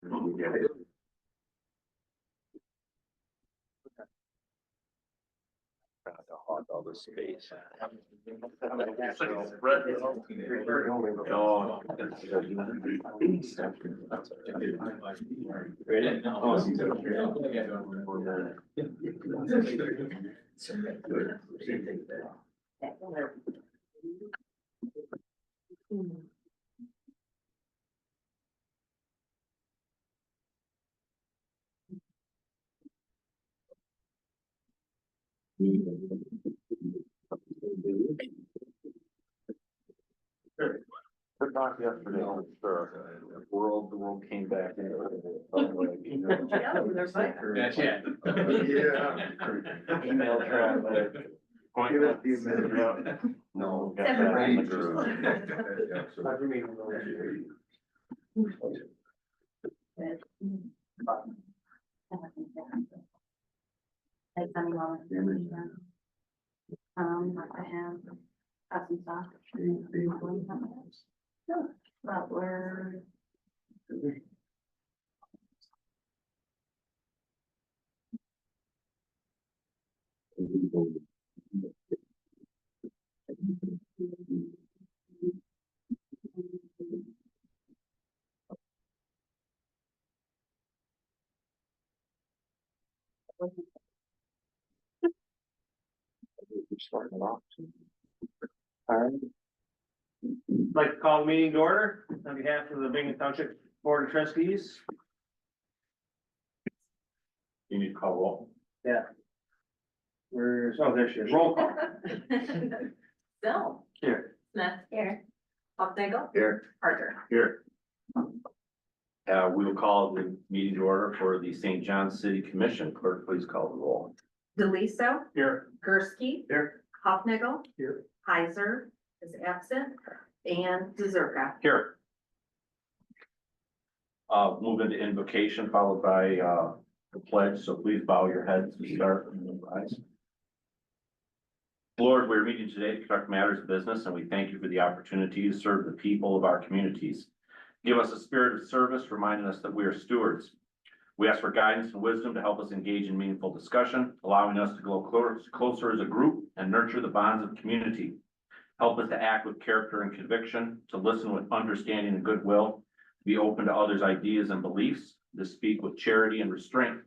To hog all the space. Good talk yesterday, sure. The world came back. That's it. Yeah. Email traffic. Give it a few minutes. No. Got that in the groove. I have some stuff. But we're. Starting off. Like to call the meeting to order on behalf of the Bingham Township Board of Trustees. You need to call roll. Yeah. There she is. Roll call. Bill. Here. Smith. Here. Hofnagel. Here. Parker. Here. We will call the meeting to order for the St. John City Commission. Clerk, please call the roll. Deliso. Here. Gursky. Here. Hofnagel. Here. Heiser is absent, and Zerka. Here. Move into invocation followed by, the pledge, so please bow your heads to start and rise. Lord, we're meeting today to conduct matters of business, and we thank you for the opportunity to serve the people of our communities. Give us a spirit of service, reminding us that we are stewards. We ask for guidance and wisdom to help us engage in meaningful discussion, allowing us to grow closer as a group and nurture the bonds of community. Help us to act with character and conviction, to listen with understanding and goodwill, to be open to others' ideas and beliefs, to speak with charity and restraint.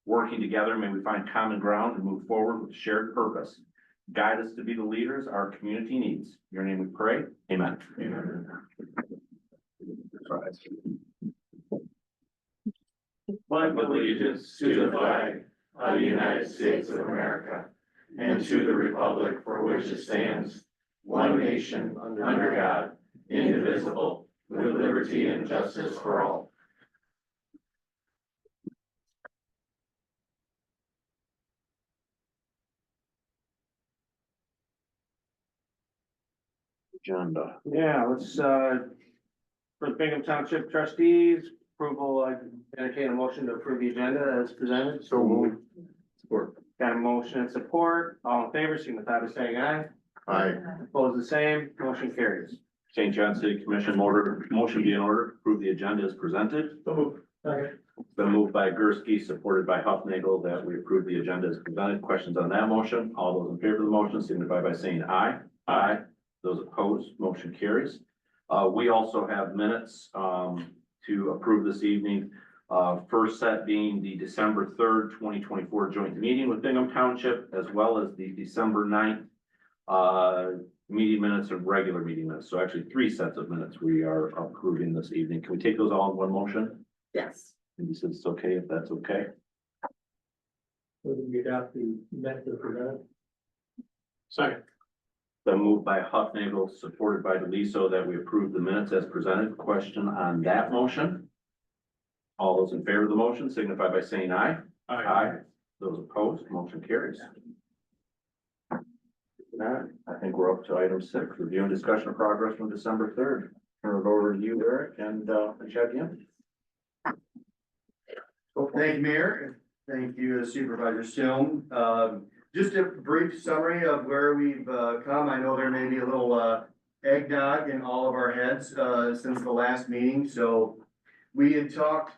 Working together, may we find common ground and move forward with shared purpose. Guide us to be the leaders our community needs. In your name we pray. Amen. Amen. Pledge allegiance to the flag of the United States of America and to the republic for which it stands, one nation, under God, indivisible, with liberty and justice for all. Agenda. Yeah, let's, for the Bingham Township trustees, approval, I entertain a motion to approve the agenda as presented. So moved. Support. Got a motion and support. All in favor, signify by saying aye. Aye. Opposed, the same. Motion carries. St. John City Commission motion be in order to approve the agenda as presented. It's been moved by Gursky, supported by Hufnagel, that we approve the agenda as presented. Questions on that motion? All those in favor of the motion signify by saying aye. Aye. Those opposed, motion carries. We also have minutes, to approve this evening. First set being the December 3rd, 2024 joint meeting with Bingham Township, as well as the December 9th, meeting minutes and regular meeting minutes. So actually 3 sets of minutes we are approving this evening. Can we take those all in one motion? Yes. And he says it's okay if that's okay. We got the method for that. Second. Been moved by Hufnagel, supported by Deliso, that we approve the minutes as presented. Question on that motion? All those in favor of the motion signify by saying aye. Aye. Those opposed, motion carries. Now, I think we're up to item 6, review and discussion of progress from December 3rd. Turn it over to you, Eric, and check in. Well, thank you, Mayor. Thank you, Supervisor Stone. Just a brief summary of where we've come. I know there may be a little eggnog in all of our heads since the last meeting. So we had talked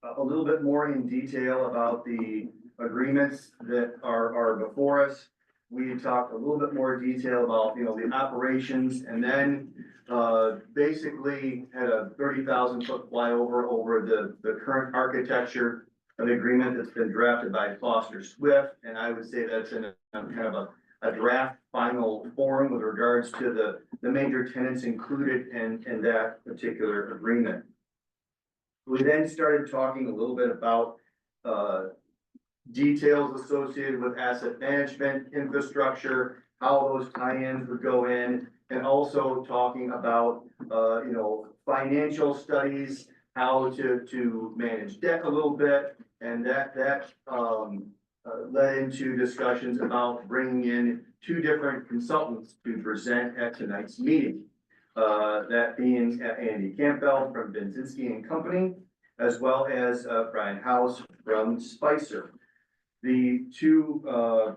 a little bit more in detail about the agreements that are before us. We talked a little bit more detail about, the operations, and then, basically had a 30,000 foot flyover over the current architecture of the agreement that's been drafted by Foster Swift, and I would say that's in a kind of a draft final form with regards to the major tenants included in that particular agreement. We then started talking a little bit about, details associated with asset management, infrastructure, how those tie-ins would go in, and also talking about, financial studies, how to manage debt a little bit, and that led into discussions about bringing in two different consultants to present at tonight's meeting. That being Andy Campbell from Benzinski and Company, as well as Brian House from Spicer. The two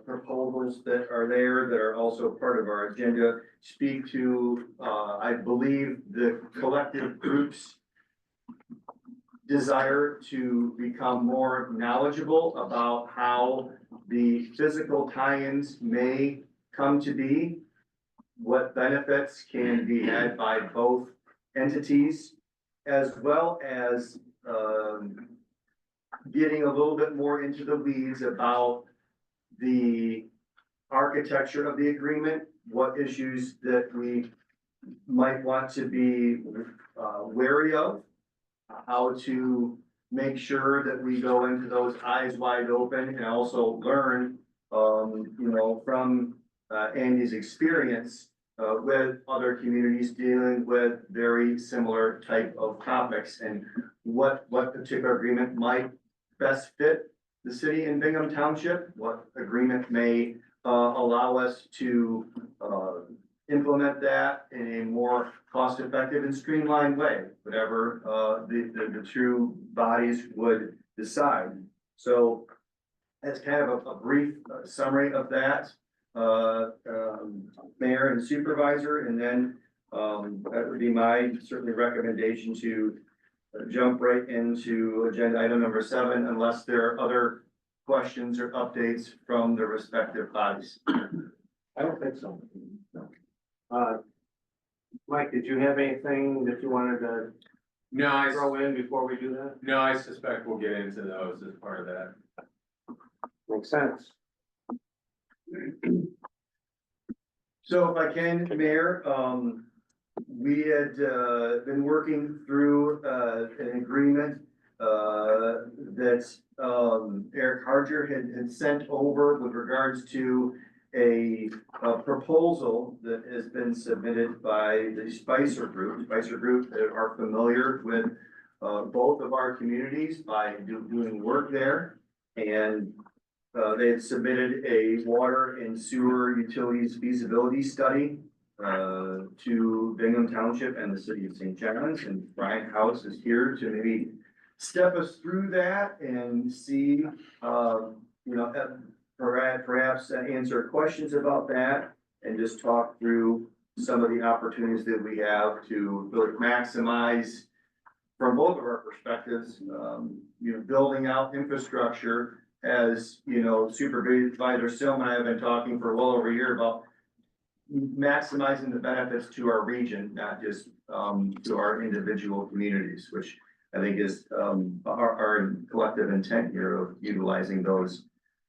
proposals that are there that are also part of our agenda speak to, I believe, the collective group's desire to become more knowledgeable about how the physical tie-ins may come to be, what benefits can be had by both entities, as well as getting a little bit more into the weeds about the architecture of the agreement, what issues that we might want to be wary of, how to make sure that we go into those eyes wide open, and also learn, from Andy's experience with other communities dealing with very similar type of topics, and what particular agreement might best fit the city in Bingham Township, what agreement may allow us to implement that in a more cost-effective and streamlined way, whatever the two bodies would decide. So that's kind of a brief summary of that, mayor and supervisor, and then that would be my certainly recommendation to jump right into agenda item number 7, unless there are other questions or updates from the respective bodies. I don't think so. No. Mike, did you have anything that you wanted to No, I, throw in before we do that? no, I suspect we'll get into those as part of that. Makes sense. So if I can, Mayor, we had been working through an agreement that Eric Harger had sent over with regards to a proposal that has been submitted by the Spicer Group. Spicer Group are familiar with both of our communities by doing work there. And they had submitted a water and sewer utilities feasibility study to Bingham Township and the city of St. John's, and Brian House is here to maybe step us through that and see, perhaps answer questions about that, and just talk through some of the opportunities that we have to really maximize, from both of our perspectives, building out infrastructure. As Supervisor Silm and I have been talking for well over a year about maximizing the benefits to our region, not just to our individual communities, which I think is our collective intent here of utilizing those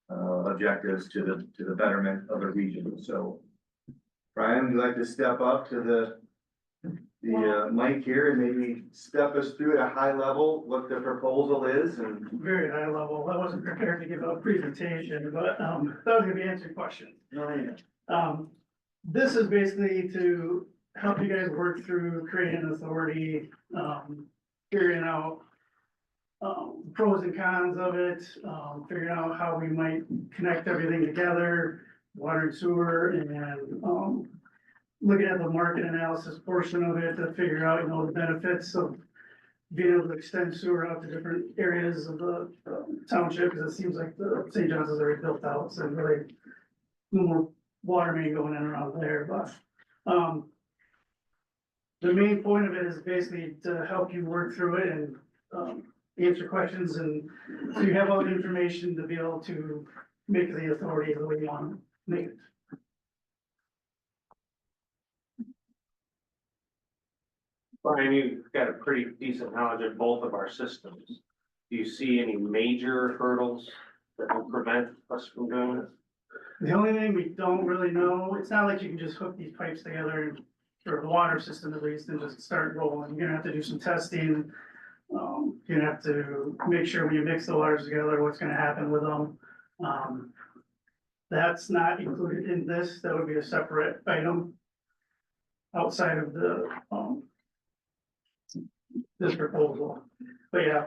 objectives to the betterment of the region. So, Brian, would you like to step up to the mic here and maybe step us through at a high level what the proposal is? And Very high level. I wasn't prepared to give a presentation, but that was gonna be answering questions. This is basically to help you guys work through creating an authority, figuring out pros and cons of it, figuring out how we might connect everything together, water and sewer, and looking at the market analysis portion of it to figure out, the benefits of being able to extend sewer out to different areas of the township, because it seems like the St. John's is already built out, so really no more water main going in around there, but the main point of it is basically to help you work through it and answer questions, and so you have all the information to be able to make the authority the way you want to make it. Brian, you've got a pretty decent knowledge of both of our systems. Do you see any major hurdles that will prevent us from doing this? The only thing we don't really know, it's not like you can just hook these pipes together for the water system at least and just start rolling. You're gonna have to do some testing. You're gonna have to make sure when you mix the waters together, what's gonna happen with them. That's not included in this, that would be a separate item outside of the, this proposal. But yeah,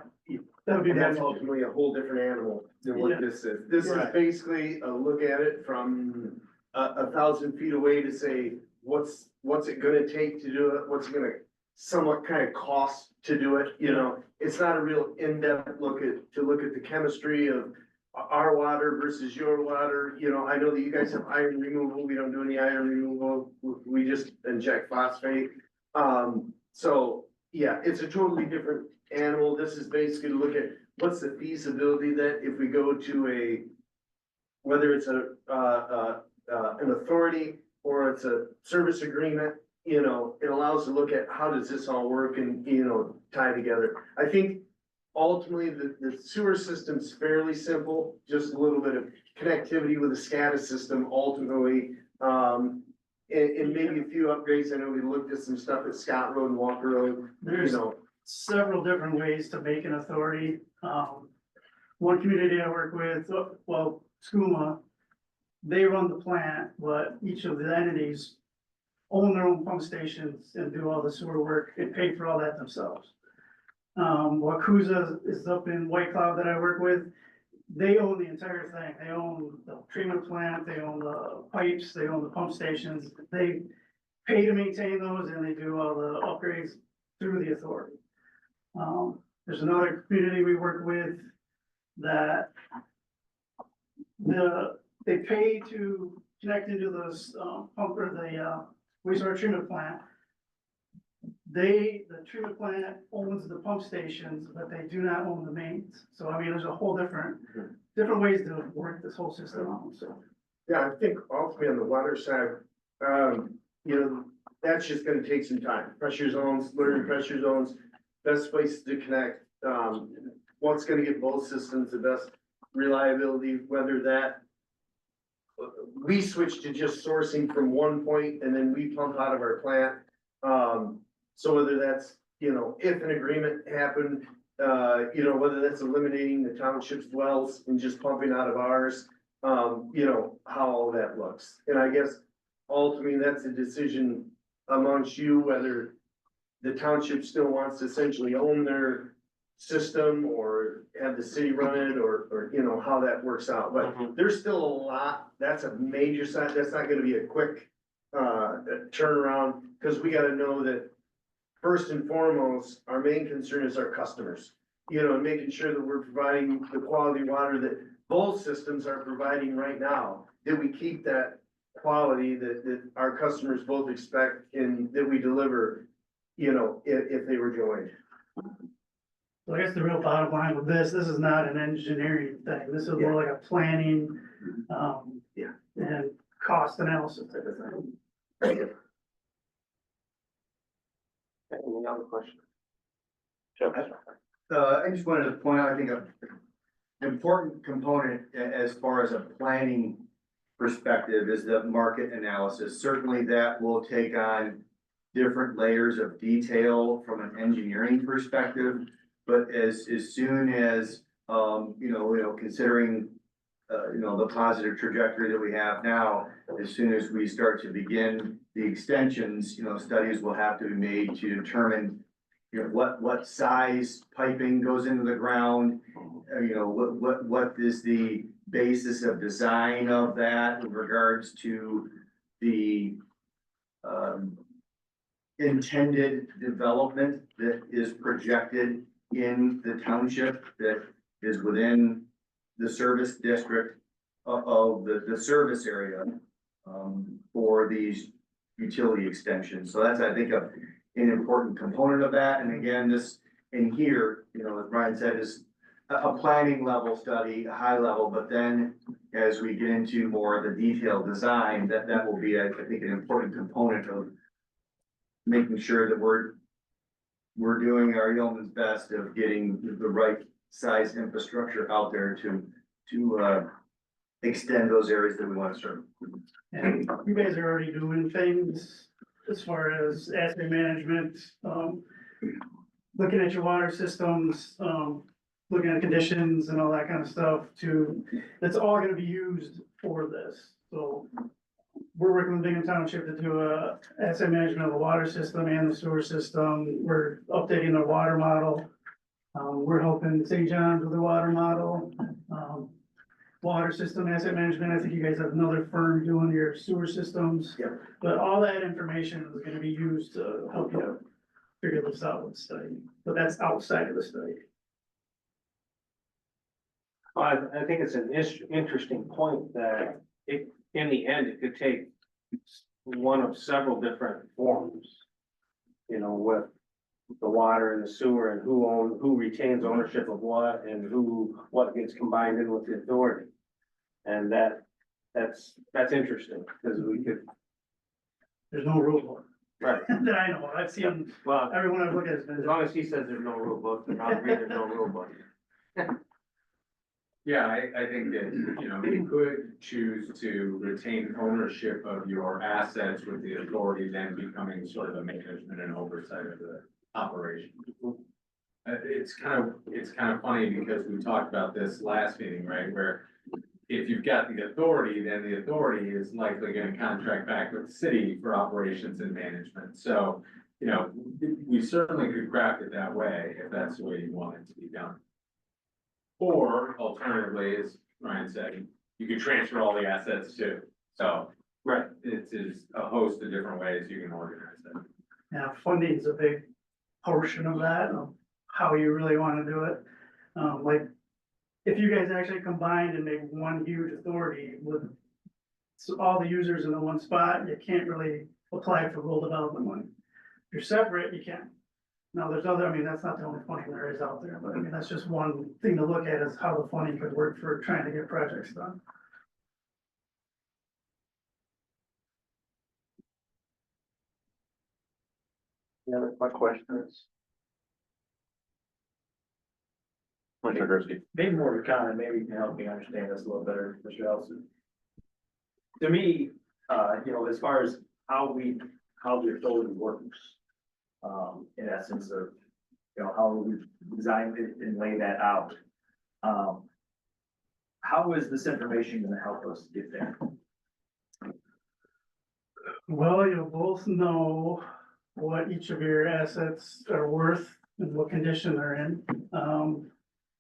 that would be. And that's ultimately a whole different animal than Yeah. what this is. This is Right. basically a look at it from a thousand feet away to say, what's it gonna take to do it? What's it gonna somewhat kind of cost to do it, you know? It's not a real in-depth look at the chemistry of our water versus your water. You know, I know that you guys have iron removal. We don't do any iron removal. We just inject phosphate. So yeah, it's a totally different animal. This is basically to look at what's the feasibility that if we go to whether it's an authority or it's a service agreement, you know, it allows to look at how does this all work and, you know, tie together. I think ultimately the sewer system's fairly simple, just a little bit of connectivity with the SCADA system ultimately. And maybe a few upgrades. I know we looked at some stuff at Scott Road and Walker Road, you There's know. several different ways to make an authority. One community I work with, well, SCUMA, they run the plant, but each of the entities own their own pump stations and do all the sewer work and pay for all that themselves. Wakuza is up in White Cloud that I work with. They own the entire thing. They own the treatment plant, they own the pipes, they own the pump stations. They pay to maintain those and they do all the upgrades through the authority. There's another community we work with that they pay to connect into those, pump or the, wastewater treatment plant. The treatment plant owns the pump stations, but they do not own the mains. So I mean, there's a whole different ways to work this whole system out, so. Yeah, I think ultimately on the water side, you know, that's just gonna take some time. Pressure zones, learning pressure zones, best places to connect. What's gonna give both systems the best reliability, whether that we switch to just sourcing from one point and then we pump out of our plant. So whether that's, you know, if an agreement happened, you know, whether that's eliminating the township's wells and just pumping out of ours, you know, how all that looks. And I guess ultimately that's a decision amongst you, whether the township still wants to essentially own their system or have the city run it or, you know, how that works out. But there's still a lot, that's a major side, that's not gonna be a quick, turnaround, cause we gotta know that first and foremost, our main concern is our customers. You know, and making sure that we're providing the quality water that both systems are providing right now, that we keep that quality that our customers both expect and that we deliver, you know, if they were joined. So I guess the real bottom line with this is not an engineering thing. This is more like a planning, Yeah. and cost analysis type of thing. Any other questions? I just wanted to point out, I think, an important component as far as a planning perspective is the market analysis. Certainly that will take on different layers of detail from an engineering perspective. But as soon as, considering, the positive trajectory that we have now, as soon as we start to begin the extensions, studies will have to be made to determine, what size piping goes into the ground, what is the basis of design of that in regards to the, intended development that is projected in the township that is within the service district of the service area, for these utility extensions. So that's, I think, an important component of that. And again, this in here, you know, as Brian said, is a planning level study, a high level, but then as we get into more of the detailed design, that will be, I think, an important component of making sure that we're doing our yeoman's best of getting the right size infrastructure out there to extend those areas that we want to serve. And you guys are already doing things as far as asset management, looking at your water systems, looking at conditions and all that kind of stuff that's all gonna be used for this. So we're working with Bingham Township to do a asset management of the water system and the sewer system. We're updating their water model. We're helping St. John's with the water model. Water system asset management, I think you guys have another firm doing your sewer systems. Yep. But all that information is gonna be used to help you figure this out with the study, but that's outside of the study. Well, I think it's an interesting point that in the end, it could take one of several different forms. You know, with the water and the sewer and who retains ownership of what and what gets combined in with the authority. And that's interesting, because we could, There's no rule book right, that I know. I've seen, well, everyone I've looked at has as been. long as he says there's no rule book, then I'll agree there's no rule book. Yeah, I think that, you know, you could choose to retain ownership of your assets with the authority then becoming sort of a management and oversight of the operation. It's kind of funny because we talked about this last meeting, right, where if you've got the authority, then the authority is likely gonna contract back with the city for operations and management. So, you know, we certainly could craft it that way if that's the way you want it to be done. Or alternatively, as Ryan said, you could transfer all the assets too. So, Right. it's a host of different ways you can organize that. Yeah, funding is a big portion of that, of how you really wanna do it. Like, if you guys actually combined and made one huge authority with all the users in the one spot, you can't really apply for rural development money. If you're separate, you can. Now, there's other, I mean, that's not the only funding there is out there, but I mean, that's just one thing to look at is how the funding could work for trying to get projects done. Any other questions? Commissioner Gursky. Maybe more of a comment, maybe you can help me understand this a little better, Mr. Ellison. To me, you know, as far as how the authority works, in essence of, you know, how we designed it and lay that out. How is this information gonna help us get there? Well, you'll both know what each of your assets are worth and what condition they're in.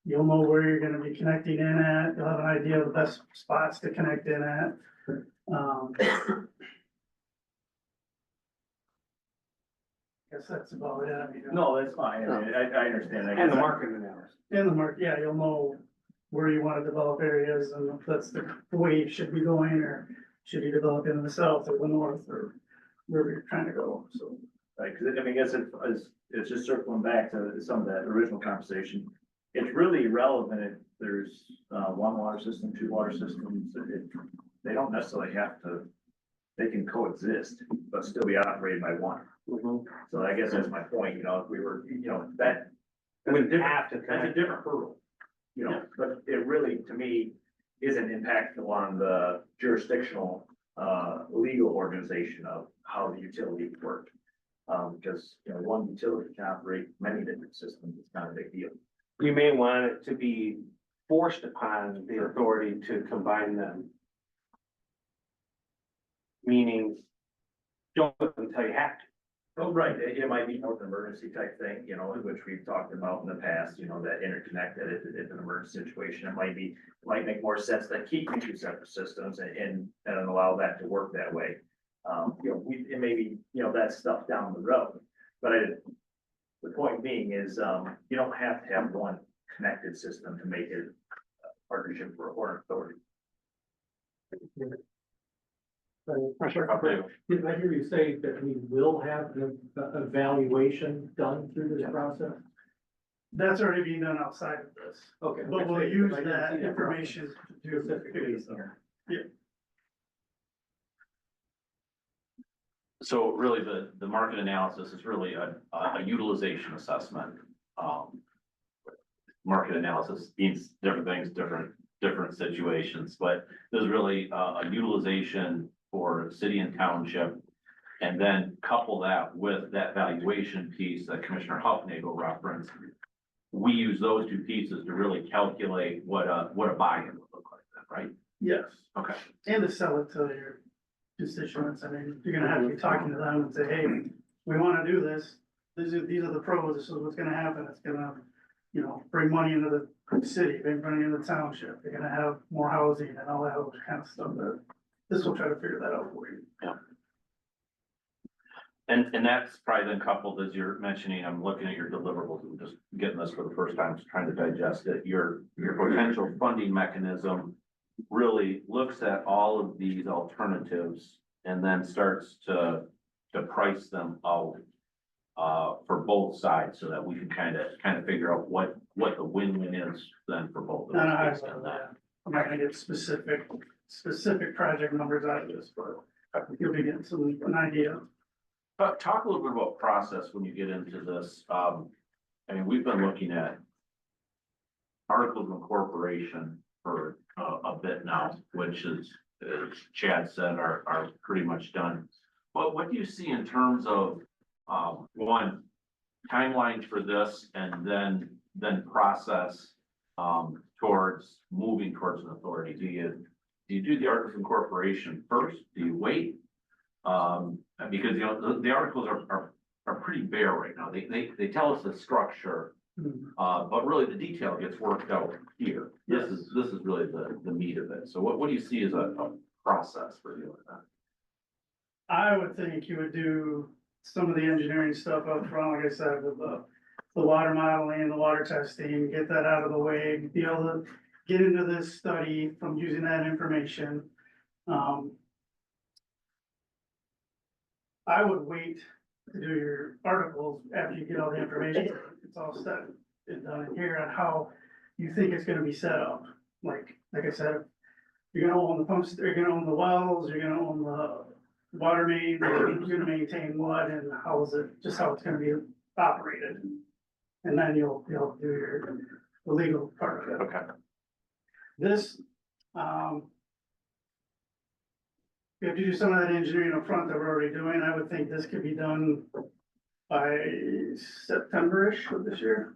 You'll know where you're gonna be connecting in at, you'll have an idea of the best spots to connect in at. Guess that's about it. I mean, No, that's fine, I mean, I understand. I And the guess. market analysis. in the market, yeah, you'll know where you wanna develop areas and if that's the way you should be going, or should you develop in the south or the north, or wherever you're trying to go, so. Right, cause I mean, I guess it's just circling back to some of that original conversation. It's really irrelevant if there's, one water system, two water systems, they don't necessarily have to, they can coexist, but still be operated by one. So I guess that's my point, you know, if we were, you know, that. Wouldn't have to That's a connect. different hurdle, you know, but it really, to me, isn't impactful on the jurisdictional, legal organization of how the utility work. Because, you know, one utility can operate many different systems, it's not a big deal. You may want it to be forced upon the authority to combine them. Meaning, don't until you have to. Oh, right, it might be more of an emergency type thing, you know, which we've talked about in the past, you know, that interconnect, that if an emergency situation, it might make more sense than keeping two separate systems and allow that to work that way. You know, it may be, you know, that stuff down the road, but the point being is, you don't have to have one connected system to make it a partnership or an authority. Did I hear you say that we will have an evaluation done through this process? That's already being done outside of this, Okay. but we'll use that information to figure this out. So really, the market analysis is really a utilization assessment. Market analysis means different things, different situations, but there's really a utilization for city and township. And then couple that with that valuation piece that Commissioner Huffnagel referenced. We use those two pieces to really calculate what a buy-in would look like, then, right? Yes, Okay. and to sell it to your constituents, I mean, you're gonna have to be talking to them and say, hey, we wanna do this. These are the pros, this is what's gonna happen, it's gonna, you know, bring money into the city, bring money into the township, they're gonna have more housing and all that other kind of stuff, that this will try to figure that out for you. And that's probably then coupled, as you're mentioning, I'm looking at your deliverables and just getting this for the first time, just trying to digest it. Your potential funding mechanism really looks at all of these alternatives and then starts to price them out for both sides so that we can kind of figure out what the win-win is then for both of No, no, I us based on that. I'm not gonna get specific project numbers out of this, but you'll be getting an idea. But talk a little bit about process when you get into this. I mean, we've been looking at articles of incorporation for a bit now, which is, as Chad said, are pretty much done. But what do you see in terms of, one, timelines for this and then process, towards moving towards an authority? Do you do the articles of incorporation first? Do you wait? Because, you know, the articles are pretty bare right now. They tell us the structure, but really the detail gets worked out here. This is really the meat of it. So what do you see as a process for doing that? I would think you would do some of the engineering stuff up front, like I said, with the water modeling, the water testing, get that out of the way, be able to get into this study from using that information. I would wait to do your articles after you get all the information. It's all set and done here on how you think it's gonna be set up. Like I said, you're gonna own the pumps, you're gonna own the wells, you're gonna own the water main, who's gonna maintain what, and how is it, just how it's gonna be operated. And then you'll do the legal part of it. Okay. This, if you do some of that engineering up front that we're already doing, I would think this could be done by September-ish of this year.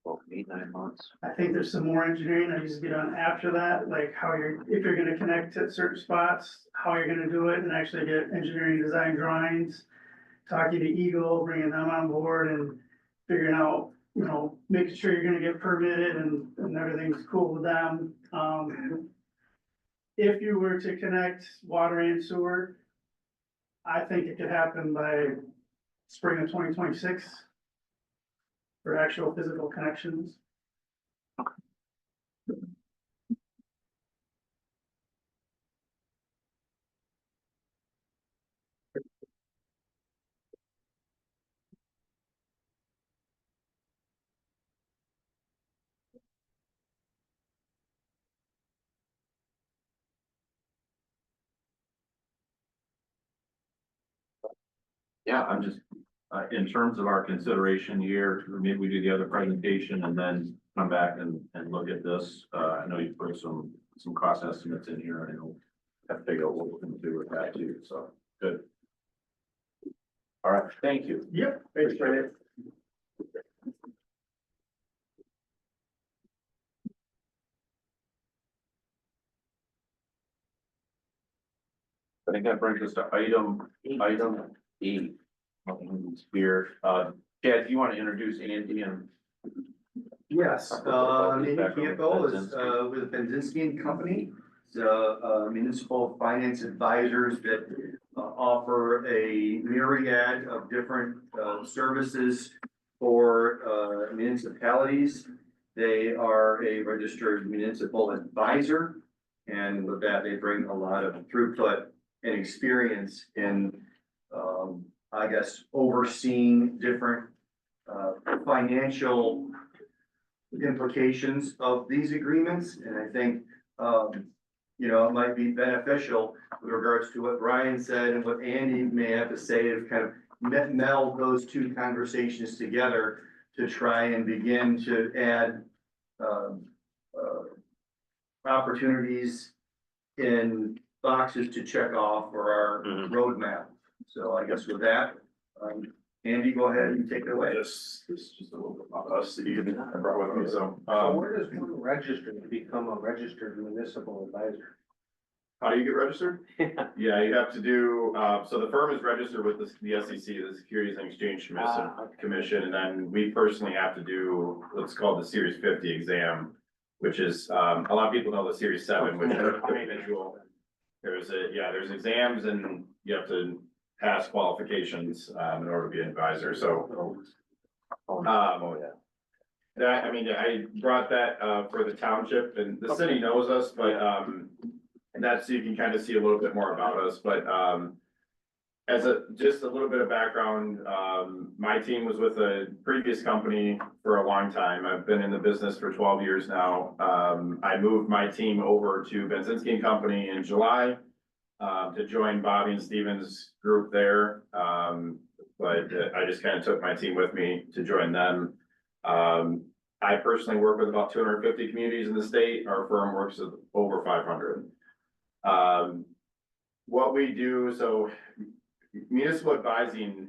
Well, 8-9 months. I think there's some more engineering that needs to be done after that, like if you're gonna connect to certain spots, how you're gonna do it, and actually get engineering design drawings. Talking to Eagle, bringing them on board and figuring out, you know, making sure you're gonna get permitted and everything's cool with them. If you were to connect water and sewer, I think it could happen by spring of 2026 for actual physical connections. Yeah, I'm just, in terms of our consideration here, maybe we do the other presentation and then come back and look at this. I know you put some cost estimates in here. I know have to figure out what we're gonna do with that too, so, good. All right, thank you. Yep. Thanks, Brandon. I think that brings us to item E. Here, Chad, do you want to introduce Andy and? Yes, Andy Back over Campbell to is with Benzinski and Company. It's municipal finance advisors that offer a myriad of different services for municipalities. They are a registered municipal advisor, and with that, they bring a lot of throughput and experience in I guess overseeing different financial implications of these agreements, and I think, you know, it might be beneficial with regards to what Brian said and what Andy may have to say to kind of meld those two conversations together to try and begin to add, opportunities in boxes to check off for our Mhm. roadmap. So I guess with that, Andy, go ahead and take it away. This is just a little bit about us that you I brought with me, so, So where does one register to become a registered municipal advisor? how do you get registered? Yeah, you have to do, so the firm is registered with the SEC, the Securities and Exchange Commission, and then we personally have to do what's called the Series 50 exam, which is, a lot of people know the Series 7, which is individual. There's exams and you have to pass qualifications, in order to be an advisor, so. That, I mean, I brought that, for the township, and the city knows us, but, and that's so you can kind of see a little bit more about us, but, just a little bit of background, my team was with a previous company for a long time. I've been in the business for 12 years now. I moved my team over to Benzinski and Company in July, to join Bobby and Steven's group there. But I just kind of took my team with me to join them. I personally work with about 250 communities in the state. Our firm works with over 500. What we do, so municipal advising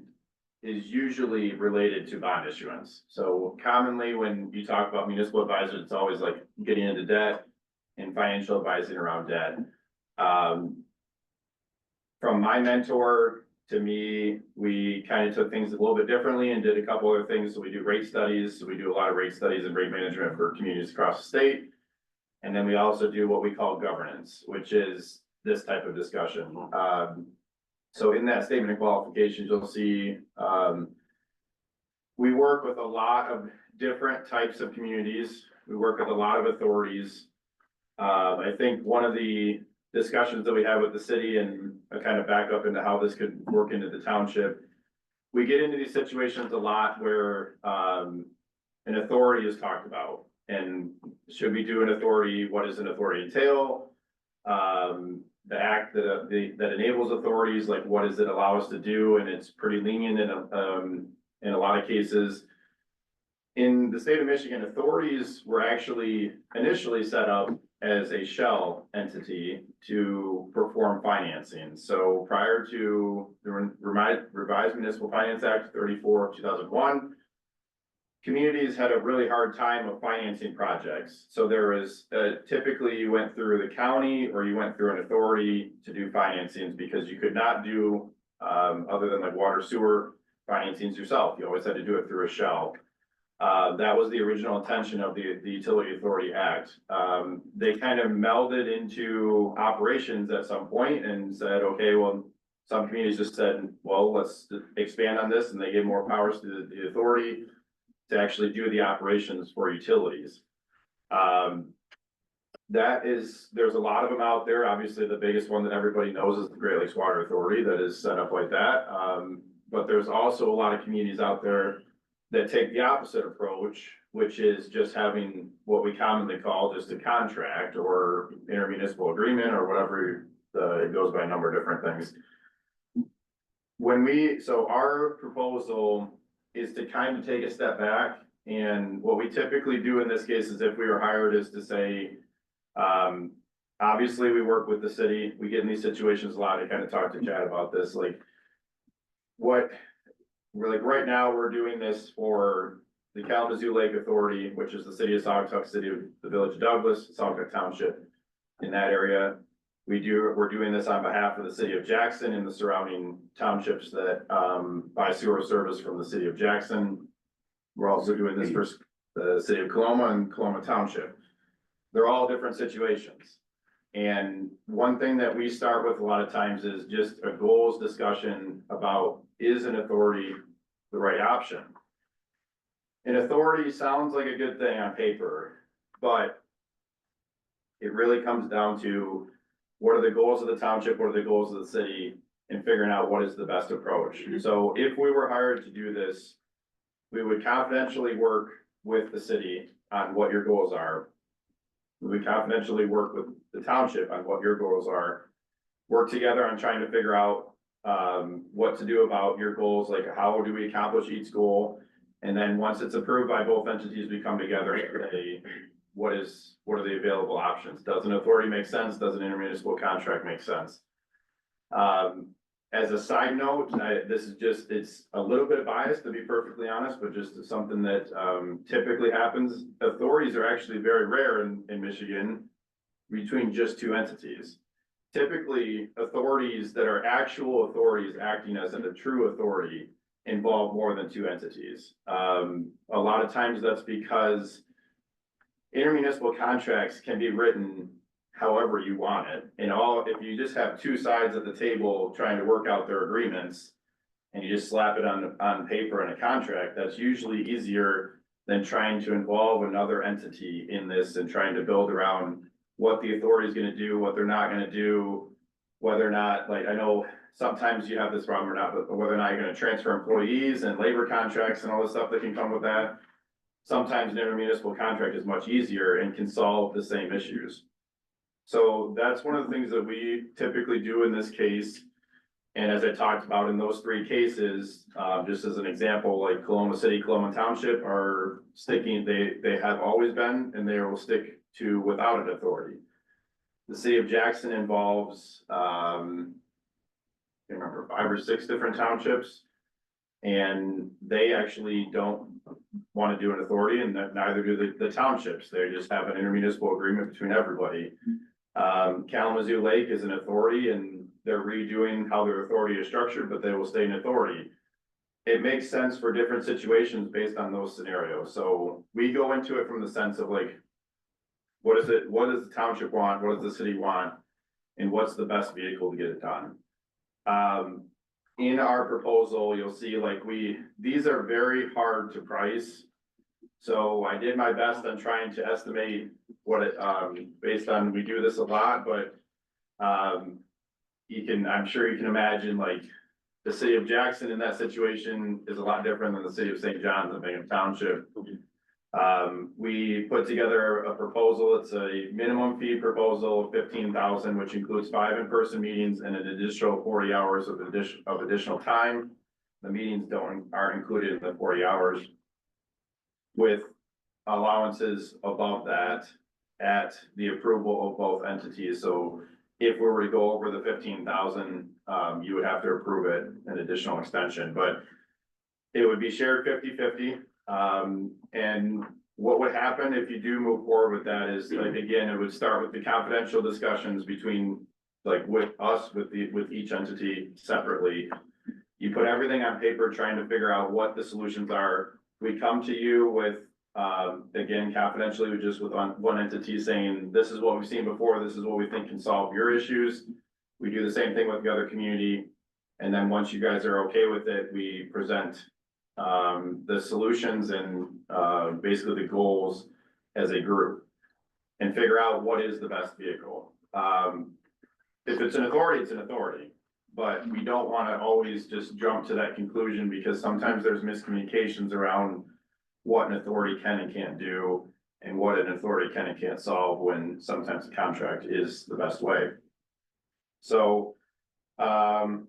is usually related to bond issuance. So commonly when you talk about municipal advisors, it's always like getting into debt and financial advising around debt. From my mentor to me, we kind of took things a little bit differently and did a couple other things. So we do rate studies. So we do a lot of rate studies and rate management for communities across the state. And then we also do what we call governance, which is this type of discussion. So in that statement of qualifications, you'll see, we work with a lot of different types of communities. We work with a lot of authorities. I think one of the discussions that we have with the city, and I kind of back up into how this could work into the township. We get into these situations a lot where, an authority is talked about. And should we do an authority? What does an authority entail? The act that enables authorities, like what does it allow us to do? And it's pretty lenient in a lot of cases. In the state of Michigan, authorities were actually initially set up as a shell entity to perform financing. So prior to the revised Municipal Finance Act 34 of 2001, communities had a really hard time of financing projects. So there was, typically you went through the county or you went through an authority to do financings because you could not do, other than like water sewer financings yourself. You always had to do it through a shell. That was the original intention of the Utility Authority Act. They kind of melded into operations at some point and said, okay, well, some communities just said, well, let's expand on this, and they gave more powers to the authority to actually do the operations for utilities. There's a lot of them out there. Obviously, the biggest one that everybody knows is the Great Lakes Water Authority that is set up like that. But there's also a lot of communities out there that take the opposite approach, which is just having what we commonly call just a contract or intermunicipal agreement or whatever, it goes by a number of different things. So our proposal is to kind of take a step back, and what we typically do in this case is if we were hired is to say, obviously we work with the city, we get in these situations a lot. I kind of talked to Chad about this, like we're like, right now, we're doing this for the Kalamazoo Lake Authority, which is the city of Saugatuck, city of the village of Douglas, Saugatuck Township in that area. We're doing this on behalf of the city of Jackson and the surrounding townships that, buy sewer service from the city of Jackson. We're also doing this for the city of Coloma and Coloma Township. They're all different situations. And one thing that we start with a lot of times is just a goals discussion about, is an authority the right option? An authority sounds like a good thing on paper, but it really comes down to what are the goals of the township, what are the goals of the city, and figuring out what is the best approach. So if we were hired to do this, we would confidentially work with the city on what your goals are. We would confidentially work with the township on what your goals are. Work together on trying to figure out, what to do about your goals, like how do we accomplish each goal? And then once it's approved by both entities, we come together and say, what are the available options? Does an authority make sense? Does an intermunicipal contract make sense? As a side note, this is just, it's a little bit biased to be perfectly honest, but just something that, typically happens. Authorities are actually very rare in Michigan between just two entities. Typically, authorities that are actual authorities acting as a true authority involve more than two entities. A lot of times that's because intermunicipal contracts can be written however you want it. If you just have two sides at the table trying to work out their agreements and you just slap it on paper in a contract, that's usually easier than trying to involve another entity in this and trying to build around what the authority is gonna do, what they're not gonna do, whether or not, like, I know sometimes you have this problem or not, but whether or not you're gonna transfer employees and labor contracts and all the stuff that can come with that. Sometimes an intermunicipal contract is much easier and can solve the same issues. So that's one of the things that we typically do in this case. And as I talked about in those three cases, just as an example, like Coloma City, Coloma Township are sticking, they have always been, and they will stick to without an authority. The city of Jackson involves, I can't remember, 5 or 6 different townships. And they actually don't want to do an authority, and neither do the townships. They just have an intermunicipal agreement between everybody. Kalamazoo Lake is an authority and they're redoing how their authority is structured, but they will stay an authority. It makes sense for different situations based on those scenarios. So we go into it from the sense of like, what does the township want? What does the city want? And what's the best vehicle to get it done? In our proposal, you'll see like these are very hard to price. So I did my best on trying to estimate what it, based on, we do this a lot, but, I'm sure you can imagine like the city of Jackson in that situation is a lot different than the city of St. John's and Bingham Township. We put together a proposal. It's a minimum fee proposal of $15,000, which includes 5 in-person meetings and an additional 40 hours of additional time. The meetings aren't included in the 40 hours, with allowances above that at the approval of both entities. So if we were to go over the 15,000, you would have to approve it, an additional extension, but it would be shared 50-50. And what would happen if you do move forward with that is, like, again, it would start with the confidential discussions between, like, with us, with each entity separately. You put everything on paper, trying to figure out what the solutions are. We come to you with, again, confidentially, with one entity saying, this is what we've seen before, this is what we think can solve your issues. We do the same thing with the other community. And then once you guys are okay with it, we present the solutions and basically the goals as a group and figure out what is the best vehicle. If it's an authority, it's an authority, but we don't want to always just jump to that conclusion, because sometimes there's miscommunications around what an authority can and can't do and what an authority can and can't solve, when sometimes a contract is the best way. So, well,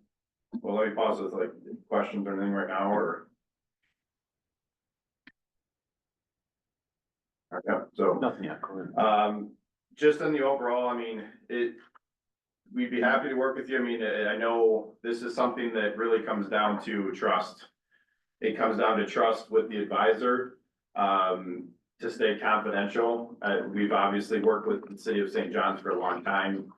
let me pause with like questions or anything right now, or. Okay, so, Nothing yet, go ahead. just in the overall, I mean, we'd be happy to work with you. I mean, I know this is something that really comes down to trust. It comes down to trust with the advisor, to stay confidential. We've obviously worked with the city of St. John's for a long time.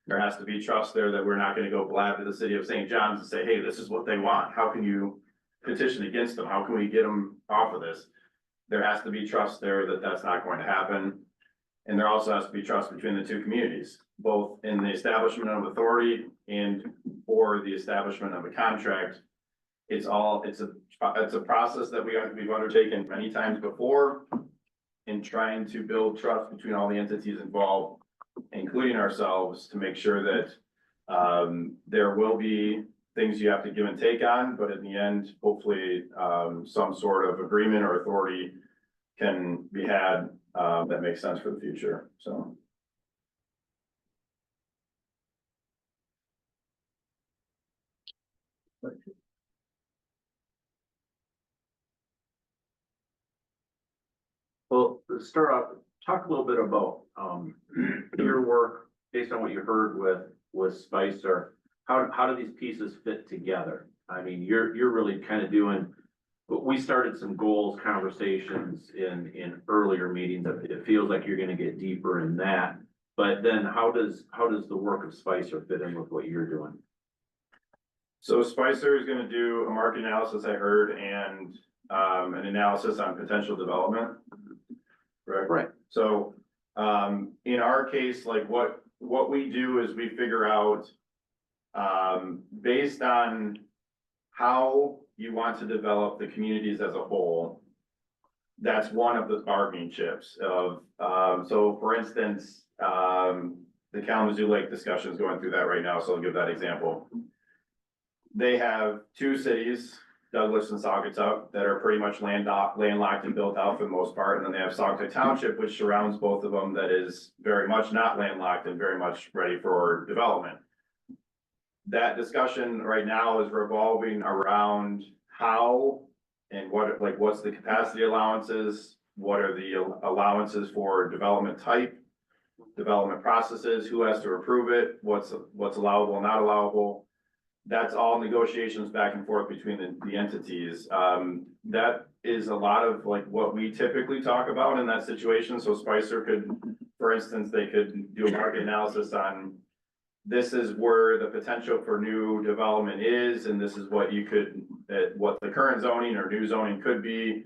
There has to be trust there that we're not gonna go blab to the city of St. John's and say, hey, this is what they want. How can you petition against them? How can we get them off of this? There has to be trust there that that's not going to happen. And there also has to be trust between the two communities, both in the establishment of authority and for the establishment of a contract. It's a process that we've undertaken many times before in trying to build trust between all the entities involved, including ourselves, to make sure that there will be things you have to give and take on, but in the end, hopefully, some sort of agreement or authority can be had, that makes sense for the future, so. Well, to start off, talk a little bit about, your work, based on what you heard with Spicer. How do these pieces fit together? I mean, you're really kind of doing, we started some goals conversations in earlier meetings. It feels like you're gonna get deeper in that. But then how does the work of Spicer fit in with what you're doing? So Spicer is gonna do a market analysis, I heard, and, an analysis on potential development. Correct? Right. So, in our case, like what we do is we figure out, based on how you want to develop the communities as a whole. That's one of the bargaining chips of, so for instance, the Kalamazoo Lake discussion is going through that right now, so I'll give that example. They have two cities, Douglas and Saugatuck, that are pretty much landlocked and built out for the most part, and then they have Saugatuck Township, which surrounds both of them, that is very much not landlocked and very much ready for development. That discussion right now is revolving around how and what, like, what's the capacity allowances? What are the allowances for development type, development processes, who has to approve it, what's allowable, not allowable? That's all negotiations back and forth between the entities. That is a lot of like what we typically talk about in that situation. So Spicer could, for instance, they could do a market analysis on, this is where the potential for new development is, and this is what you could, what the current zoning or new zoning could be.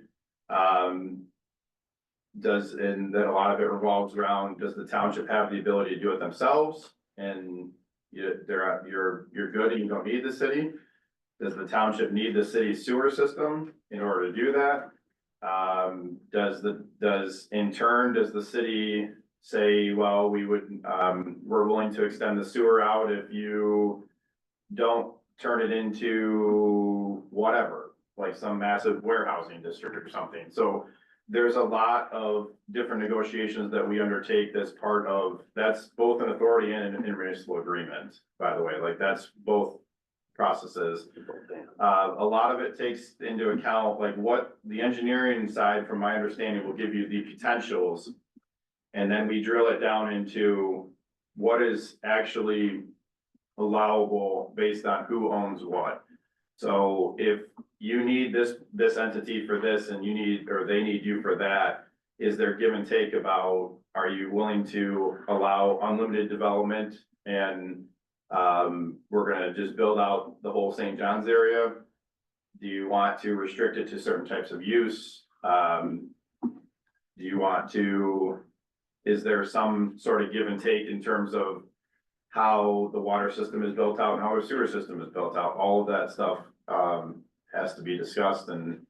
And then a lot of it revolves around, does the township have the ability to do it themselves? And you're good and you don't need the city. Does the township need the city's sewer system in order to do that? Does the city say, well, we're willing to extend the sewer out if you don't turn it into whatever, like some massive warehousing district or something. So there's a lot of different negotiations that we undertake that's part of, that's both an authority and an intermunicipal agreement, by the way, like that's both processes. A lot of it takes into account, like what the engineering side, from my understanding, will give you the potentials. And then we drill it down into what is actually allowable based on who owns what. So if you need this entity for this and you need, or they need you for that, is there give and take about, are you willing to allow unlimited development and we're gonna just build out the whole St. John's area? Do you want to restrict it to certain types of use? Do you want to, is there some sort of give and take in terms of how the water system is built out and how the sewer system is built out? All of that stuff has to be discussed and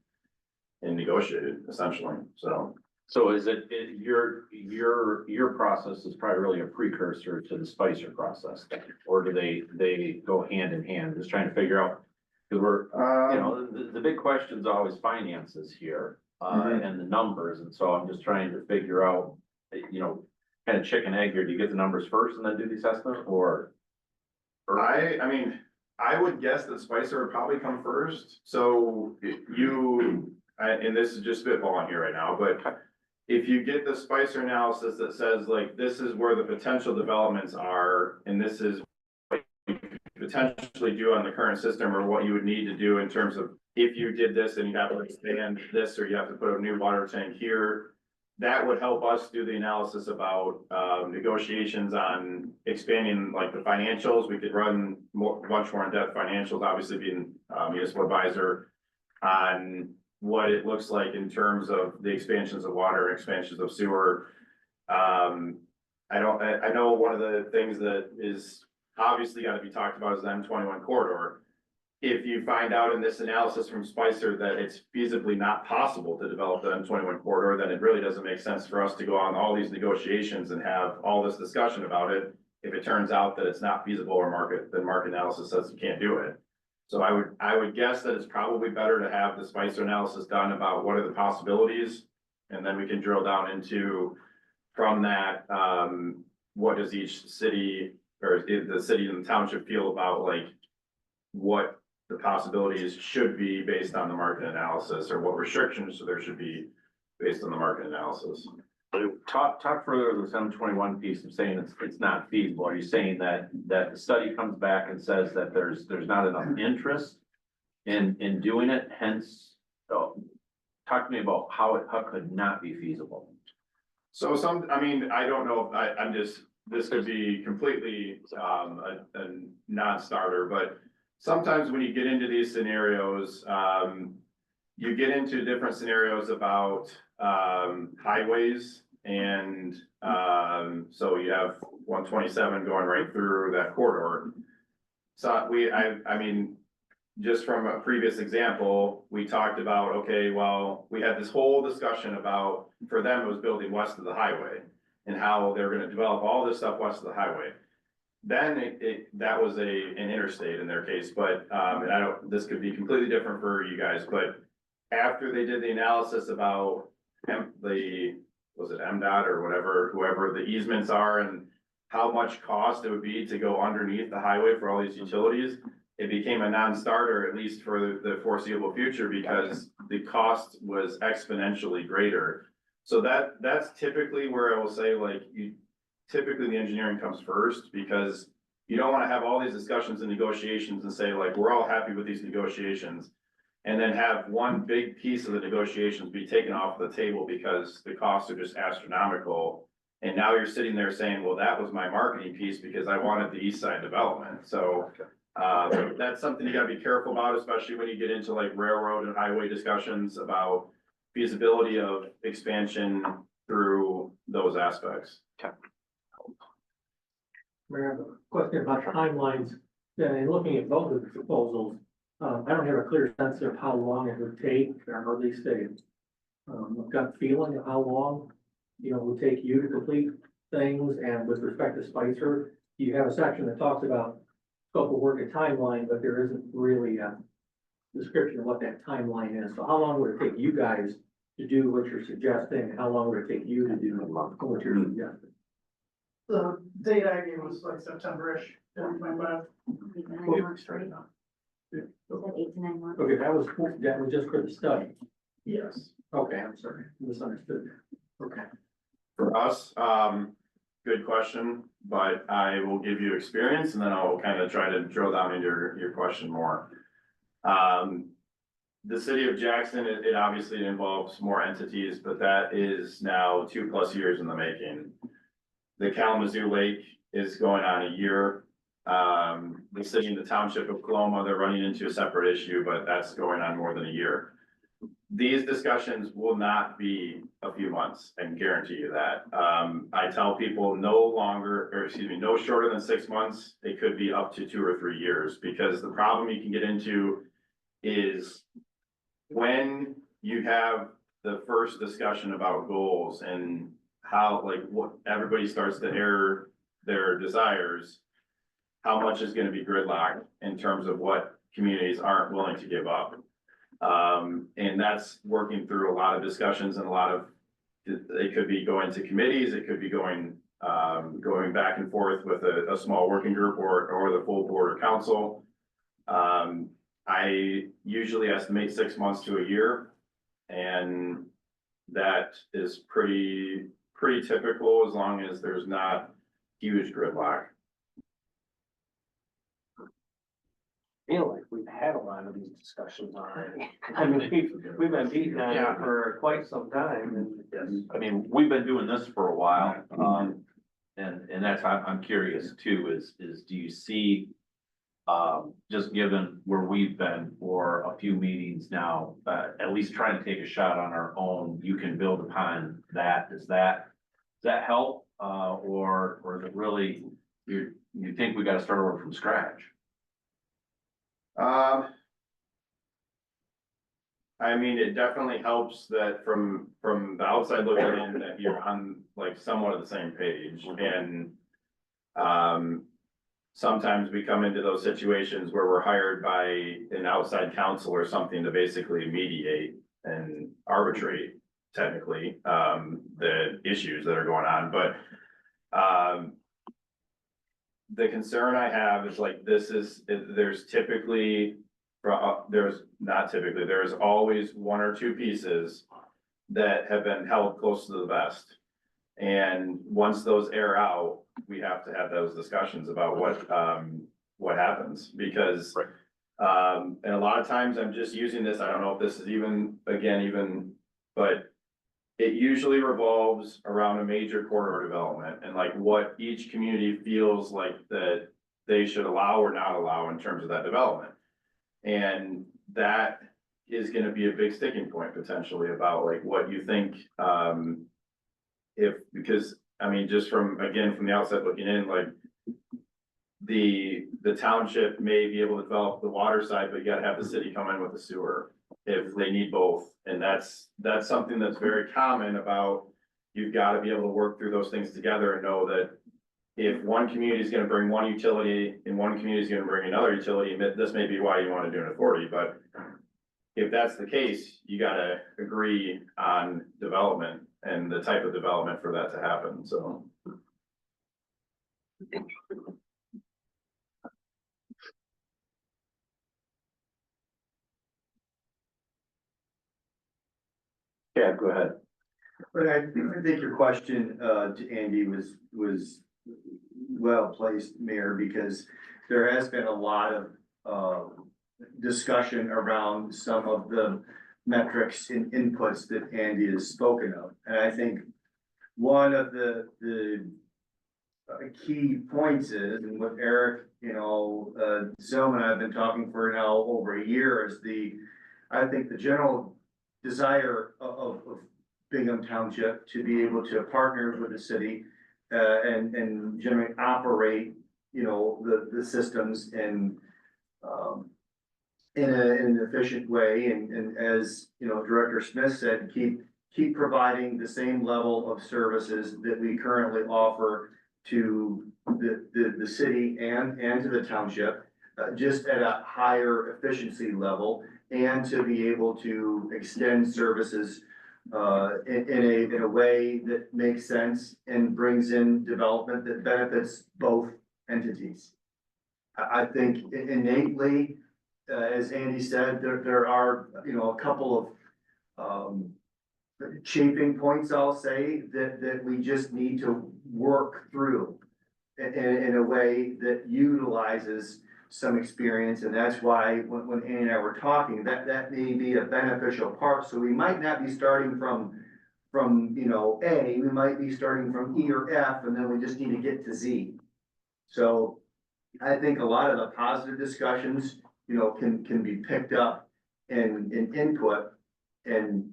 negotiated essentially, so. So is your process is probably really a precursor to the Spicer process, or do they go hand in hand? Just trying to figure out, because we're, you know, the big question is always finances here, and the numbers, and so I'm just trying to figure out, you know, kind of chicken egg here. Do you get the numbers first and then do the assessment, or? I mean, I would guess that Spicer would probably come first, so and this is just spitballing here right now, but if you get the Spicer analysis that says like, this is where the potential developments are, and this is what you could potentially do on the current system, or what you would need to do in terms of, if you did this and you have to expand this, or you have to put a new water tank here, that would help us do the analysis about negotiations on expanding like the financials. We could run much more in-depth financials, obviously being municipal advisor, on what it looks like in terms of the expansions of water, expansions of sewer. I know one of the things that is obviously got to be talked about is the M21 corridor. If you find out in this analysis from Spicer that it's feasibly not possible to develop the M21 corridor, then it really doesn't make sense for us to go on all these negotiations and have all this discussion about it. If it turns out that it's not feasible, or market analysis says you can't do it. So I would guess that it's probably better to have the Spicer analysis done about what are the possibilities. And then we can drill down into, from that, what does each city, or if the city and the township feel about like what the possibilities should be based on the market analysis, or what restrictions there should be based on the market analysis. Talk further to the 721 piece of saying it's not feasible. Are you saying that the study comes back and says that there's not enough interest in doing it, hence, talk to me about how it could not be feasible. So I mean, I don't know, I'm just, this could be completely, a non-starter, but sometimes when you get into these scenarios, you get into different scenarios about, highways and, so you have 127 going right through that corridor. So I mean, just from a previous example, we talked about, okay, well, we had this whole discussion about, for them, it was building west of the highway and how they're gonna develop all this stuff west of the highway. Then that was an interstate in their case, but, and this could be completely different for you guys, but after they did the analysis about was it MDOT or whatever, whoever the easements are and how much cost it would be to go underneath the highway for all these utilities, it became a non-starter, at least for the foreseeable future, because the cost was exponentially greater. So that's typically where I will say, like, typically the engineering comes first, because you don't wanna have all these discussions and negotiations and say, like, we're all happy with these negotiations. And then have one big piece of the negotiations be taken off the table because the costs are just astronomical. And now you're sitting there saying, well, that was my marketing piece because I wanted the east side development. So that's something you gotta be careful about, especially when you get into like railroad and highway discussions about feasibility of expansion through those aspects. Mayor, I have a question about timelines. In looking at both of the proposals, I don't have a clear sense of how long it would take, or at least a gut feeling of how long, it would take you to complete things. And with respect to Spicer, you have a section that talks about scope of work and timeline, but there isn't really a description of what that timeline is. So how long would it take you guys to do what you're suggesting, and how long would it take you to do what you're suggesting? The date I gave was like September-ish, 2025. Eight to 9 months. Okay, that was just for the study. Yes. Okay, I'm sorry, misunderstood. Okay. For us, good question, but I will give you experience and then I'll kind of try to drill down into your question more. The city of Jackson, it obviously involves more entities, but that is now 2+ years in the making. The Kalamazoo Lake is going on a year. The city and the township of Coloma, they're running into a separate issue, but that's going on more than a year. These discussions will not be a few months, I can guarantee you that. I tell people no shorter than 6 months. It could be up to 2 or 3 years, because the problem you can get into is when you have the first discussion about goals and how, like, what everybody starts to air their desires, how much is gonna be gridlocked in terms of what communities aren't willing to give up. And that's working through a lot of discussions and it could be going to committees, it could be going back and forth with a small working group or the full board or council. I usually estimate 6 months to a year, and that is pretty typical as long as there's not huge gridlock. Feel like we've had a lot of these discussions already. I mean, we've been beating on it for quite some time, and Yes, I mean, we've been doing this for a while, and that's why I'm curious too, is do you see, just given where we've been for a few meetings now, at least trying to take a shot on our own, you can build upon that, does that help? Or is it really, you think we gotta start over from scratch? I mean, it definitely helps that from the outside looking in, that you're on like somewhat of the same page, and sometimes we come into those situations where we're hired by an outside counsel or something to basically mediate and arbitrate technically, the issues that are going on, but, the concern I have is like, there's typically, there's always one or two pieces that have been held close to the vest. And once those air out, we have to have those discussions about what happens, because and a lot of times I'm just using this, I don't know if this is but it usually revolves around a major corridor development and like what each community feels like that they should allow or not allow in terms of that development. And that is gonna be a big sticking point potentially about like what you think, because I mean, just from the outside looking in, like the township may be able to develop the water side, but you gotta have the city come in with the sewer if they need both. And that's something that's very common about, you've gotta be able to work through those things together and know that if one community is gonna bring one utility and one community is gonna bring another utility, this may be why you wanna do an authority, but if that's the case, you gotta agree on development and the type of development for that to happen, so. Yeah, go ahead. But I think your question, to Andy was well placed, Mayor, because there has been a lot of, discussion around some of the metrics and inputs that Andy has spoken of. And I think one of the key points is, and what Eric, Zilma and I have been talking for now over a year, is I think the general desire of Bingham Township to be able to partner with the city, and generally operate, the systems and, in an efficient way, and as, Director Smith said, keep providing the same level of services that we currently offer to the city and to the township, just at a higher efficiency level, and to be able to extend services in a way that makes sense and brings in development that benefits both entities. I think innately, as Andy said, there are, a couple of chafing points, I'll say, that we just need to work through in a way that utilizes some experience. And that's why when Andy and I were talking, that may be a beneficial part. So we might not be starting from A, we might be starting from E or F, and then we just need to get to Z. So I think a lot of the positive discussions, can be picked up in input and,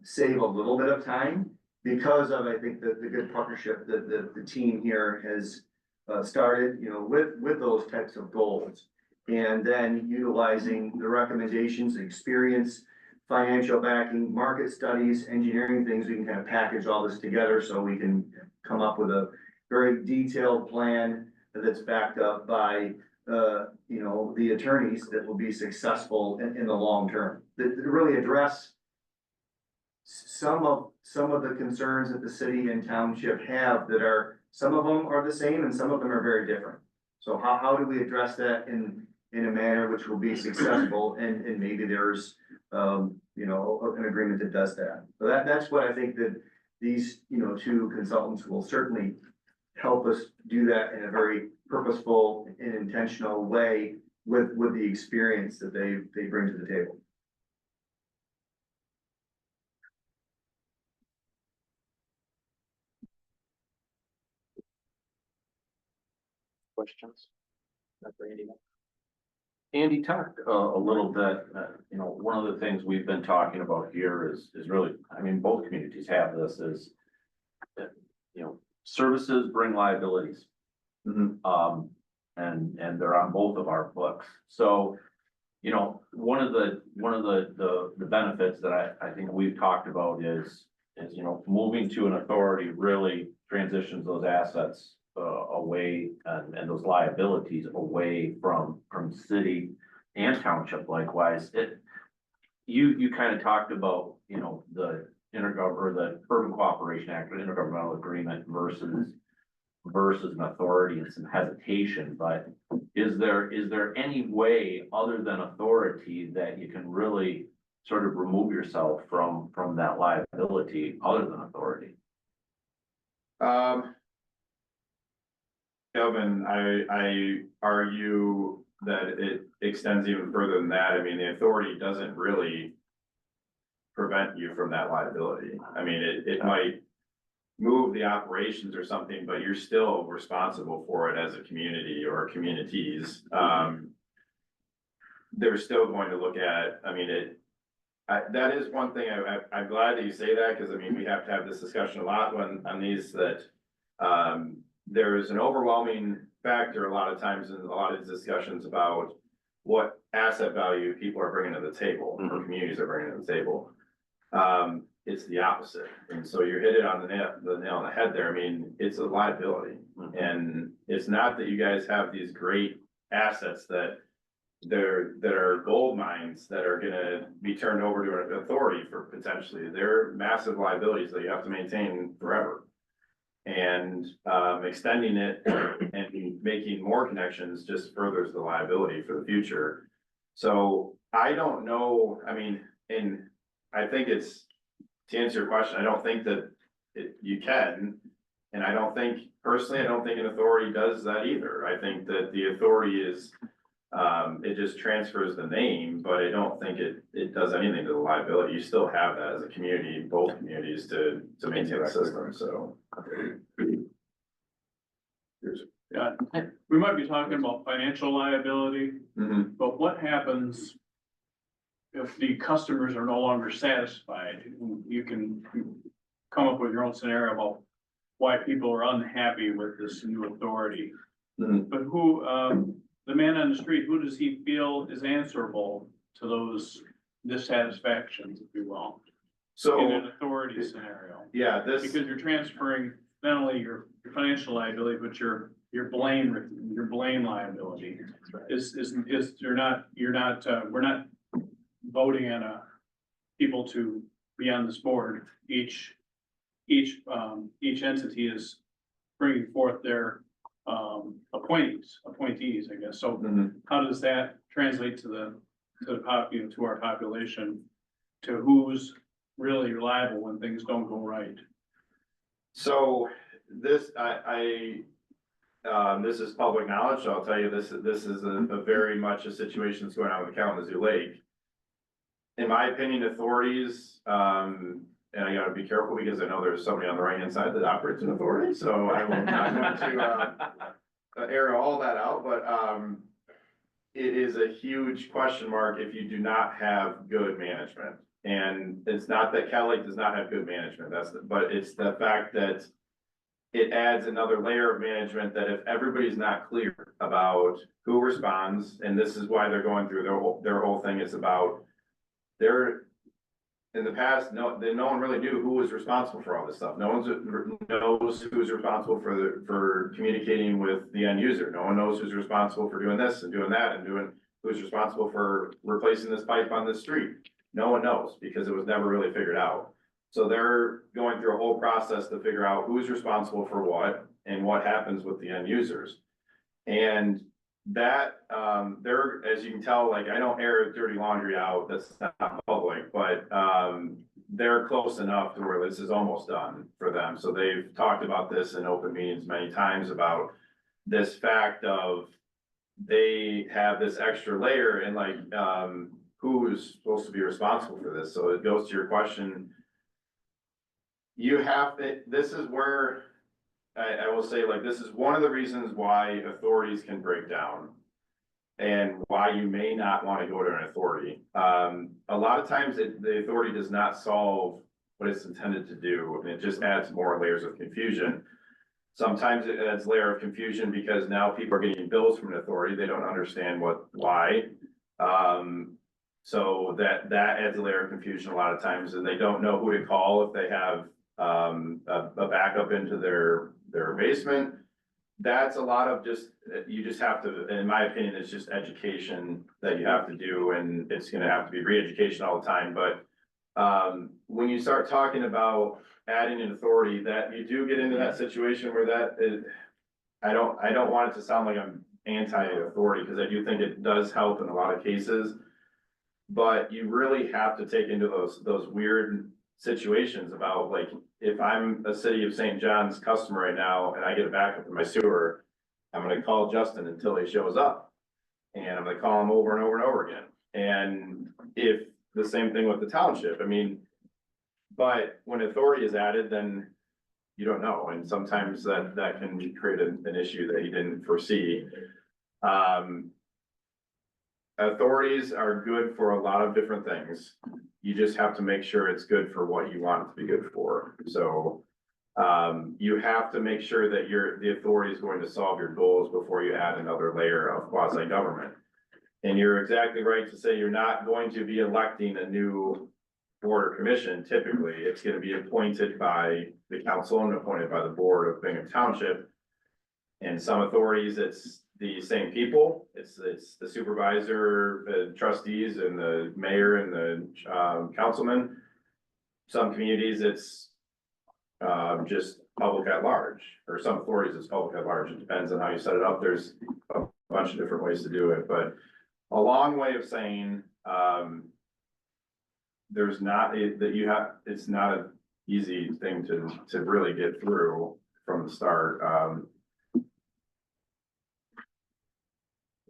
save a little bit of time because of, I think, the good partnership that the team here has started, with those types of goals. And then utilizing the recommendations, experience, financial backing, market studies, engineering things, we can kind of package all this together so we can come up with a very detailed plan that's backed up by, the attorneys that will be successful in the long term, that really address some of the concerns that the city and township have that are, some of them are the same and some of them are very different. So how do we address that in a manner which will be successful, and maybe there's, an agreement that does that. So that's what I think that these, two consultants will certainly help us do that in a very purposeful and intentional way with the experience that they bring to the table. Questions? Andy, talk a little bit, one of the things we've been talking about here is really, I mean, both communities have this, is that, services bring liabilities. And they're on both of our books. So, one of the benefits that I think we've talked about is, moving to an authority really transitions those assets away and those liabilities away from city and township likewise. You kind of talked about, you know, the the Urban Cooperation Act, or intergovernmental agreement versus an authority and some hesitation, but is there any way other than authority that you can really sort of remove yourself from that liability other than authority? Kelvin, I argue that it extends even further than that. I mean, the authority doesn't really prevent you from that liability. I mean, it might move the operations or something, but you're still responsible for it as a community or communities. They're still going to look at, I mean, that is one thing, I'm glad that you say that, because I mean, we have to have this discussion a lot on these, that there is an overwhelming factor a lot of times in a lot of these discussions about what asset value people are bringing to the table, or communities are bringing to the table. It's the opposite, and so you're hit it on the nail on the head there. I mean, it's a liability, and it's not that you guys have these great assets that are gold mines that are gonna be turned over to an authority for potentially. They're massive liabilities that you have to maintain forever. And extending it and making more connections just furthers the liability for the future. So I don't know, I mean, and I think it's, to answer your question, I don't think that you can. And I don't think, personally, I don't think an authority does that either. I think that the authority is, it just transfers the name, but I don't think it does anything to the liability. You still have that as a community, both communities to maintain the system, so. Yeah, we might be talking about financial liability, but what happens if the customers are no longer satisfied? You can come up with your own scenario about why people are unhappy with this new authority. But who, the man on the street, who does he feel is answerable to those dissatisfactions, if you will? So in an authority scenario, yeah, because you're transferring not only your financial liability, but your blame liability is we're not voting on people to be on this board. Each entity is bringing forth their appointees, I guess. So how does that translate to to our population, to who's really reliable when things don't go right? So this, this is public knowledge, so I'll tell you, this is a very much a situation that's going on with Kalamazoo Lake. In my opinion, authorities, and I gotta be careful because I know there's somebody on the right hand side that operates an authority, so I will not want to air all that out, but it is a huge question mark if you do not have good management. And it's not that Cal Lake does not have good management, but it's the fact that it adds another layer of management, that if everybody's not clear about who responds, and this is why they're going through their whole thing is about in the past, no one really knew who was responsible for all this stuff. No one knows who's responsible for communicating with the end user. No one knows who's responsible for doing this and doing that and who's responsible for replacing this pipe on this street. No one knows, because it was never really figured out. So they're going through a whole process to figure out who's responsible for what and what happens with the end users. And that, as you can tell, like, I don't air dirty laundry out, that's not public, but they're close enough to where this is almost done for them. So they've talked about this in open meetings many times, about this fact of they have this extra layer, and like, who is supposed to be responsible for this? So it goes to your question. This is where I will say, like, this is one of the reasons why authorities can break down and why you may not want to go to an authority. A lot of times the authority does not solve what it's intended to do, and it just adds more layers of confusion. Sometimes it adds a layer of confusion because now people are getting bills from an authority. They don't understand why. So that adds a layer of confusion a lot of times, and they don't know who to call if they have a backup into their basement. that's a lot of just, you just have to, in my opinion, it's just education that you have to do, and it's gonna have to be re-education all the time, but. When you start talking about adding an authority, that you do get into that situation where that is. I don't want it to sound like I'm anti-authority, because I do think it does help in a lot of cases. But you really have to take into those weird situations about, like, if I'm a City of St. John's customer right now and I get a backup in my sewer, I'm gonna call Justin until he shows up. And I'm gonna call him over and over and over again. And if the same thing with the township, I mean, but when authority is added, then you don't know, and sometimes that can create an issue that you didn't foresee. Authorities are good for a lot of different things. You just have to make sure it's good for what you want it to be good for. So you have to make sure that the authority is going to solve your goals before you add another layer of quasi-government. And you're exactly right to say you're not going to be electing a new board or commission. Typically, it's going to be appointed by the council and appointed by the board of Bingham Township. And some authorities, it's the same people. It's the supervisor, the trustees, and the mayor and the councilman. Some communities, it's just public at large, or some authorities, it's public at large. It depends on how you set it up. There's a bunch of different ways to do it, but a long way of saying, there's not it's not an easy thing to really get through from the start.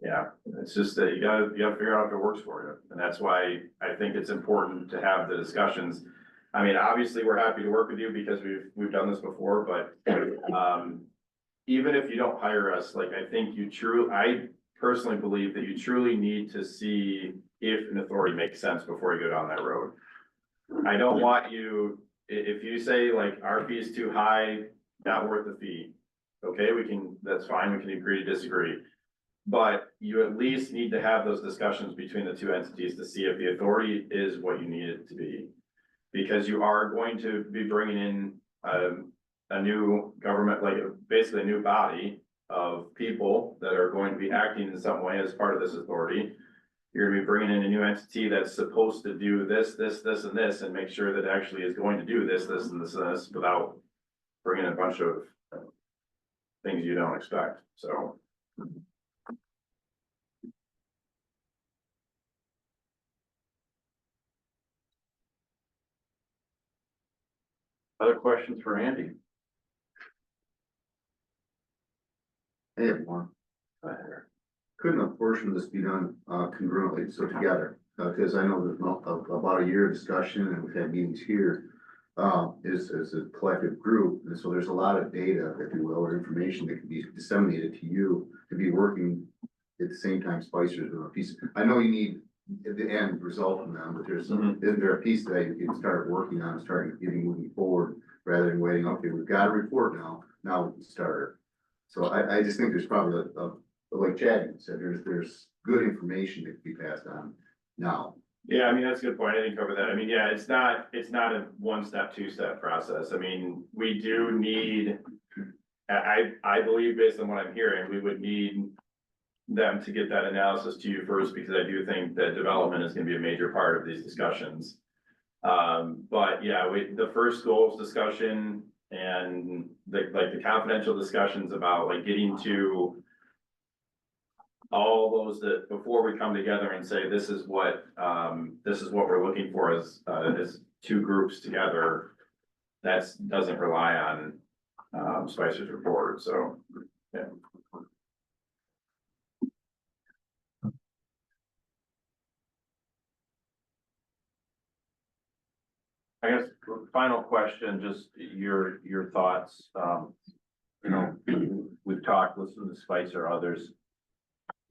Yeah, it's just that you gotta figure out if it works for you. And that's why I think it's important to have the discussions. I mean, obviously, we're happy to work with you because we've done this before, but even if you don't hire us, like, I personally believe that you truly need to see if an authority makes sense before you go down that road. I don't want you, if you say, like, our fee is too high, not worth the fee. Okay, that's fine, we can agree to disagree. But you at least need to have those discussions between the two entities to see if the authority is what you need it to be. Because you are going to be bringing in a new government, like basically a new body of people that are going to be acting in some way as part of this authority. You're gonna be bringing in a new entity that's supposed to do this, and this, and make sure that it actually is going to do this, and this, without bringing in a bunch of things you don't expect, so. Other questions for Andy? I have one. Couldn't a portion of this be done congruently, so together? Because I know there's about a year of discussion, and we've had meetings here as a collective group, and so there's a lot of data, if you will, or information that can be disseminated to you to be working at the same time. Spicer's doing a piece. I know you need the end result from them, but isn't there a piece that you can start working on, getting moving forward, rather than waiting, okay, we've got a report now we can start. So I just think there's probably like Chad said, there's good information that can be passed on now. Yeah, I mean, that's a good point. I didn't cover that. I mean, yeah, it's not a one-step, two-step process. I mean, we do need, I believe, based on what I'm hearing, we would need them to get that analysis to you first, because I do think that development is gonna be a major part of these discussions. But yeah, the first goals discussion and the confidential discussions about, like, getting to all those that, before we come together and say, this is what we're looking for as two groups together, doesn't rely on Spicer's report, so, yeah. I guess, final question, just your thoughts, you know, we've talked, listened to Spicer, others.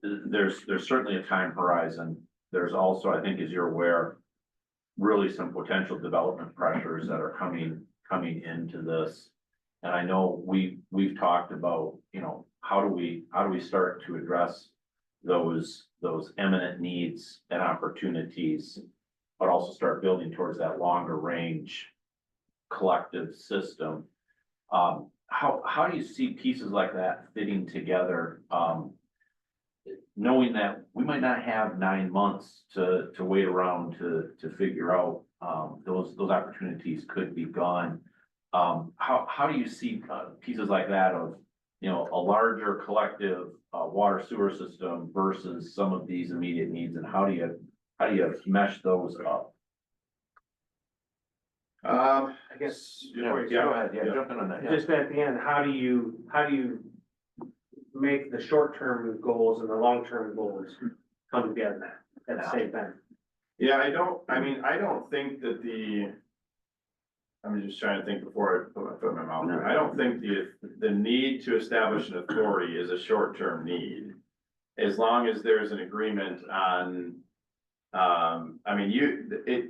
There's certainly a time horizon. There's also, I think, as you're aware, really some potential development pressures that are coming into this. And I know we've talked about, you know, how do we start to address those eminent needs and opportunities, but also start building towards that longer range collective system. how do you see pieces like that fitting together? Knowing that we might not have 9 months to wait around to figure out, those opportunities could be gone. How do you see, pieces like that of, you know, a larger collective, water sewer system versus some of these immediate needs, and how do you mesh those up? I guess. Go ahead, jump in on that. Just at the end, how do you make the short-term goals and the long-term goals come together at the same time? Yeah, I don't think that I'm just trying to think before I put my foot in my mouth. I don't think the need to establish an authority is a short-term need. As long as there's an agreement on,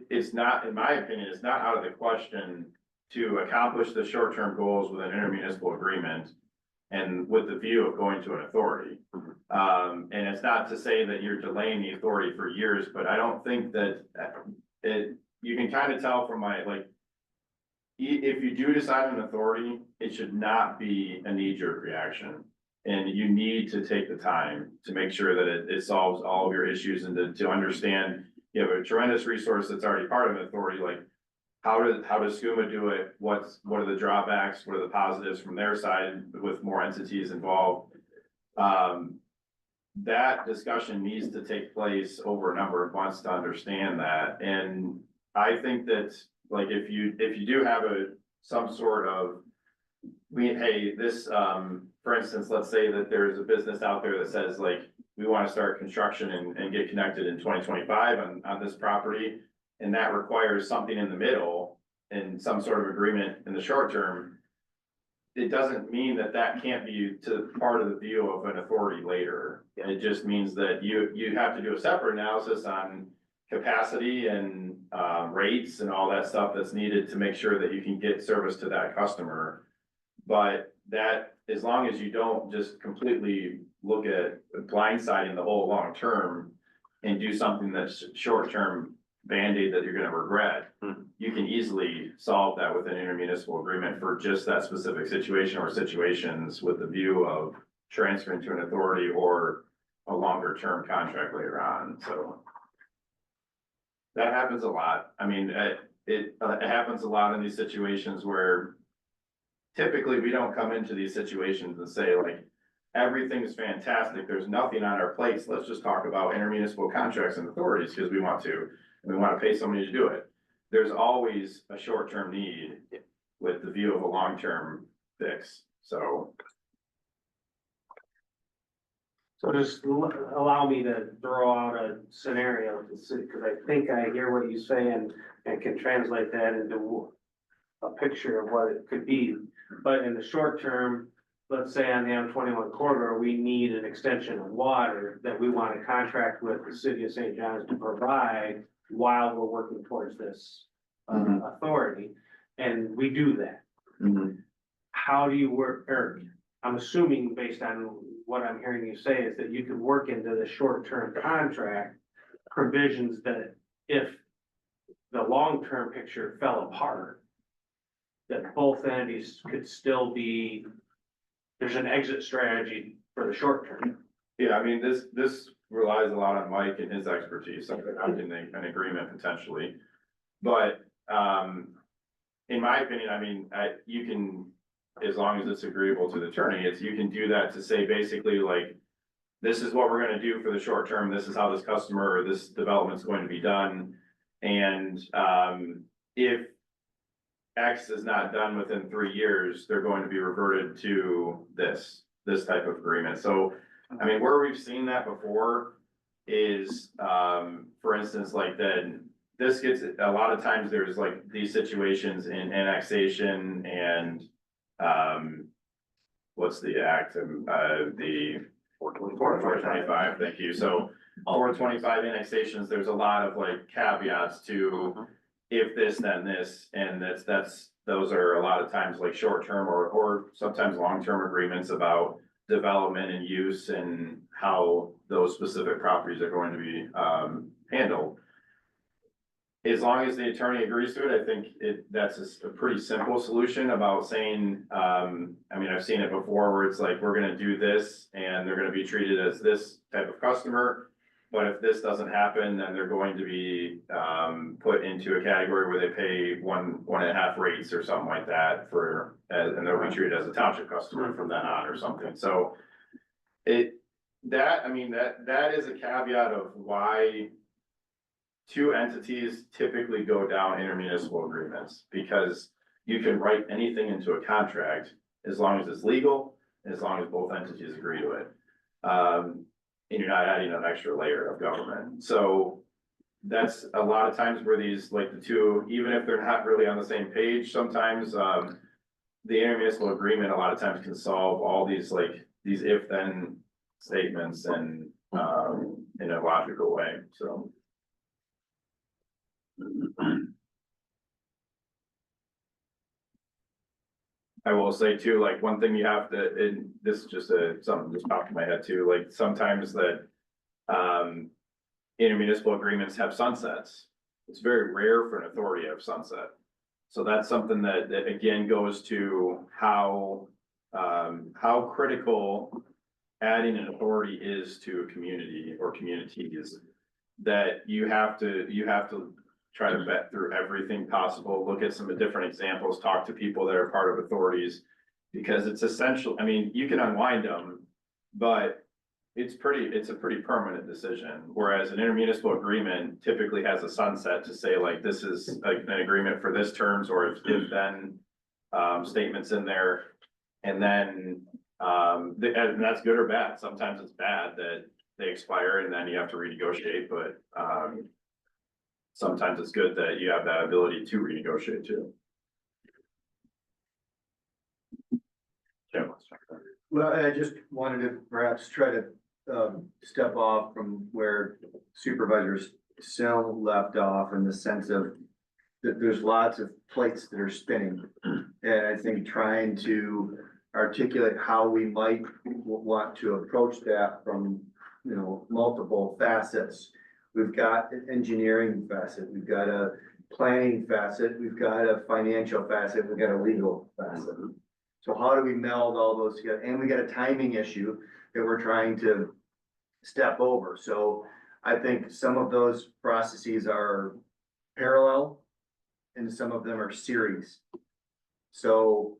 it's not, in my opinion, it's not out of the question to accomplish the short-term goals with an intermunicipal agreement and with the view of going to an authority. And it's not to say that you're delaying the authority for years, but I don't think that you can kind of tell from if you do decide on an authority, it should not be a knee-jerk reaction. And you need to take the time to make sure that it solves all of your issues and to understand, you have a tremendous resource that's already part of an authority, like how does SCUMA do it? What are the drawbacks? What are the positives from their side with more entities involved? That discussion needs to take place over a number of months to understand that. And I think that, like, if you do have some sort of, for instance, let's say that there's a business out there that says, like, we want to start construction and get connected in 2025 on this property. And that requires something in the middle and some sort of agreement in the short term. It doesn't mean that can't be to part of the view of an authority later. It just means that you have to do a separate analysis on capacity and rates and all that stuff that's needed to make sure that you can get service to that customer. But that, as long as you don't just completely look at blindsiding the whole long term and do something that's short term Band-Aid that you're gonna regret, you can easily solve that with an intermunicipal agreement for just that specific situation or situations with the view of transferring to an authority or a longer term contract later on, so. That happens a lot. I mean, it happens a lot in these situations where typically we don't come into these situations and say, like, everything's fantastic, there's nothing on our plates, let's just talk about intermunicipal contracts and authorities because we want to. We want to pay somebody to do it. There's always a short-term need with the view of a long-term fix, so. So just allow me to throw out a scenario to see, because I think I hear what you say and can translate that into a picture of what it could be. But in the short term, let's say on the M21 corridor, we need an extension of water that we want to contract with the city of St. John's to provide while we're working towards this authority, and we do that. How do you work, or I'm assuming based on what I'm hearing you say is that you could work into the short-term contract provisions that if the long-term picture fell apart, that both entities could still be, there's an exit strategy for the short term. Yeah, I mean, this relies a lot on Mike and his expertise, something in an agreement potentially. But, in my opinion, I mean, you can, as long as it's agreeable to the attorney, you can do that to say basically like, this is what we're gonna do for the short term, this is how this customer or this development's going to be done. And, if X is not done within 3 years, they're going to be reverted to this type of agreement. So, I mean, where we've seen that before is, for instance, like this gets, a lot of times there's like these situations in annexation and, what's the act, the 425, thank you. So 425 annexations, there's a lot of like caveats to if this, then this, and those are a lot of times like short-term or sometimes long-term agreements about development and use and how those specific properties are going to be handled. as long as the attorney agrees to it, I think that's a pretty simple solution about saying, I mean, I've seen it before where it's like, we're gonna do this and they're gonna be treated as this type of customer. But if this doesn't happen, then they're going to be, put into a category where they pay one and a half rates or something like that and they'll be treated as a township customer from then on or something, so. That is a caveat of why two entities typically go down intermunicipal agreements, because you can write anything into a contract as long as it's legal, and as long as both entities agree to it. And you're not adding an extra layer of government, so that's a lot of times where these, like the two, even if they're not really on the same page, sometimes, the intermunicipal agreement a lot of times can solve all these, like, these if-then statements and, in a logical way, so. I will say too, like, one thing you have to, and this is just something just popped in my head too, like, sometimes that, intermunicipal agreements have sunsets. It's very rare for an authority to have sunset. So that's something that again goes to how critical adding an authority is to a community or communities. That you have to try to vet through everything possible, look at some different examples, talk to people that are part of authorities. Because it's essential, I mean, you can unwind them, but it's a pretty permanent decision. Whereas an intermunicipal agreement typically has a sunset to say like, this is like an agreement for this terms, or if then statements in there. And then, and that's good or bad. Sometimes it's bad that they expire and then you have to renegotiate, but sometimes it's good that you have that ability to renegotiate too. Well, I just wanted to perhaps try to step off from where Supervisor Sill left off in the sense of that there's lots of plates that are spinning. And I think trying to articulate how we might want to approach that from, multiple facets. We've got an engineering facet, we've got a planning facet, we've got a financial facet, we've got a legal facet. So how do we meld all those together? And we got a timing issue that we're trying to step over. So I think some of those processes are parallel and some of them are series. So,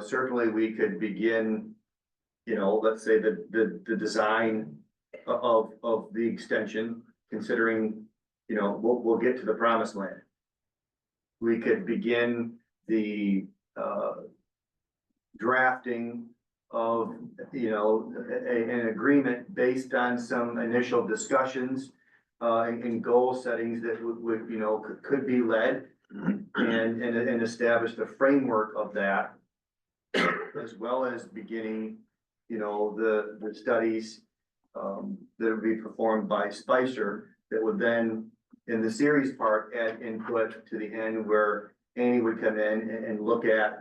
certainly we could begin, let's say the design of the extension, considering, we'll get to the promised land. We could begin the drafting of, an agreement based on some initial discussions and goal settings that would could be led and establish the framework of that, as well as beginning, the studies that would be performed by Spicer that would then, in the series part, add input to the end where Annie would come in and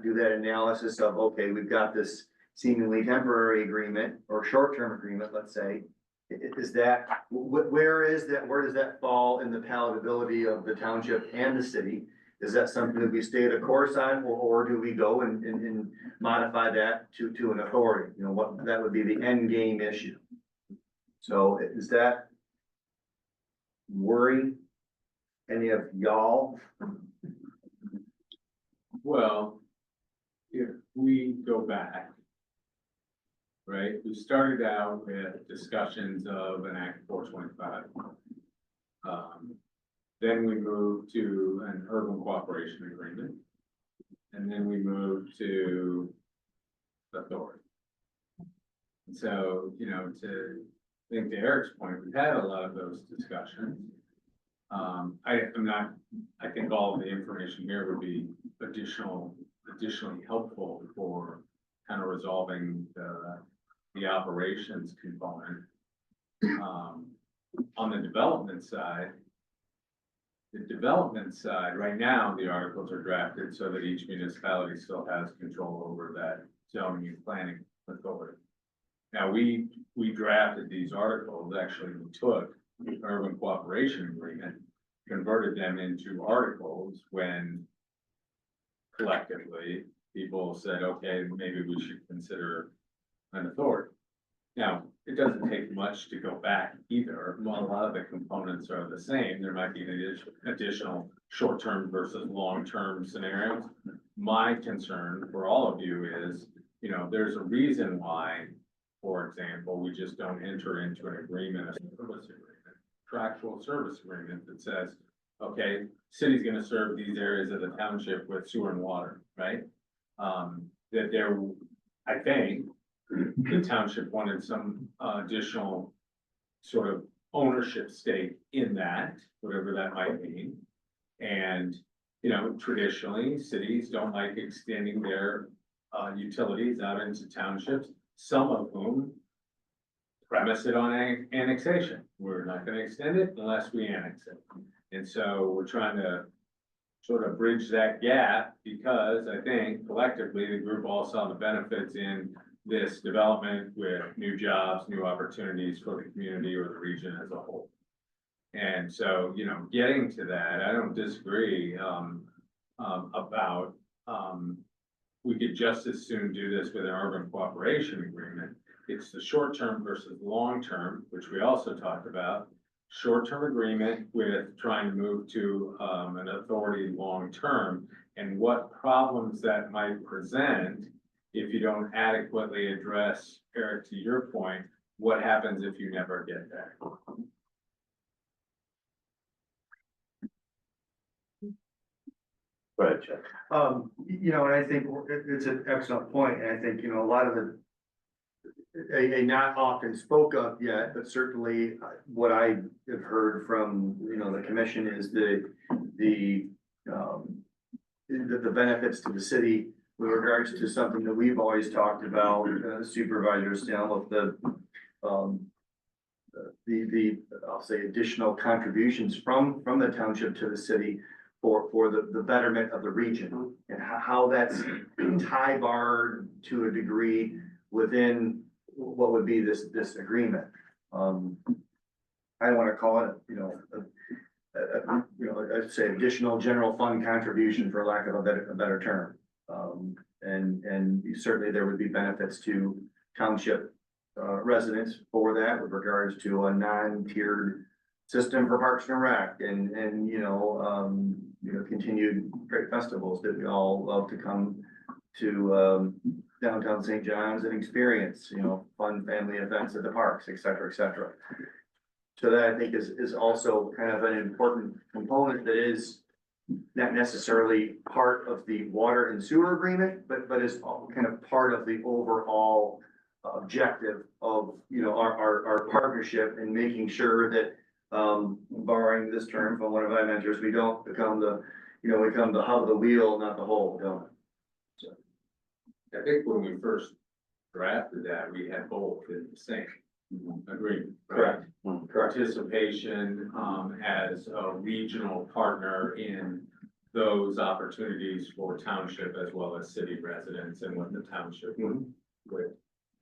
do that analysis of, okay, we've got this seemingly temporary agreement or short-term agreement, let's say. Is that, where does that fall in the palatability of the township and the city? Is that something that we stay the course on, or do we go and modify that to an authority? What, that would be the end game issue. So is that worry any of y'all? Well, if we go back, right, we started out with discussions of an Act 425. Then we moved to an urban cooperation agreement. And then we moved to authority. And so, to think to Eric's point, we've had a lot of those discussions. I think all of the information here would be additionally helpful for kind of resolving the operations component. On the development side, right now, the articles are drafted so that each municipality still has control over that zoning and planning authority. Now, we drafted these articles, actually, we took the urban cooperation agreement converted them into articles when collectively people said, okay, maybe we should consider an authority. Now, it doesn't take much to go back either. While a lot of the components are the same, there might be an additional short-term versus long-term scenarios. My concern for all of you is, you know, there's a reason why, for example, we just don't enter into an agreement, a service agreement, contractual service agreement that says, okay, city's gonna serve these areas of the township with sewer and water, right? That there, I think, the township wanted some additional sort of ownership stake in that, whatever that might mean. And, you know, traditionally, cities don't like extending their utilities out into townships, some of whom premise it on annexation. We're not gonna extend it unless we annex it. And so we're trying to sort of bridge that gap because I think collectively, the group all saw the benefits in this development with new jobs, new opportunities for the community or the region as a whole. And so, you know, getting to that, I don't disagree about, we could just as soon do this with an urban cooperation agreement. It's the short-term versus long-term, which we also talked about. Short-term agreement with trying to move to an authority long-term and what problems that might present if you don't adequately address, Eric, to your point, what happens if you never get there? Go ahead, Chad. You know, and I think it's an excellent point, and I think, you know, a lot of a not often spoke of yet, but certainly what I have heard from, you know, the commission is the benefits to the city with regards to something that we've always talked about, Supervisor Snell, with the I'll say additional contributions from the township to the city for the betterment of the region and how that's tie-barred to a degree within what would be this agreement. I don't want to call it, you know, I'd say additional general fund contribution for lack of a better term. And certainly there would be benefits to township residents for that with regards to a non-tiered system for Parks and Rec and continued great festivals that we all love to come to downtown St. John's and experience, you know, fun family events at the parks, et cetera, et cetera. So that I think is also kind of an important component that is not necessarily part of the water and sewer agreement, but is kind of part of the overall objective of, you know, our partnership and making sure that, borrowing this term from one of my mentors, we don't become the hub of the wheel, not the whole, don't we? So. I think when we first drafted that, we had both in the same agreement. Correct. Participation as a regional partner in those opportunities for township as well as city residents and what the township would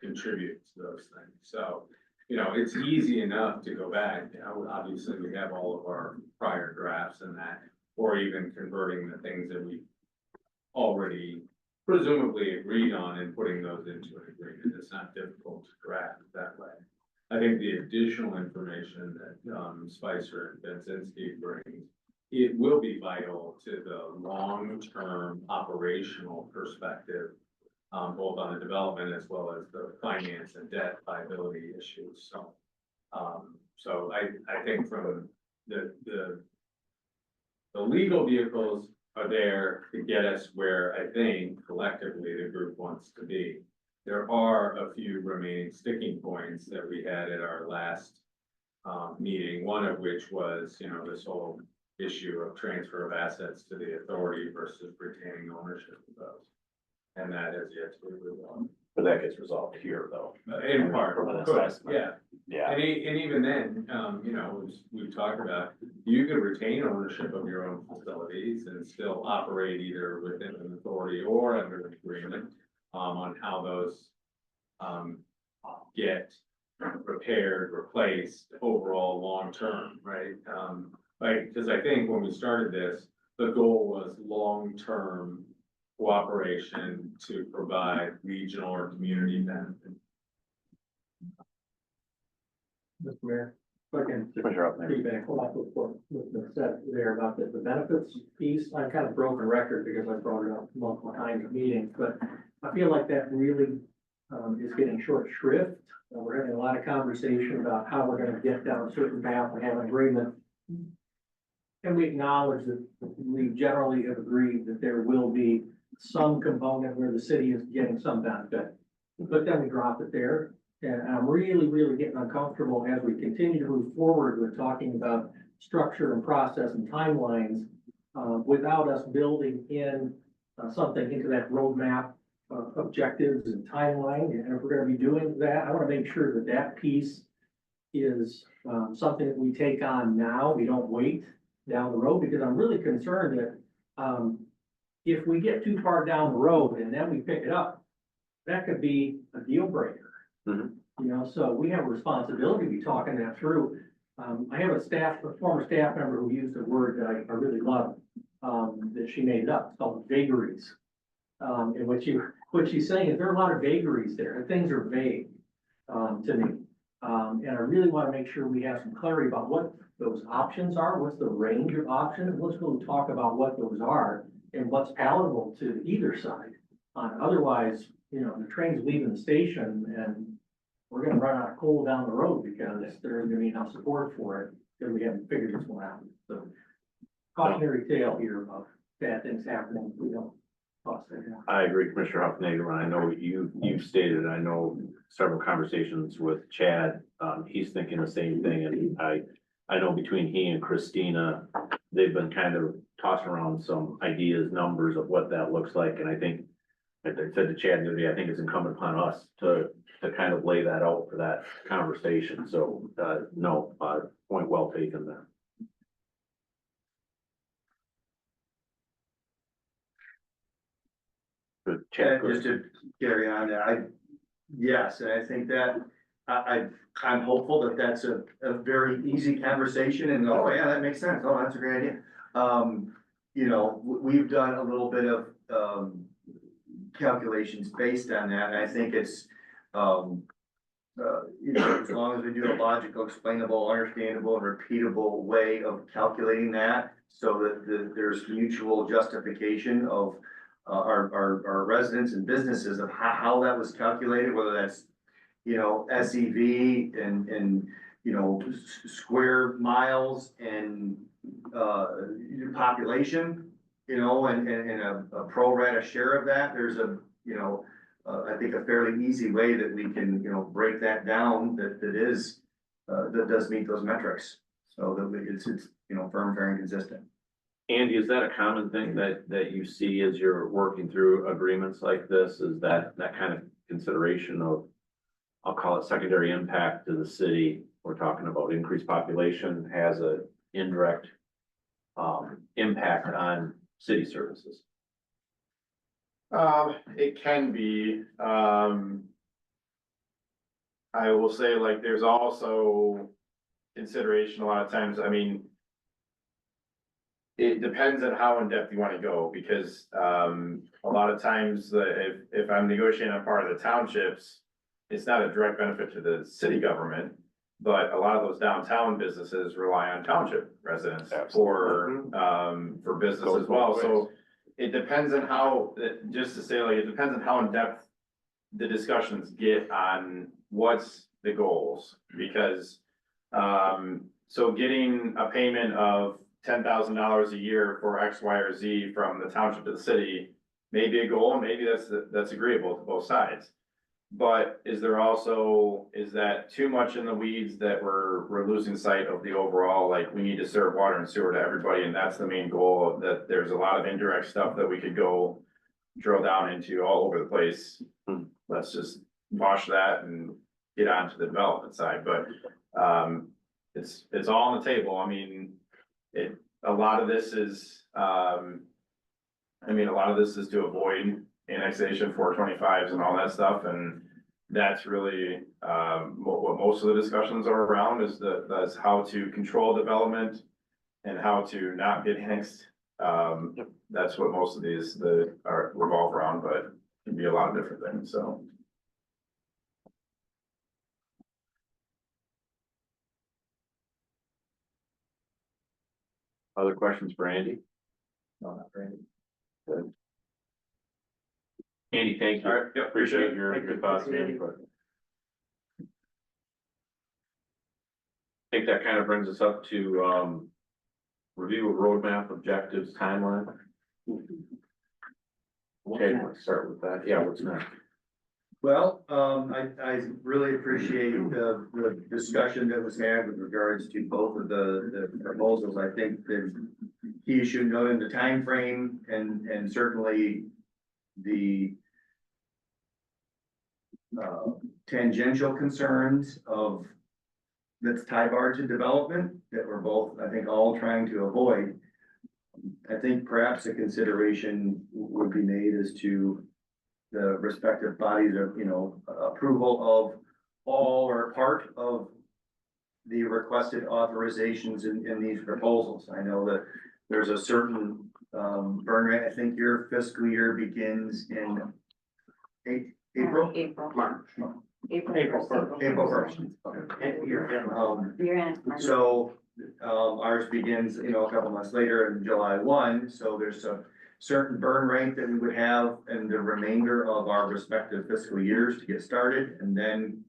contribute to those things. So, you know, it's easy enough to go back. You know, obviously, we have all of our prior drafts and that, or even converting the things that we already presumably agreed on and putting those into an agreement. It's not difficult to draft that way. I think the additional information that Spicer and Benzinski brings, it will be vital to the long-term operational perspective, both on the development as well as the finance and debt liability issues. So I think from the legal vehicles are there to get us where I think collectively the group wants to be. There are a few remaining sticking points that we had at our last meeting, one of which was, you know, this whole issue of transfer of assets to the authority versus retaining ownership of those. And that is yet to be resolved. But that gets resolved here, though. In part, From an of course, assessment. yeah. Yeah. And even then, you know, as we've talked about, you could retain ownership of your own facilities and still operate either within an authority or under an agreement on how those get repaired, replaced overall long-term, right? Like, cause I think when we started this, the goal was long-term cooperation to provide regional or community benefit. Mr. Mayor, if I can just Commissioner Hopnagle. feedback off of what was said there about the benefits piece. I'm kind of broken record because I brought it up multiple times in meetings, but I feel like that really is getting short shrift. We're having a lot of conversation about how we're gonna get down a certain path and have an agreement. And we acknowledge that we generally have agreed that there will be some component where the city is getting some benefit. But then we drop it there. And I'm really, really getting uncomfortable as we continue to move forward with talking about structure and process and timelines, without us building in something into that roadmap, objectives and timeline. And if we're gonna be doing that, I wanna make sure that that piece is something that we take on now. We don't wait down the road, because I'm really concerned that if we get too far down the road and then we pick it up, that could be a deal breaker. Mhm. You know, so we have a responsibility to be talking that through. I have a former staff member who used a word that I really love, that she made up. It's called vagaries. And what she's saying is there are a lot of vagaries there, and things are vague, to me. And I really want to make sure we have some clarity about what those options are, what's the range of options. Let's really talk about what those are and what's palatable to either side. Otherwise, you know, the train's leaving the station and we're gonna run out of coal down the road because there isn't gonna be enough support for it, because we haven't figured this one out. So cautionary tale here about bad things happening if we don't toss it down. I agree, Commissioner Hopnagle, and I know you've stated, I know several conversations with Chad, he's thinking the same thing, and I know between he and Christina, they've been kind of tossing around some ideas, numbers of what that looks like, and I think, like I said to Chad the other day, I think it's incumbent upon us to kind of lay that out for that conversation, so, no, point well taken there. Good, Chad, And just to carry on that, yes, and I think that, I'm hopeful that that's a very easy conversation and, oh, yeah, that makes sense, oh, that's a great idea. You know, we've done a little bit of, calculations based on that, and I think it's, you know, as long as we do a logical, explainable, understandable, and repeatable way of calculating that, so that there's mutual justification of our residents and businesses of how that was calculated, whether that's, you know, SEV and, you know, square miles and, population, you know, and a pro rata share of that, there's a, you know, I think a fairly easy way that we can, you know, break that down, that is, that does meet those metrics. So that it's, you know, firm, fair, and consistent. Andy, is that a common thing that you see as you're working through agreements like this? Is that kind of consideration of, I'll call it secondary impact to the city? We're talking about increased population has a indirect impact on city services. It can be, I will say, like, there's also consideration a lot of times, I mean, it depends on how in depth you want to go, because, a lot of times, if I'm negotiating on part of the townships, it's not a direct benefit to the city government, but a lot of those downtown businesses rely on township residents for business as well, so it depends on how, just to say, like, it depends on how in depth the discussions get on what's the goals, because, so getting a payment of $10,000 a year for X, Y, or Z from the township to the city may be a goal, and maybe that's agreeable to both sides. But is that too much in the weeds that we're losing sight of the overall, like, we need to serve water and sewer to everybody, and that's the main goal, that there's a lot of indirect stuff that we could go drill down into all over the place. Let's just wash that and get on to the development side, but, it's all on the table. I mean, a lot of this is to avoid annexation 425s and all that stuff, and that's really what most of the discussions are around, is how to control development and how to not get annexed. That's what most of these, are revolve around, but can be a lot of different things, so. Other questions for Andy? No, not for Andy. Andy, thank you. All right, yep, appreciate it. Your thoughts and input. I think that kind of brings us up to, review of roadmap, objectives, timeline. Okay, let's start with that. Yeah, what's next? Well, I really appreciate the discussion that was had with regards to both of the proposals. I think that he should know in the timeframe and certainly the tangential concerns of that's tie bar to development that we're both, I think, all trying to avoid. I think perhaps a consideration would be made as to the respective bodies of, approval of all or part of the requested authorizations in these proposals. I know that there's a certain burn rate. I think your fiscal year begins in April? April. March. April first. April first. You're in. March. So, ours begins, a couple months later in July 1, so there's a certain burn rate that we would have in the remainder of our respective fiscal years to get started, and then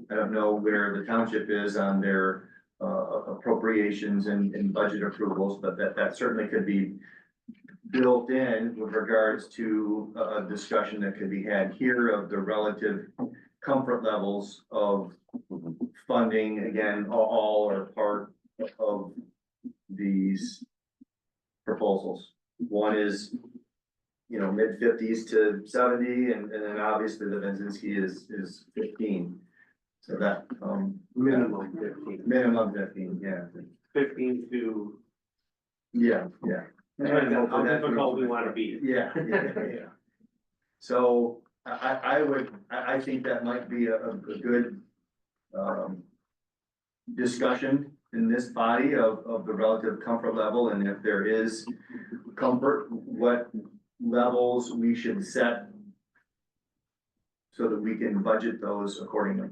I don't know where the township is on their appropriations and budget approvals, but that certainly could be built in with regards to a discussion that could be had here of the relative comfort levels of funding, again, all or part of these proposals. One is, mid-50s to 70, and then obviously the Benzinski is 15. So that, Minimum 15. minimum 15, yeah. 15 to, Yeah. depends on how difficult we wanna be. Yeah. So I think that might be a good, discussion in this body of the relative comfort level, and if there is comfort, what levels we should set so that we can budget those accordingly.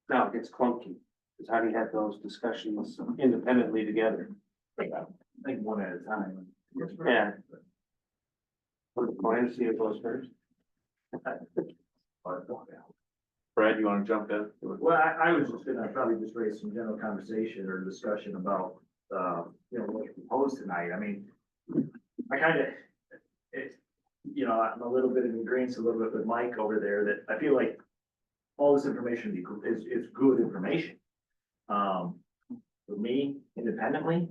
Now it gets clunky, because how do you have those discussions independently together? I think one at a time. Yeah. Put the plan, see if those first. Brad, you wanna jump in? Well, I was just gonna probably just raise some general conversation or discussion about, what you proposed tonight. I mean, I I'm a little bit in agreement a little bit with Mike over there that I feel like all this information is good information. For me, independently,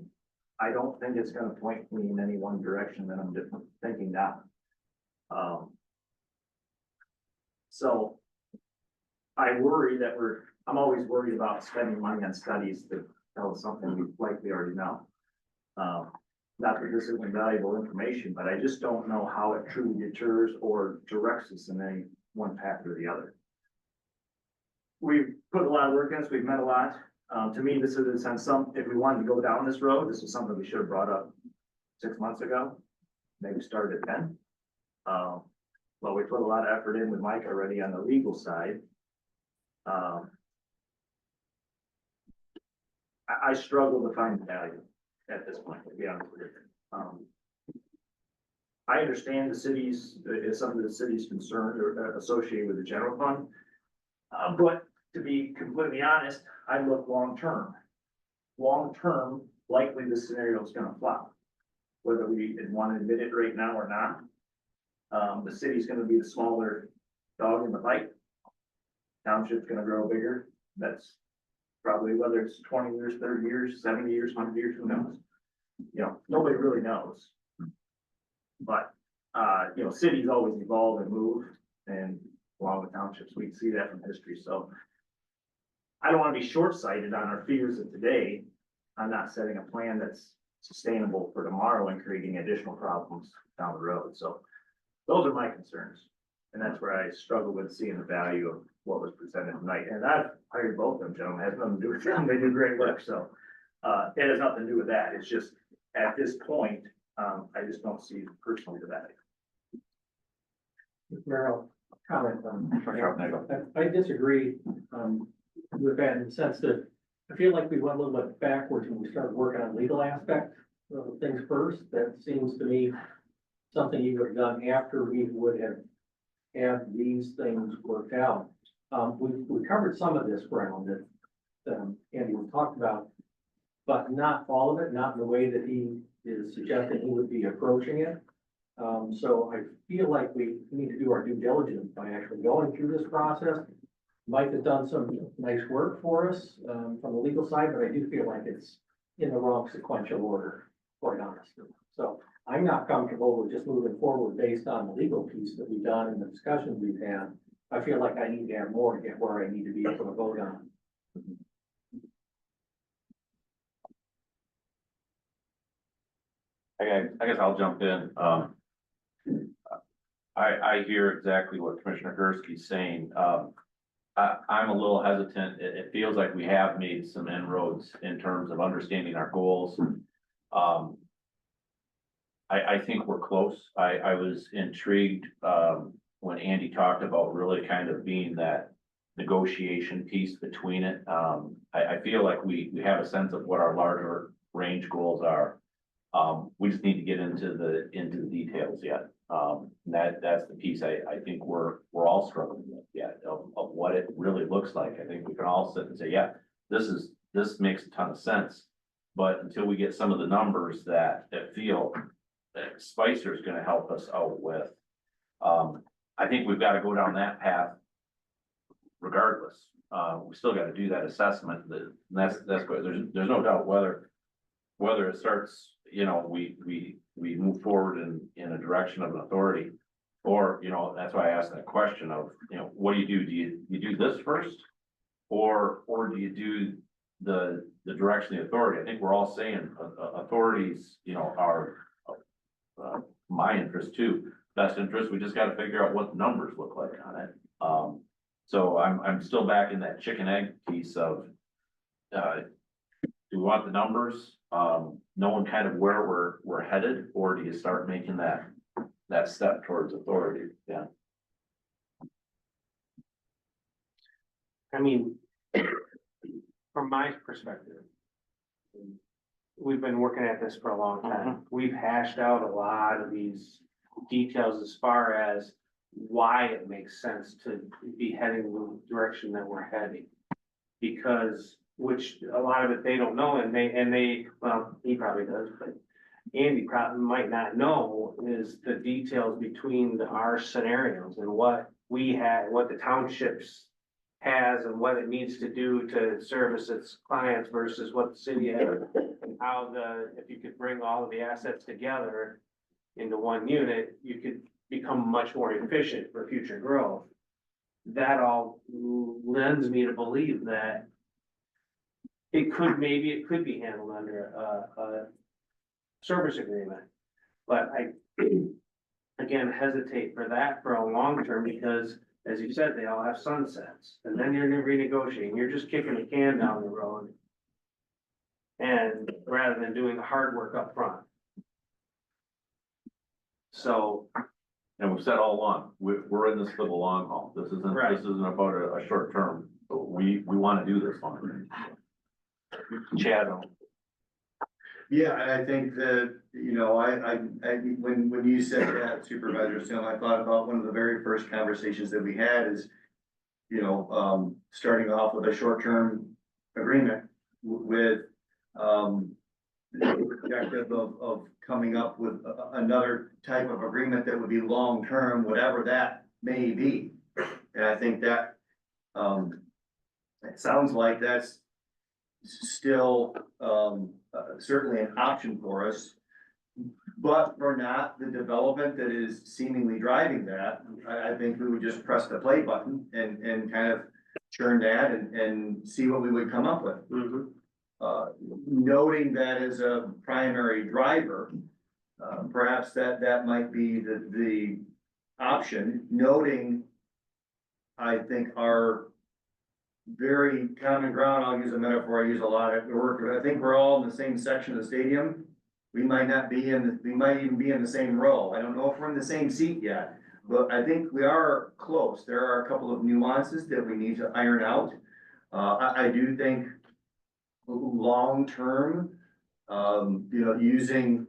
I don't think it's gonna point me in any one direction that I'm thinking now. So I worry that I'm always worried about spending money on studies that tell us something we likely already know. Not that this isn't valuable information, but I just don't know how it truly deters or directs us in any one path or the other. We've put a lot of work in this, we've met a lot. To me, this is if we wanted to go down this road, this is something we should have brought up 6 months ago, maybe started then. But we put a lot of effort in with Mike already on the legal side. I struggle to find value at this point, to be honest with you. I understand some of the city's concerns are associated with the general fund. But to be completely honest, I look long-term. Long-term, likely this scenario is gonna flop. Whether we want to admit it right now or not. The city's gonna be the smaller dog in the fight. Township's gonna grow bigger. That's probably whether it's 20 years, 30 years, 70 years, 100 years, who knows? Nobody really knows. But, cities always evolve and move, and along with townships, we can see that from history, so. I don't wanna be short-sighted on our fears of today. I'm not setting a plan that's sustainable for tomorrow and creating additional problems down the road, so. Those are my concerns. And that's where I struggle with seeing the value of what was presented tonight. And I've hired both of them, gentlemen, it has nothing to do with them, they do great work, so. It has nothing to do with that, it's just, at this point, I just don't see personally the value. Merrill, comment on. Commissioner Hufnagel. I disagree, with that in the sense that I feel like we went a little bit backwards when we started working on legal aspect of things first. That seems to me something you would have done after we would have had these things worked out. We covered some of this ground that, Andy talked about, but not all of it, not in the way that he is suggesting he would be approaching it. So I feel like we need to do our due diligence by actually going through this process. Mike has done some nice work for us, from the legal side, but I do feel like it's in the wrong sequential order, quite honestly. So I'm not comfortable with just moving forward based on the legal piece that we've done and the discussions we've had. I feel like I need to have more to get where I need to be able to vote on. I guess I'll jump in. I hear exactly what Commissioner Gursky's saying. I'm a little hesitant. It feels like we have made some inroads in terms of understanding our goals. I think we're close. I was intrigued, when Andy talked about really kind of being that negotiation piece between it. I feel like we have a sense of what our larger range goals are. We just need to get into the details yet. That's the piece I think we're all struggling with yet of what it really looks like. I think we can all sit and say, yeah, this makes a ton of sense. But until we get some of the numbers that feel that Spicer's gonna help us out with, I think we've got to go down that path regardless. We still got to do that assessment. That's good. There's no doubt whether it starts, we move forward in a direction of an authority, or, that's why I asked that question of, what do? Do you do this first? Or do you do the direction of the authority? I think we're all saying authorities, are my interest too, best interest. We just got to figure out what the numbers look like on it. So I'm still back in that chicken egg piece of, do we want the numbers? Knowing kind of where we're headed, or do you start making that step towards authority? Yeah. I mean, from my perspective, we've been working at this for a long time. We've hashed out a lot of these details as far as why it makes sense to be heading the direction that we're heading. Because, which a lot of it they don't know, and they, well, he probably does, but Andy probably might not know is the details between our scenarios and what we had, what the townships has and what it needs to do to service its clients versus what the city has. And how if you could bring all of the assets together into one unit, you could become much more efficient for future growth. That all lends me to believe that it could be handled under a service agreement. But I, again, hesitate for that for a long term because, as you said, they all have sunsets. And then you're renegotiating, you're just kicking the can down the road. And rather than doing the hard work up front. So. And we've said all along, we're in this for the long haul. This isn't about a short term. We want to do this long. Chad. Yeah, I think that, when you said that, Supervisor Sim, I thought about one of the very first conversations that we had is, starting off with a short-term agreement with, the objective of coming up with another type of agreement that would be long-term, whatever that may be. And I think that, it sounds like that's still, certainly an option for us. But for not the development that is seemingly driving that, I think we would just press the play button and kind of churn that and see what we would come up with. Noting that as a primary driver, perhaps that might be the option, noting, I think, our very common ground. I'll use a metaphor I use a lot at work, but I think we're all in the same section of the stadium. We might not be we might even be in the same row. I don't know if we're in the same seat yet, but I think we are close. There are a couple of nuances that we need to iron out. I do think long-term, using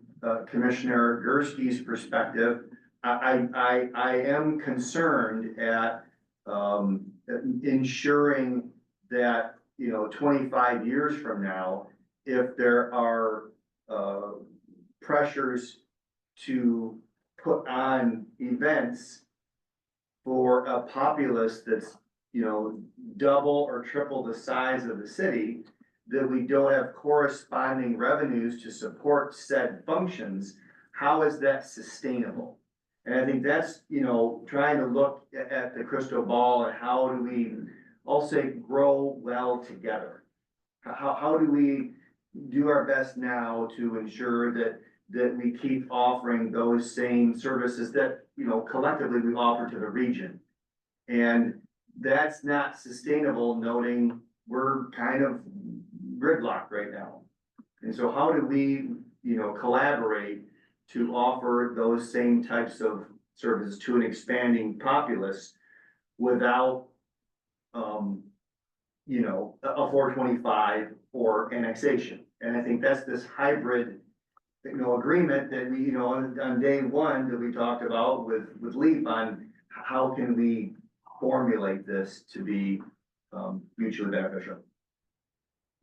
Commissioner Gursky's perspective, I am concerned at, ensuring that, 25 years from now, if there are, pressures to put on events for a populace that's, double or triple the size of the city, that we don't have corresponding revenues to support said functions, how is that sustainable? And I think that's, trying to look at the crystal ball and how do we, I'll say, grow well together? How do we do our best now to ensure that we keep offering those same services that, collectively we offer to the region? And that's not sustainable, noting we're kind of gridlocked right now. And so how do we, collaborate to offer those same types of services to an expanding populace without, a 425 or annexation? And I think that's this hybrid, agreement that we, on day one that we talked about with LEAP on how can we formulate this to be, mutually beneficial.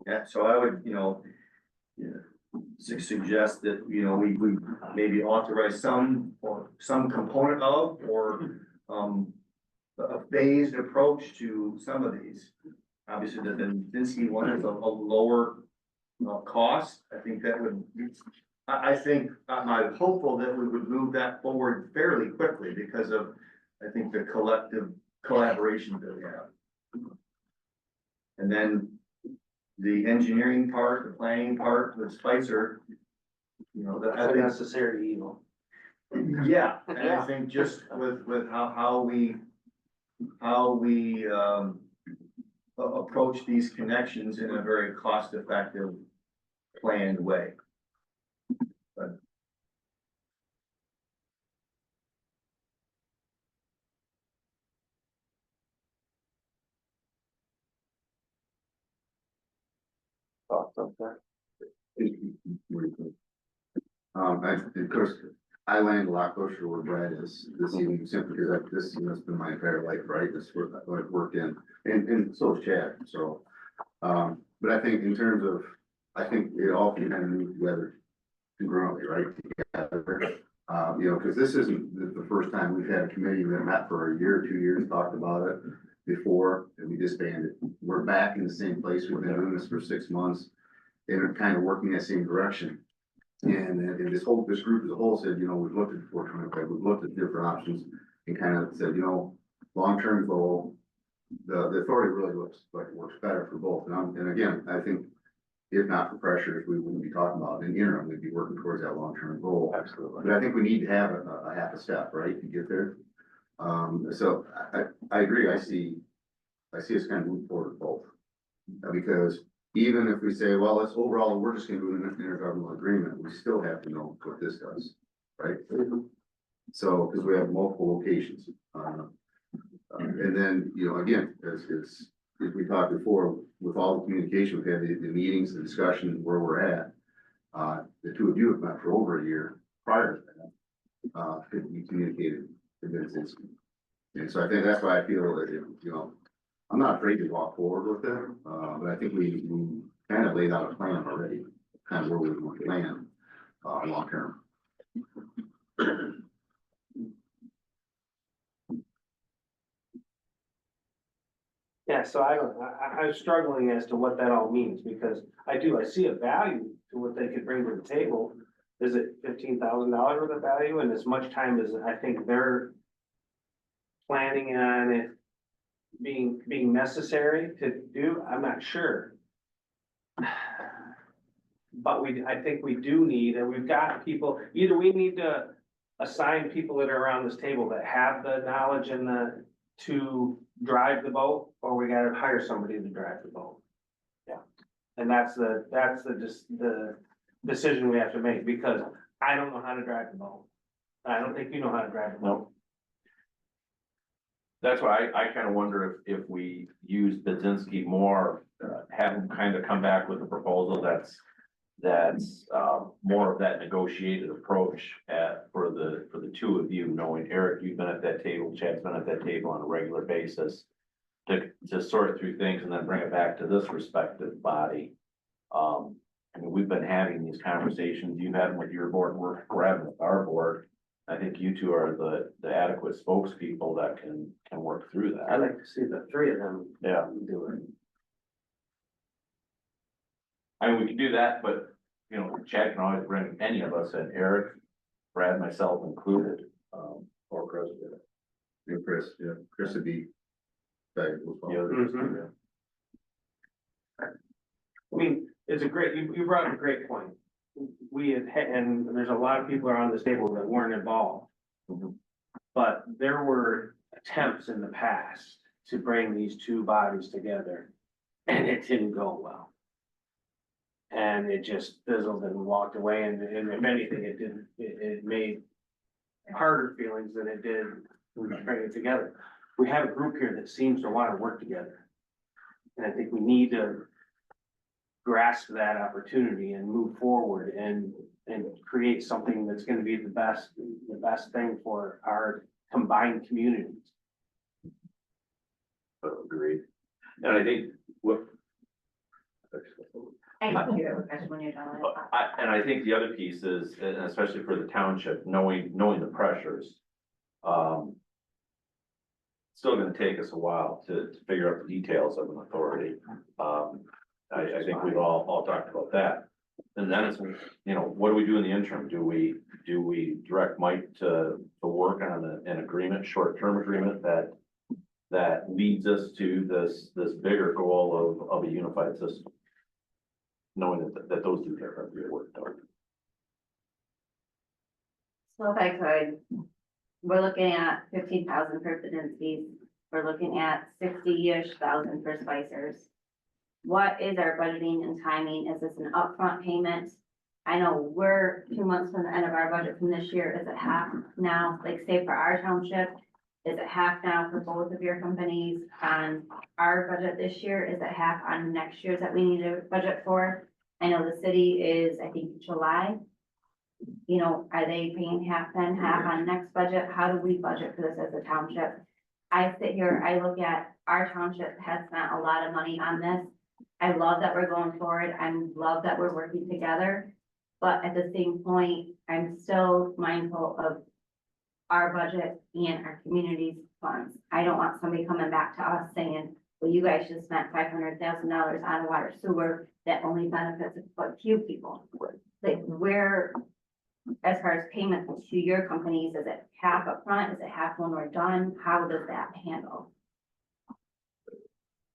Yeah, so I would, suggest that, we maybe authorize some or some component of, or, a phased approach to some of these. Obviously, the Vinsky one is a lower, cost. I think that would, I think, I'm hopeful that we would move that forward fairly quickly because of, I think, the collective collaboration that we have. And then the engineering part, the planning part with Spicer, That's a necessary evil. yeah, and I think just with how we approach these connections in a very cost-effective, planned way. But Of course, I land a lot closer to where Brad is this evening, simply because this, has been my entire life, right? This is where I've worked in, and so is Chad, so. But I think in terms of, I think it all can kind of move together congruently, right? Together, because this isn't the first time we've had a committee that met for a year or 2 years, talked about it before, and we disbanded. We're back in the same place. We've been doing this for 6 months, and are kind of working that same direction. And this group as a whole said, we've looked at 425, we've looked at different options, and kind of said, long-term goal, the authority really looks like it works better for both. And again, I think if not for pressures, we wouldn't be talking about it. In the interim, we'd be working towards that long-term goal. Absolutely. But I think we need to have a half a step, right, to get there. So I agree. I see us kind of move forward with both. Because even if we say, well, let's overall, we're just gonna do an intergovernmental agreement, we still have to know what this does, right? So, because we have multiple locations. And then, again, as we talked before, with all the communication, we've had the meetings, the discussion, where we're at. The two of you have met for over a year prior to that. We communicated to Vince. And so I think that's why I feel that, I'm not afraid to walk forward with it, but I think we kind of laid out a plan already, kind of where we want to land, long term. Yeah, so I'm struggling as to what that all means, because I see a value to what they could bring to the table. Is it $15,000 worth of value, and as much time as I think they're planning on it being necessary to do, I'm not sure. But I think we do need, and we've got people, either we need to assign people that are around this table that have the knowledge and to drive the boat, or we gotta hire somebody to drive the boat? Yeah, and that's the decision we have to make, because I don't know how to drive the boat. I don't think you know how to drive the boat. No. That's why I kind of wonder if we use Budzinski more, have him kind of come back with a proposal that's more of that negotiated approach for the two of you, knowing Eric, you've been at that table, Chad's been at that table on a regular basis, to sort through things and then bring it back to this respective body. I mean, we've been having these conversations, you've had them with your board, we're having with our board. I think you two are the adequate spokespeople that can work through that. I'd like to see the three of them Yeah, do it. I mean, we can do that, but, you know, Chad can always bring any of us in, Eric, Brad, myself included, or Chris. And Chris, yeah, Chris would be valuable as well. Mhm. I mean, it's a great, you brought up a great point. We had, and there's a lot of people around this table that weren't involved. But there were attempts in the past to bring these two bodies together, and it didn't go well. And it just fizzled and walked away, and if anything, it made harder feelings than it did when we bring it together. We have a group here that seems to want to work together. And I think we need to grasp that opportunity and move forward and create something that's gonna be the best thing for our combined communities. Agreed. And I think what. I can hear your question when you're done. And I think the other piece is, and especially for the township, knowing the pressures. Still gonna take us a while to figure out the details of an authority. I think we've all talked about that. And then it's, you know, what do we do in the interim? Do we direct Mike to work on an agreement, short-term agreement that leads us to this bigger goal of a unified system? Knowing that those two are really worked out. So if I could, we're looking at 15,000 for Budzinski's, we're looking at 60-ish thousand for Spicers. What is our budgeting and timing? Is this an upfront payment? I know we're 2 months from the end of our budget from this year. Is it half now? Like say for our township, is it half now for both of your companies on our budget this year? Is it half on next year's that we need to budget for? I know the city is, I think, July. You know, are they paying half then, half on next budget? How do we budget for this as a township? I sit here, I look at our township has spent a lot of money on this. I love that we're going forward. I love that we're working together. But at the same point, I'm still mindful of our budget and our community's funds. I don't want somebody coming back to us saying, well, you guys just spent $500,000 on water sewer that only benefits a few people. Like where, as far as payment to your companies, is it half up front? Is it half when we're done? How does that handle?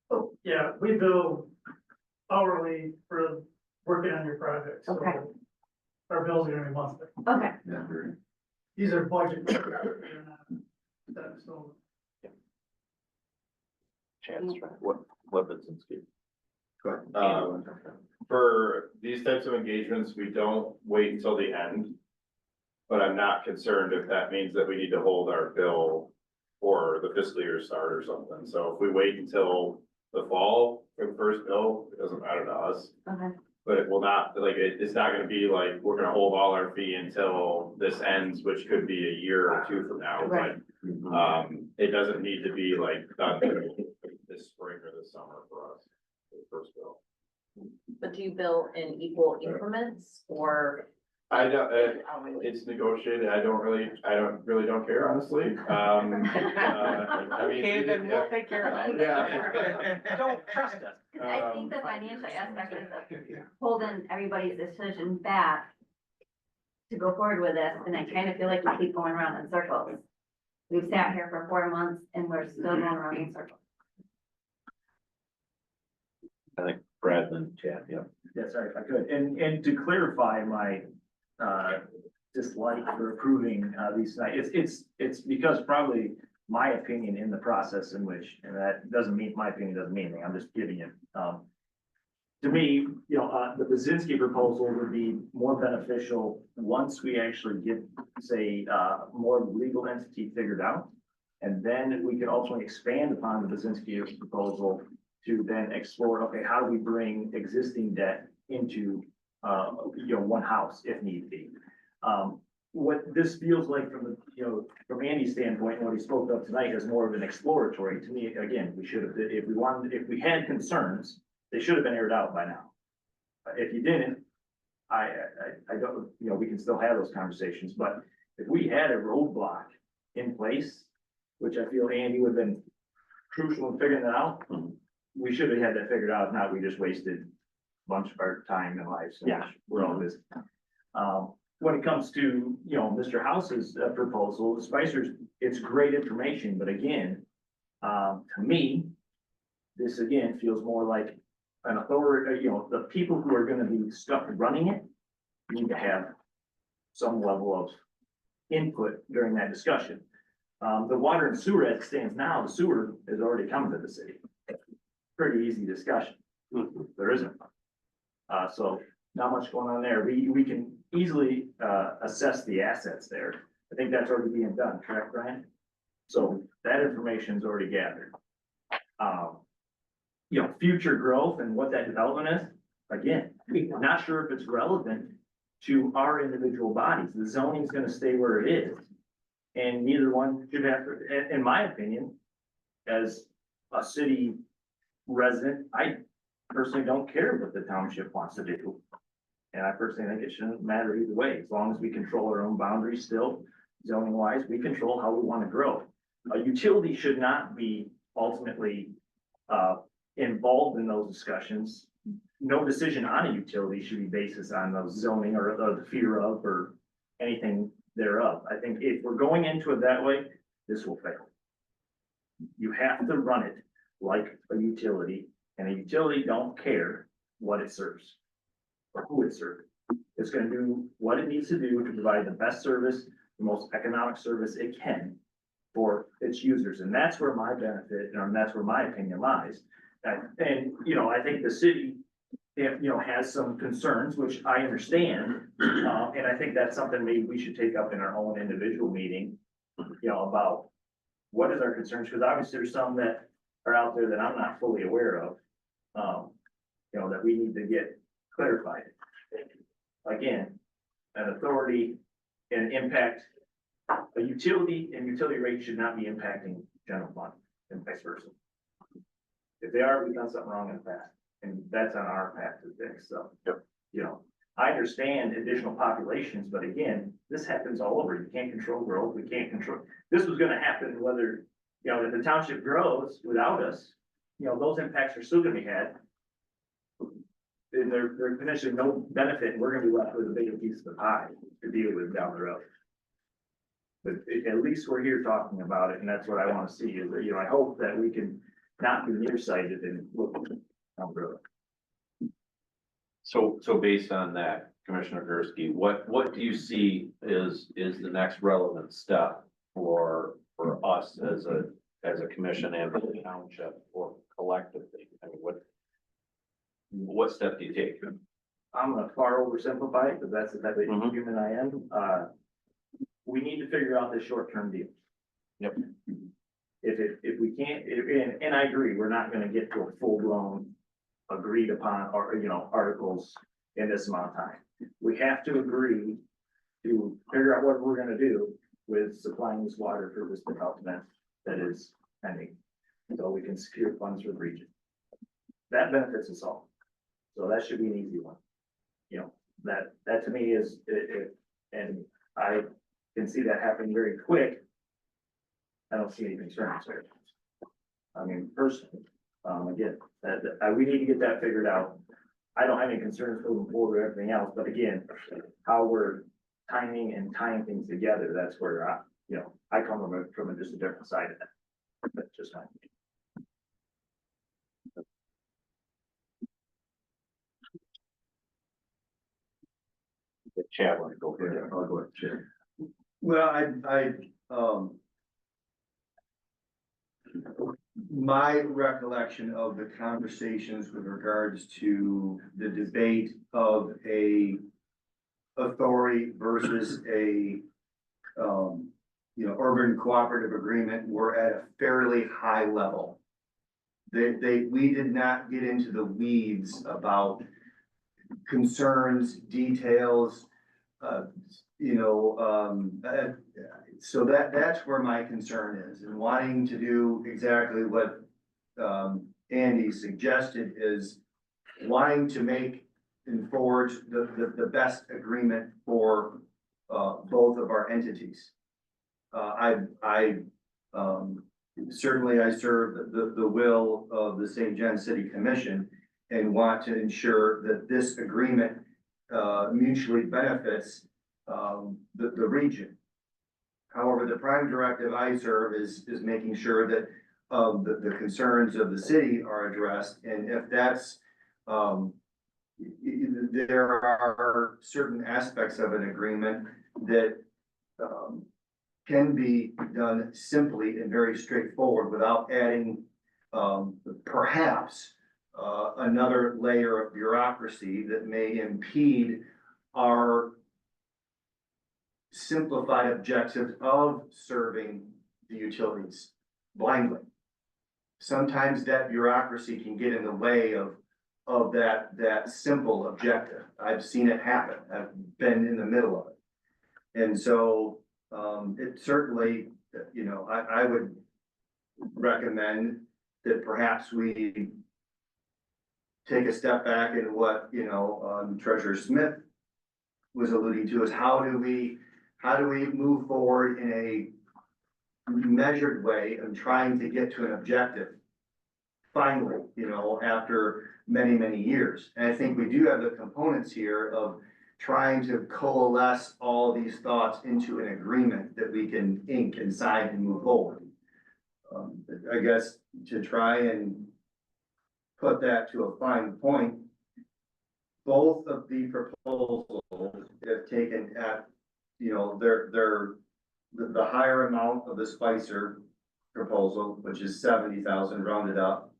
Oh, yeah, we bill hourly for working on your project, so Okay. our bills are gonna be monthly. Okay, Yeah, very. These are budget. They're not set in stone. Chad's trying, what Budzinski? For these types of engagements, we don't wait until the end. But I'm not concerned if that means that we need to hold our bill for the fiscal year start or something. So if we wait until the fall for the first bill, it doesn't matter to us. okay. But it will not, like, it's not gonna be like, we're gonna hold all our fee until this ends, which could be a year or two from now, Right. but, it doesn't need to be like done this spring or this summer for us, for the first bill. But do you bill in equal increments or? I don't, it's negotiated, I don't really care, honestly, I mean. Okay, then we'll take care of it. Yeah. Don't trust us. I think the financial aspect is holding everybody's decision back to go forward with this, and I kind of feel like we keep going around in circles. We've sat here for 4 months and we're still going around in circles. I think Brad and Chad, yeah. Yeah, sorry if I could, and to clarify my, dislike for approving, these tonight. It's because probably my opinion in the process in which, and that doesn't mean, my opinion doesn't mean anything, I'm just giving it, to me, you know, the Bazinski proposal would be more beneficial once we actually get, say, more legal entity figured out. And then we could ultimately expand upon the Bazinski proposal to then explore, okay, how do we bring existing debt into, you know, one house if need be. What this feels like from the, you know, from Andy's standpoint, and what he spoke of tonight is more of an exploratory. To me, again, we should have, if we wanted, if we had concerns, they should have been aired out by now. If you didn't, I don't, you know, we can still have those conversations, but if we had a roadblock in place, which I feel Andy would have been crucial in figuring that out, we should have had that figured out. If not, we just wasted a bunch of our time and lives. Yeah, we're all busy. When it comes to, you know, Mr. House's proposal, the Spicers, it's great information, but again, to me, this again feels more like an authority, you know, the people who are gonna be stuck running it need to have some level of input during that discussion. The water and sewer as it stands now, the sewer has already come to the city. Pretty easy discussion. There isn't. So not much going on there. We can easily, assess the assets there. I think that's already being done, correct, Brian? So that information's already gathered. You know, future growth and what that development is, again, not sure if it's relevant to our individual bodies. The zoning's gonna stay where it is. And neither one should have, in my opinion, as a city resident, I personally don't care what the township wants to do. And I personally think it shouldn't matter either way, as long as we control our own boundaries still, zoning wise, we control how we wanna grow. A utility should not be ultimately, involved in those discussions. No decision on a utility should be based on those zoning or the fear of or anything thereof. I think if we're going into it that way, this will fail. You have to run it like a utility, and a utility don't care what it serves or who it serves. It's gonna do what it needs to do to provide the best service, the most economic service it can for its users. And that's where my benefit, and that's where my opinion lies. And, you know, I think the city, you know, has some concerns, which I understand. And I think that's something maybe we should take up in our own individual meeting, you know, about what is our concerns, because obviously there's some that are out there that I'm not fully aware of. You know, that we need to get clarified. Again, an authority and impact, a utility and utility rate should not be impacting general fund and vice versa. If they are, we've done something wrong in the past, and that's on our path to fix, so. You know, I understand additional populations, but again, this happens all over. You can't control growth, we can't control. This was gonna happen whether, you know, if the township grows without us, you know, those impacts are still gonna be had. And they're potentially no benefit, and we're gonna be left with a bigger piece of the pie to deal with down the road. But at least we're here talking about it, and that's what I wanna see, is that, you know, I hope that we can not be nearsighted and look down the road. So based on that, Commissioner Gursky, what do you see is the next relevant step for us as a commission and for the township or collectively? I mean, what step do you take? I'm gonna far oversimplify it, because that's the type of human I am. We need to figure out this short-term deal. Yep. If we can't, and I agree, we're not gonna get to a full-blown agreed upon, or, you know, articles in this amount of time. We have to agree to figure out what we're gonna do with supplying this water for this development that is pending. So we can secure funds for the region. That benefits us all. So that should be an easy one. You know, that to me is, and I can see that happening very quick. I don't see any concerns there. I mean, personally, again, we need to get that figured out. I don't have any concerns moving forward with everything else, but again, how we're timing and tying things together, that's where I come from just a different side of that. That's just my opinion. Chad, want to go for Yeah, it? I'll go ahead, Chad. Well, my recollection of the conversations with regards to the debate of a authority versus a, urban cooperative agreement were at a fairly high level. We did not get into the weeds about concerns, details, so that's where my concern is, and wanting to do exactly what, Andy suggested is wanting to make and forge the best agreement for, both of our entities. Certainly I serve the will of the St. John City Commission and want to ensure that this agreement, mutually benefits, the region. However, the prime directive I serve is making sure that, the concerns of the city are addressed, and if that's, there are certain aspects of an agreement that, can be done simply and very straightforward without adding, perhaps, another layer of bureaucracy that may impede our simplified objective of serving the utilities blindly. Sometimes that bureaucracy can get in the way of that simple objective. I've seen it happen. I've been in the middle of it. And so, it certainly, I would recommend that perhaps we take a step back in what, Treasurer Smith was alluding to, is how do we move forward in a measured way and trying to get to an objective finally, after many, many years. And I think we do have the components here of trying to coalesce all these thoughts into an agreement that we can ink and sign and move forward. I guess to try and put that to a fine point, both of the proposals have taken at, the higher amount of the Spicer proposal, which is 70,000 rounded up.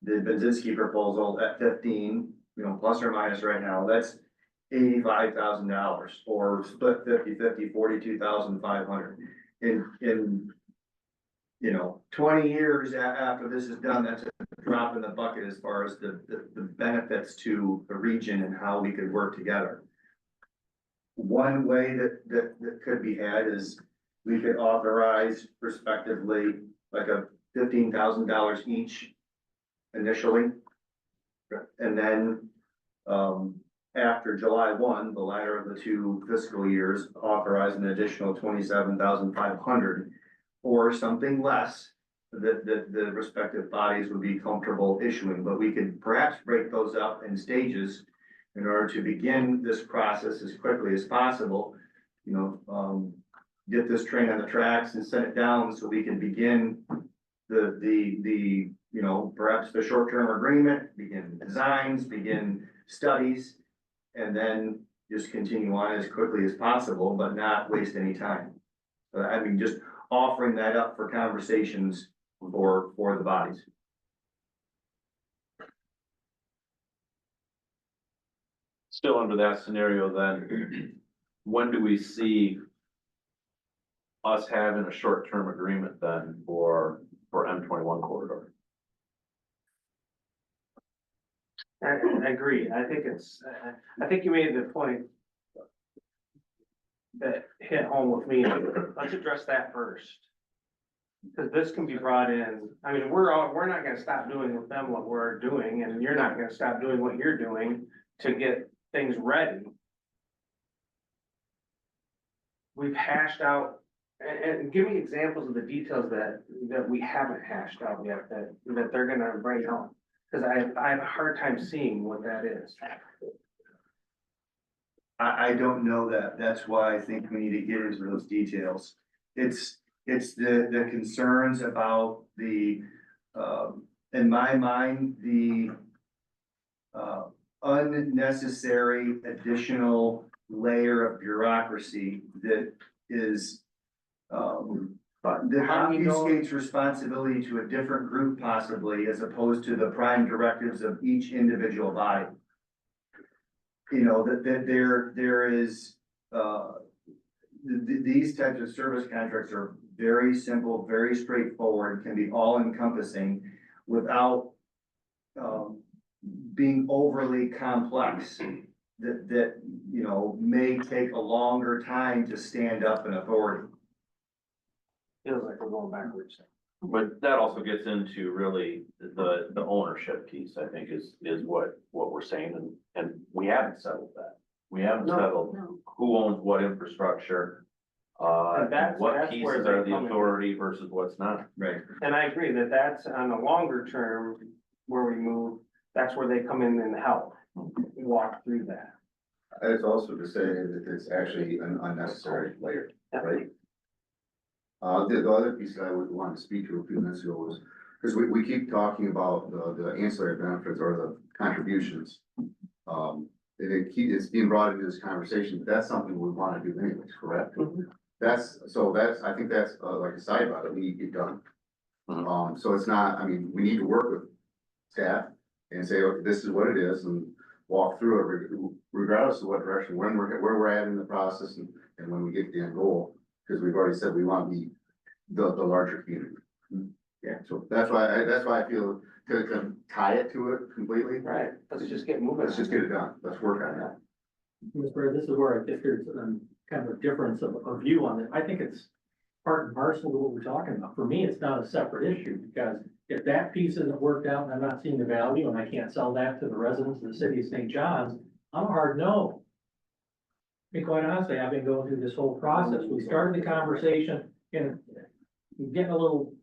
The Budzinski proposal at 15, plus or minus right now, that's $85,000, or split 50-50, 42,500. In 20 years after this is done, that's a drop in the bucket as far as the benefits to the region and how we could work together. One way that could be had is we could authorize respectively like a $15,000 each initially. And then, after July 1, the latter of the two fiscal years, authorize an additional 27,500 or something less that the respective bodies would be comfortable issuing, but we could perhaps break those up in stages in order to begin this process as quickly as possible. Get this train on the tracks and set it down so we can begin perhaps the short-term agreement, begin designs, begin studies, and then just continue on as quickly as possible, but not waste any time. Just offering that up for conversations for the bodies. Still under that scenario, then, when do we see us having a short-term agreement then for M21 corridor? I agree. I think you made the point that hit home with me. Let's address that first. Because this can be brought in, we're not gonna stop doing with them what we're doing, and you're not gonna stop doing what you're doing to get things ready. We've hashed out, and give me examples of the details that we haven't hashed out yet, that they're gonna bring out. Cause I have a hard time seeing what that is. I don't know that. That's why I think we need to get into those details. It's the concerns about the, in my mind, the unnecessary additional layer of bureaucracy that is, that How do you know- obfuscates responsibility to a different group possibly, as opposed to the prime directives of each individual body. You know, that there is, these types of service contracts are very simple, very straightforward, can be all encompassing without, being overly complex. That, you know, may take a longer time to stand up an authority. Feels like we're going backwards. But that also gets into really the ownership piece, I think, is what we're saying, and we haven't settled that. We haven't No, settled No. who owns what infrastructure, And that's what where pieces they are the come in. authority versus what's not. Right. And I agree that that's on the longer term where we move, that's where they come in and help walk through that. It's also to say that it's actually an unnecessary layer, right? The other piece that I would want to speak to a few minutes ago was, because we keep talking about the ancillary benefits or the contributions. It's being brought into this conversation, but that's something we want to do anyways, correct? I think that's like a side about it, we need to get done. So it's not, I mean, we need to work with staff and say, okay, this is what it is, and walk through it regardless of what direction, where we're at in the process and when we get to the end goal, because we've already said we want to be the larger community. Yeah, so that's why I feel to tie it to it completely. Right, let's just get moving. Let's just get it done. Let's work on that. Mr. Mayor, this is where I think there's kind of a difference of view on it. I think it's part and parcel of what we're talking about. For me, it's not a separate issue, because if that piece isn't worked out and I'm not seeing the value and I can't sell that to the residents of the city of St. John's, I'm a hard no. To be quite honestly, I've been going through this whole process. We started the conversation and I'm getting a little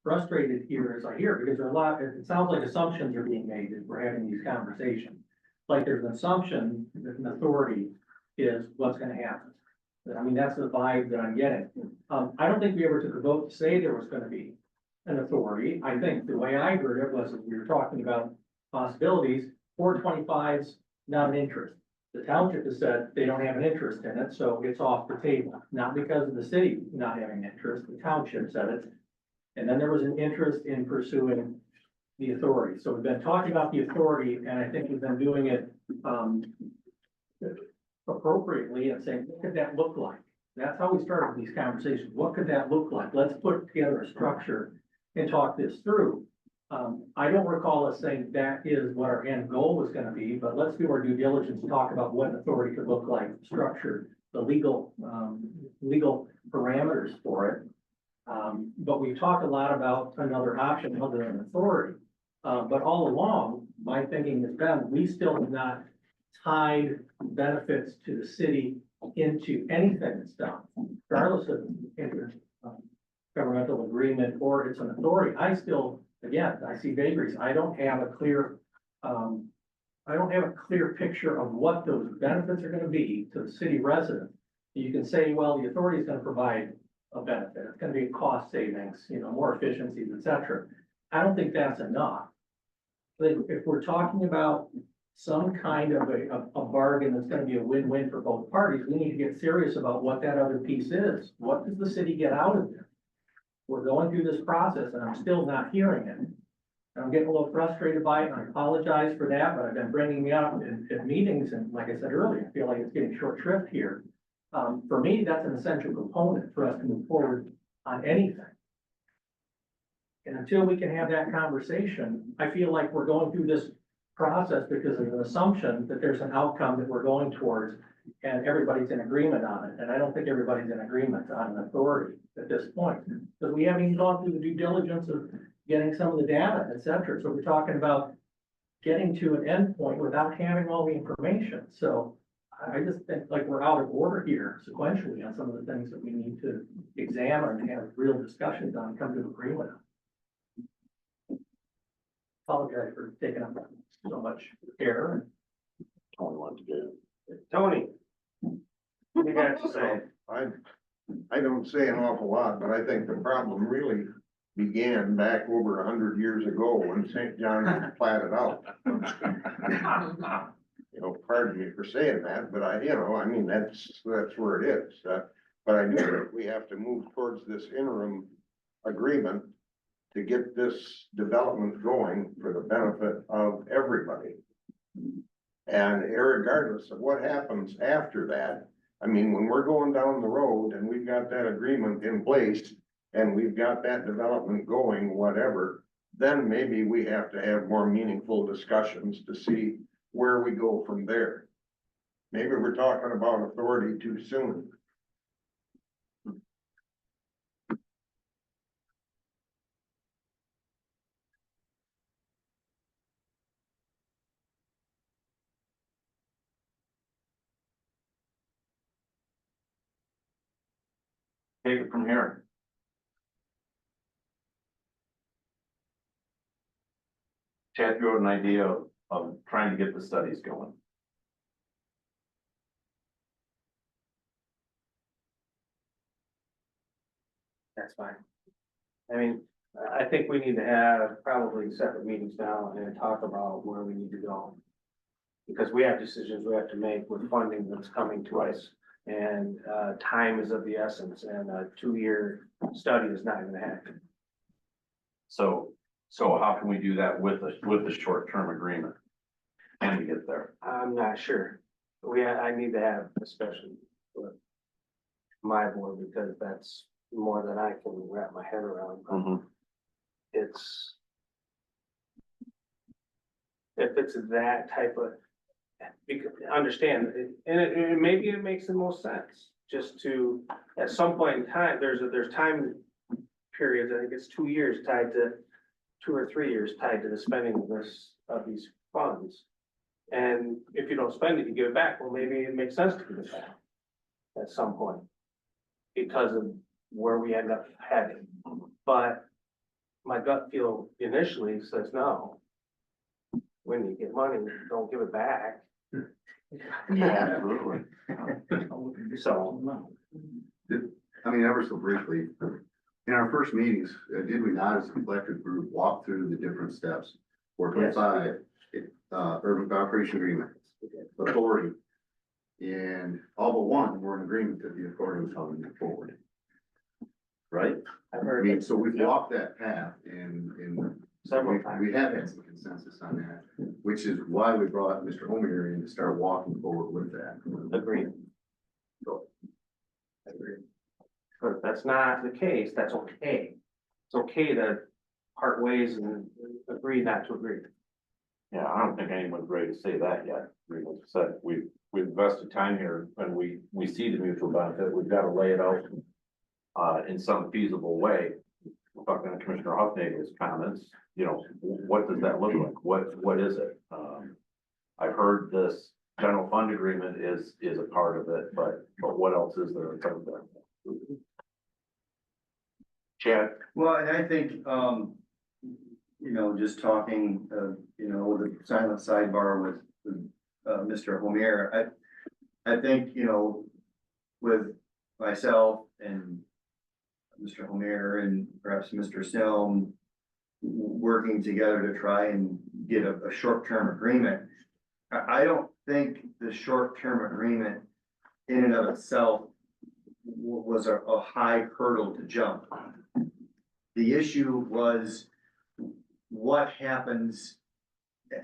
frustrated here as I hear, because there are a lot, it sounds like assumptions are being made as we're having these conversations. Like there's an assumption that an authority is what's gonna happen. I mean, that's the vibe that I'm getting. I don't think we ever took a vote to say there was gonna be an authority. I think the way I heard it was that we were talking about possibilities. 425's not an interest. The township has said they don't have an interest in it, so it's off the table. Not because of the city not having an interest, the township said it. And then there was an interest in pursuing the authority. So we've been talking about the authority, and I think we've been doing it appropriately and saying, what could that look like? That's how we started these conversations. What could that look like? Let's put together a structure and talk this through. I don't recall us saying that is what our end goal was gonna be, but let's do our due diligence and talk about what an authority could look like, structure, the legal parameters for it. But we've talked a lot about another option other than authority. But all along, my thinking has been, we still have not tied benefits to the city into anything that's done, regardless of governmental agreement or it's an authority. I still, again, I see vagaries. I don't have a clear picture of what those benefits are gonna be to the city resident. You can say, well, the authority is gonna provide a benefit. It's gonna be cost savings, more efficiencies, et cetera. I don't think that's enough. But if we're talking about some kind of a bargain that's gonna be a win-win for both parties, we need to get serious about what that other piece is. What does the city get out of it? We're going through this process and I'm still not hearing it. And I'm getting a little frustrated by it, and I apologize for that, but I've been bringing it up in meetings, and like I said earlier, I feel like it's getting short shrift here. For me, that's an essential component for us to move forward on anything. And until we can have that conversation, I feel like we're going through this process because of an assumption that there's an outcome that we're going towards and everybody's in agreement on it. And I don't think everybody's in agreement on an authority at this point, because we haven't even gone through the due diligence of getting some of the data, et cetera. So we're talking about getting to an endpoint without having all the information. So I just think like we're out of order here sequentially on some of the things that we need to examine and have real discussions on, come to agreement on. Apologize for taking up so much air. Tony, what do you got to say? I don't say an awful lot, but I think the problem really began back over 100 years ago when St. John was platted out. You know, pardon me for saying that, but I mean, that's where it is. But I do think we have to move towards this interim agreement to get this development going for the benefit of everybody. And irregardless of what happens after that, I mean, when we're going down the road and we've got that agreement in place and we've got that development going, whatever, then maybe we have to have more meaningful discussions to see where we go from there. Maybe we're talking about authority too soon. Take it from here. Chad, you had an idea of trying to get the studies going. That's fine. I mean, I think we need to have probably separate meetings now and talk about where we need to go. Because we have decisions we have to make with funding that's coming to us. And, time is of the essence, and a 2-year study is not gonna happen. So how can we do that with the short-term agreement? Can we get there? I'm not sure. I need to have a discussion with my board, because that's more than I can wrap my head around. It's, if it's that type of, because, understand, and maybe it makes the most sense, just to, at some point in time, there's time periods, I think it's 2 years tied to, 2 or 3 years tied to the spending of these funds. And if you don't spend it, you give it back, well, maybe it makes sense to give it back at some point, because of where we end up heading. But my gut feel initially says no. When you get money, don't give it back. Yeah, absolutely. So, I mean, ever so briefly, in our first meetings, did we not as a collective group walk through the different steps? 425, urban cooperation agreement, authority. And all but one were in agreement that the authority was how we move forward. Right? I've I heard mean, it so we've walked that path and several times. we have had some consensus on that, which is why we brought Mr. Homer in to start walking forward with that. Agreed. Agreed. But if that's not the case, that's okay. It's okay to part ways and agree not to agree. Yeah, I don't think anyone's ready to say that yet. Like I said, we've invested time here and we see the mutual benefit. We've got to lay it out in some feasible way. Talking to Commissioner Huffnagel's comments, what does that look like? What is it? I've heard this general fund agreement is a part of it, but what else is there? Chad? Well, and I think, just talking, with a silent sidebar with Mr. Homer, I think, with myself and Mr. Homer and perhaps Mr. Selm working together to try and get a short-term agreement. I don't think the short-term agreement in and of itself was a high hurdle to jump. The issue was what happens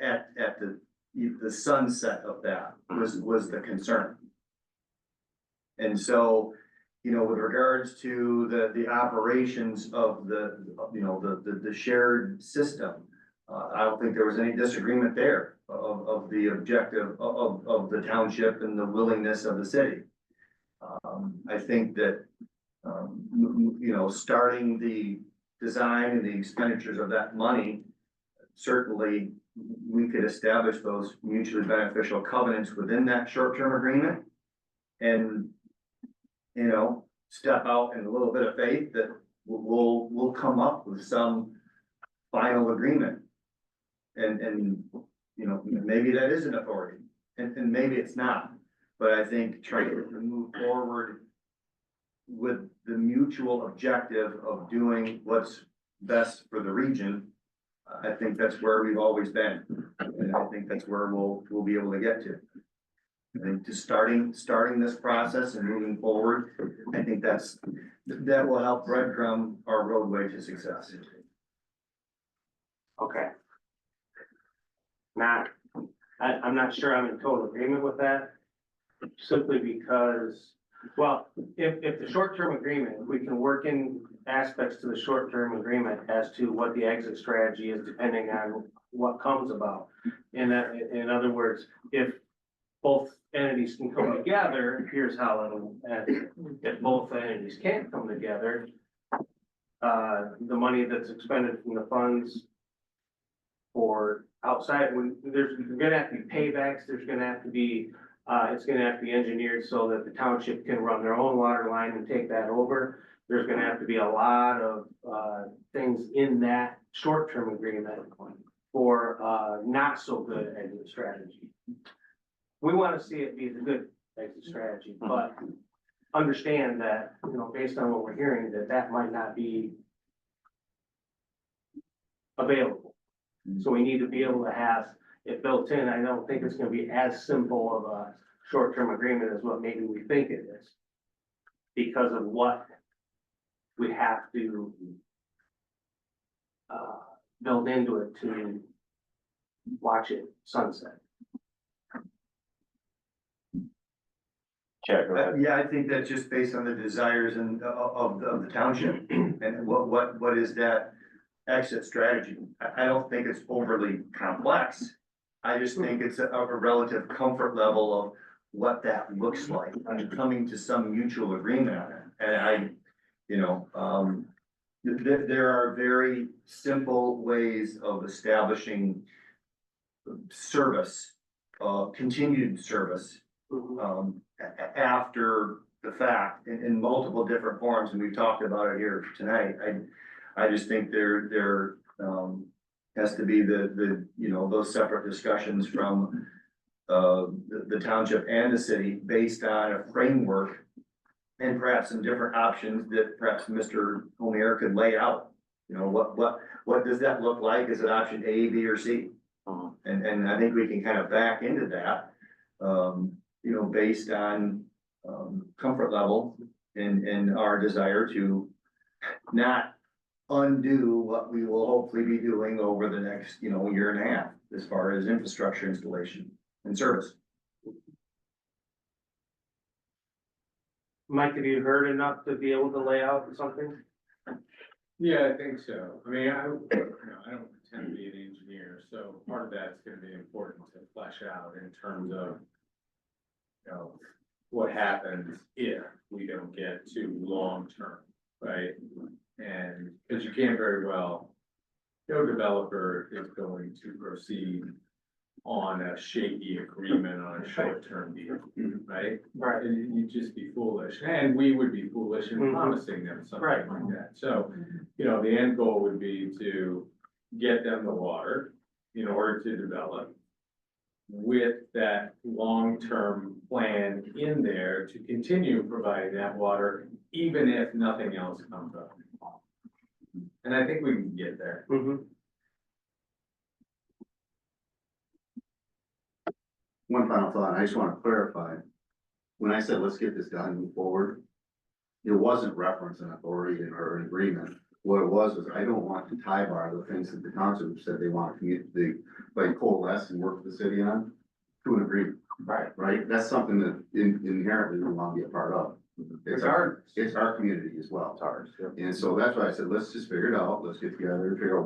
at the sunset of that was the concern. And so, with regards to the operations of the shared system, I don't think there was any disagreement there of the objective of the township and the willingness of the city. I think that, starting the design and the expenditures of that money, certainly we could establish those mutually beneficial covenants within that short-term agreement. And, step out in a little bit of faith that we'll come up with some final agreement. And maybe that is an authority and maybe it's not, but I think trying to move forward with the mutual objective of doing what's best for the region, I think that's where we've always been, and I think that's where we'll be able to get to. I think to starting this process and moving forward, I think that will help breadcrumb our roadway to success. Okay. I'm not sure I'm in total agreement with that, simply because, well, if the short-term agreement, if we can work in aspects to the short-term agreement as to what the exit strategy is, depending on what comes about. In other words, if both entities can come together, here's how it'll end. If both entities can't come together, the money that's expended from the funds for outside, when there's gonna have to be paybacks, there's gonna have to be, it's gonna have to be engineered so that the township can run their own water line and take that over. There's gonna have to be a lot of, things in that short-term agreement for, not so good exit strategy. We wanna see it be the good exit strategy, but understand that, you know, based on what we're hearing, that might not be available. So we need to be able to have it built in. I don't think it's gonna be as simple of a short-term agreement as what maybe we think it is. Because of what we have to build into it to watch it sunset. Check, go ahead. Yeah, I think that's just based on the desires and of the township and what is that exit strategy. I don't think it's overly complex. I just think it's a relative comfort level of what that looks like and coming to some mutual agreement on it. And there are very simple ways of establishing service, continued service, after the fact in multiple different forms, and we've talked about it here tonight. I just think there has to be those separate discussions from the township and the city based on a framework and perhaps some different options that perhaps Mr. O'Meara could lay out. You know, what does that look like? Is it option A, B, or C? And I think we can kind of back into that, based on comfort level and our desire to not undo what we will hopefully be doing over the next, year and a half as far as infrastructure installation and service. Mike, have you heard enough to be able to lay out something? Yeah, I think so. I mean, I don't pretend to be an engineer, so part of that's gonna be important to flesh out in terms of, what happens if we don't get to long-term, right? And, because you can't very well, no developer is going to proceed on a shaky agreement on a short-term deal, right? Right. And you'd just be foolish, and we would be foolish in promising them something Right. like that. So, the end goal would be to get them the water in order to develop with that long-term plan in there to continue providing that water, even if nothing else comes up. And I think we can get there. One final thought, I just want to clarify. When I said, let's get this done, move forward, it wasn't reference an authority or an agreement. What it was I don't want to tie bar the things that the township said they want to coalesce and work with the city on to an agreement. Right? That's something that inherently we want to be a part of. It's our community as well. It's ours. And so that's why I said, let's just figure it out. Let's get together and figure out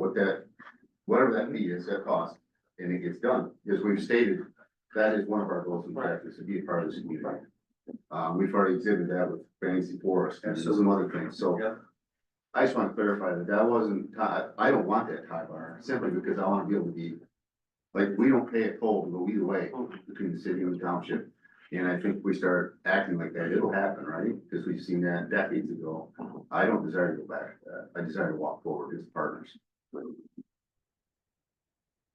whatever that fee is, that cost, and it gets done. Because we've stated, that is one of our goals in practice, to be a part of this community. We've already exhibited that with Fantasy Forest and some other things. So I just want to clarify that wasn't, I don't want that tie bar simply because I want to be able to be, like, we don't pay a toll to go either way between the city and the township. And I think if we start acting like that, it'll happen, right? Because we've seen that decades ago. I don't desire to go back to that. I desire to walk forward as partners. Well,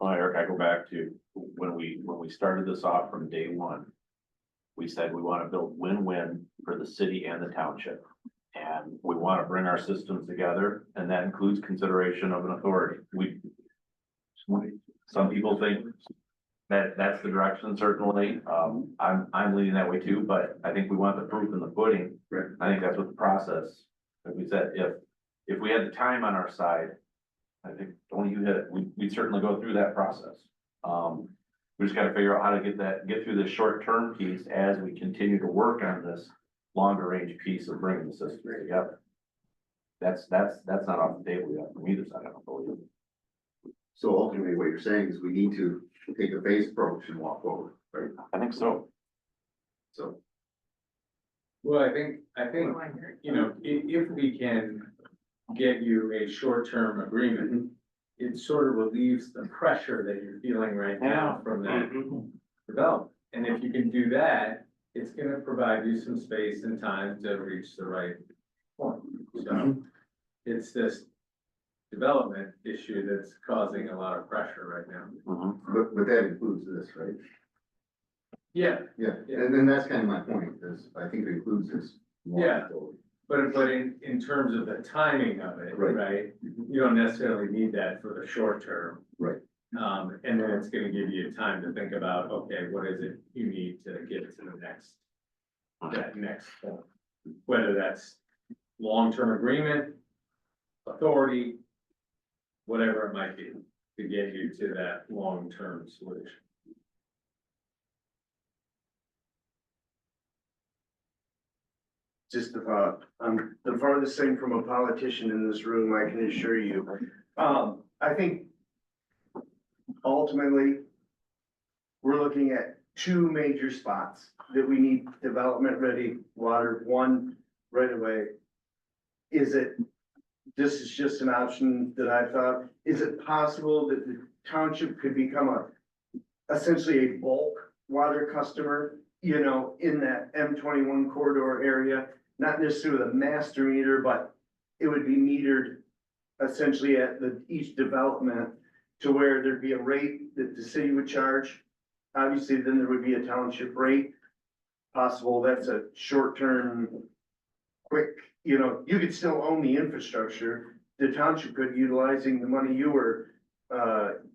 Eric, I go back to when we started this off from day one. We said we want to build win-win for the city and the township. And we want to bring our systems together, and that includes consideration of an authority. Some people think that that's the direction, certainly. I'm leaning that way too, but I think we want the proof in the pudding. Right. I think that's what the process, like we said, if we had the time on our side, I think, Tony, you hit it, we'd certainly go through that process. We just gotta figure out how to get through this short-term piece as we continue to work on this longer range piece of bringing the system together. That's not off the table yet from either side, I don't believe. So ultimately, what you're saying is we need to take a phased approach and walk forward, right? I think so. So, Well, I think, you know, if we can get you a short-term agreement, it sort of relieves the pressure that you're feeling right now from that development. And if you can do that, it's gonna provide you some space and time to reach the right point. So it's this development issue that's causing a lot of pressure right now. but that includes this, right? Yeah, Yeah, and then that's kind of my point, is I think it includes this. Yeah. but in terms of the timing of it, Right. right? You don't necessarily need that for the short term. Right. And then it's gonna give you time to think about, okay, what is it you need to get to the next, that next point? Whether that's long-term agreement, authority, whatever it might be, to get you to that long-term solution. Just a thought, I'm the farthest thing from a politician in this room, I can assure you. I think ultimately, we're looking at two major spots that we need development ready, water, one right away. This is just an option that I thought, is it possible that the township could become essentially a bulk water customer, you know, in that M21 corridor area? Not necessarily a master meter, but it would be metered essentially at each development to where there'd be a rate that the city would charge. Obviously, then there would be a township rate. Possible, that's a short-term, quick, you know, you could still own the infrastructure. The township could, utilizing the money you were,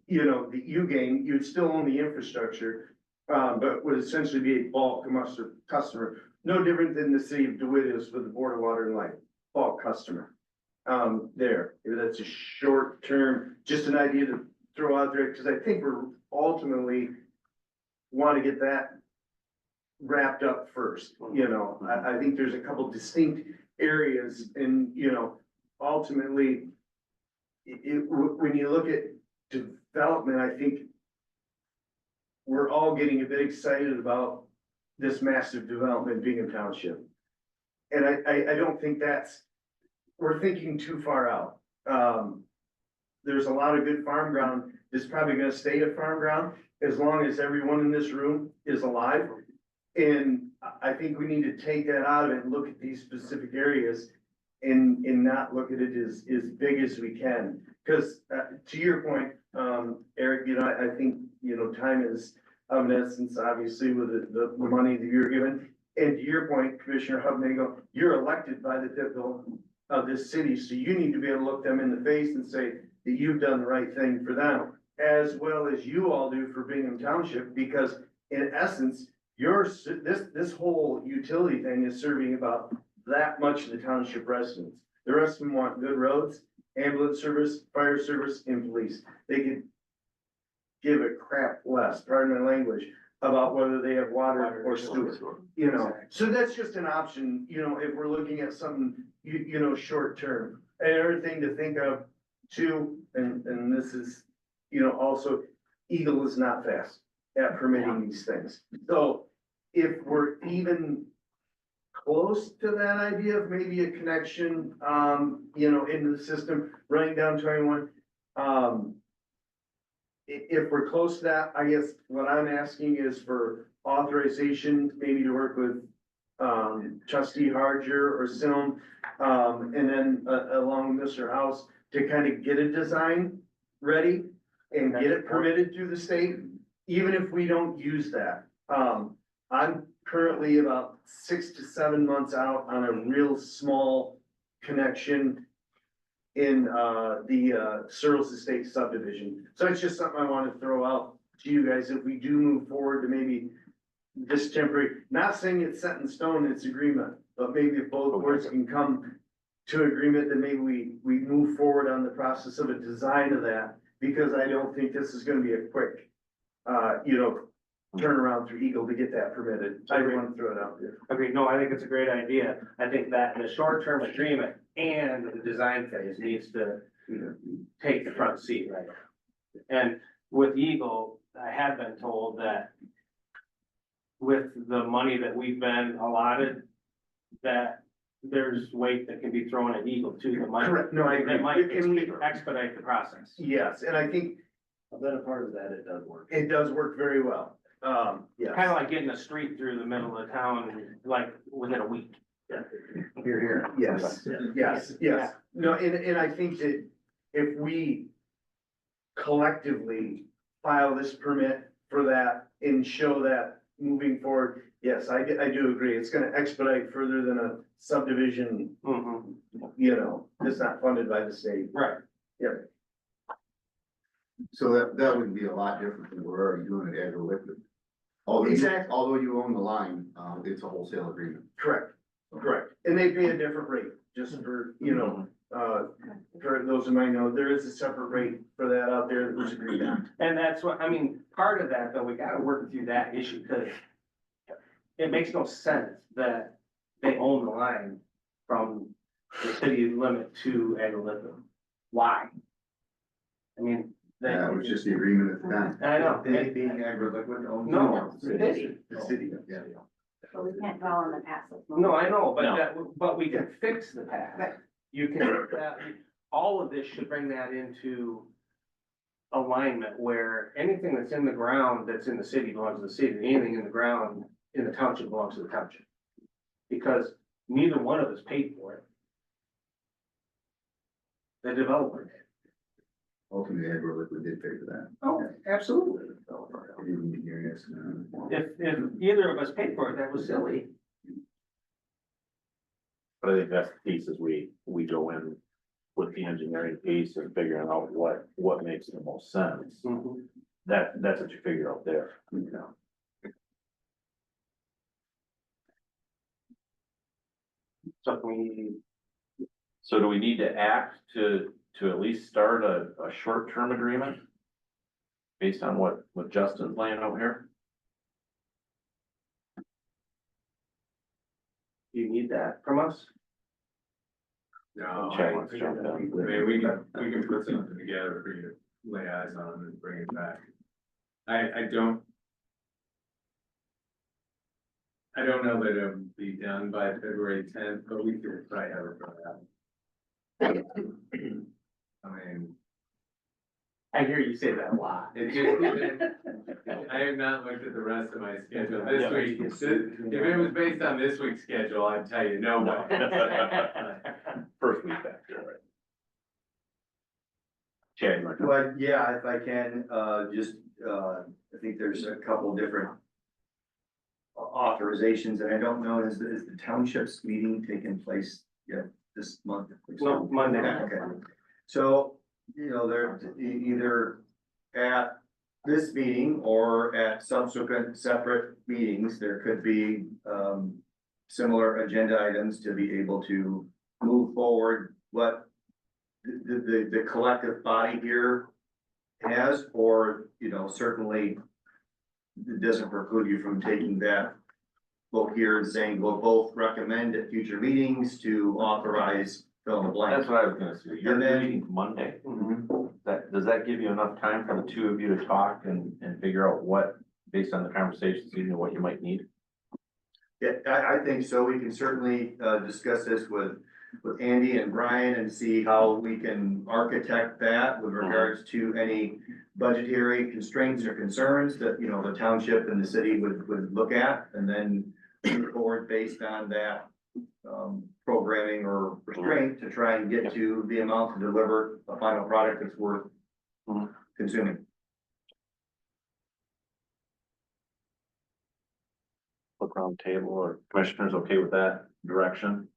you know, that you gained, you'd still own the infrastructure. But would essentially be a bulk customer, no different than the city of DeWitt is with the Board of Water and Light, bulk customer. There, that's a short term, just an idea to throw out there, because I think we're ultimately want to get that wrapped up first, you know. I think there's a couple distinct areas and, you know, ultimately, when you look at development, I think we're all getting a bit excited about this massive development being in Township. And I don't think we're thinking too far out. There's a lot of good farm ground that's probably gonna stay a farm ground as long as everyone in this room is alive. And I think we need to take that out of it and look at these specific areas and not look at it as big as we can. Cause to your point, Eric, you know, I think, you know, time is of essence, obviously, with the money that you're given. And to your point, Commissioner Hubnagle, you're elected by the people of this city, so you need to be able to look them in the face and say that you've done the right thing for them, as well as you all do for Bingham Township, because in essence, this whole utility thing is serving about that much of the township residents. The rest of them want good roads, ambulance service, fire service, and police. They could give a crap less, pardon my language, about whether they have water or sewer, you know? So that's just an option, you know, if we're looking at something, you know, short term. Another thing to think of too, and this is, you know, also, Eagle is not fast at permitting these things. So if we're even close to that idea of maybe a connection, you know, into the system, running down 21, if we're close to that, I guess what I'm asking is for authorization, maybe to work with trustee Harger or Sim, and then along with Mr. House to kind of get a design ready and get it permitted through the state, even if we don't use that. I'm currently about 6 to 7 months out on a real small connection. in, the Searles Estate subdivision. So it's just something I wanted to throw out to you guys, if we do move forward to maybe this temporary, not saying it's set in stone, it's agreement, but maybe if both boards can come to agreement, then maybe we move forward on the process of a design of that, because I don't think this is gonna be a quick, turnaround through Eagle to get that permitted. I want to throw it out there. Agreed, no, I think it's a great idea. I think that in the short-term agreement and the design phase needs to take the front seat, right? And with Eagle, I have been told that with the money that we've been allotted, that there's weight that can be thrown at Eagle too, that might, Correct, no, I agree. that might And we- expedite the process. Yes, and I think I've been a part of that, it does work. it does work very well. Yes. Kind of like getting a street through the middle of town, like within a week. Here. Yes, yes. No, and I think that if we collectively file this permit for that and show that moving forward, yes, I do agree. It's gonna expedite further than a subdivision, it's not funded by the state. Right. So that would be a lot different than we're already doing at Agro Liquid. Exactly. Although you own the line, it's a wholesale agreement. Correct. And they pay a different rate, just for, for those who might know, there is a separate rate for that out there that was agreed on. And that's what, I mean, part of that, though, we gotta work through that issue, because it makes no sense that they own the line from the city limit to Agri-Liquid. Why? I mean, they. That was just the agreement at the time. I know. They being Agri-Liquid owns. No, the city. The city, yeah. But we can't dwell on the past. No, I know, but No. but we can fix the past. You can, all of this should bring that into alignment where anything that's in the ground that's in the city belongs to the city, anything in the ground in the township belongs to the township. Because neither one of us paid for it. The developer did. Ultimately, Agro Liquid did pay for that. Oh, absolutely. I didn't hear yes, no. If either of us paid for it, that was silly. But I think that's the piece is we go in with the engineering piece and figuring out what makes the most sense. That's what you figure out there. So do we need to act to at least start a short-term agreement? Based on what Justin's laying out here? Do you need that from us? No, Chad wants to jump in. I mean, we can put something together for you to lay eyes on and bring it back. I don't know that it'll be done by February 10th, but we could probably have it for that. I mean, I hear you say that a lot. it just, I have not looked at the rest of my schedule this week. If it was based on this week's schedule, I'd tell you no way. First week back, right? Chad, you want to- Well, yeah, if I can, I think there's a couple different authorizations, and I don't know, is the township's meeting taking place yet this month? No, Monday. Okay. So, they're either at this meeting or at subsequent separate meetings, there could be, similar agenda items to be able to move forward what the collective body here has, or, certainly it doesn't preclude you from taking that vote here and saying, we'll both recommend at future meetings to authorize fill in the blank. That's what I was gonna say. You're And then- meeting Monday. Does that give you enough time for the two of you to talk and figure out what, based on the conversations, what you might need? Yeah, I think so. We can certainly, discuss this with Andy and Brian and see how we can architect that with regards to any budgetary constraints or concerns that, the township and the city would look at, and then move forward based on that, programming or restraint to try and get to the amount to deliver a final product that's worth consuming. Look around the table, or commissioners okay with that direction?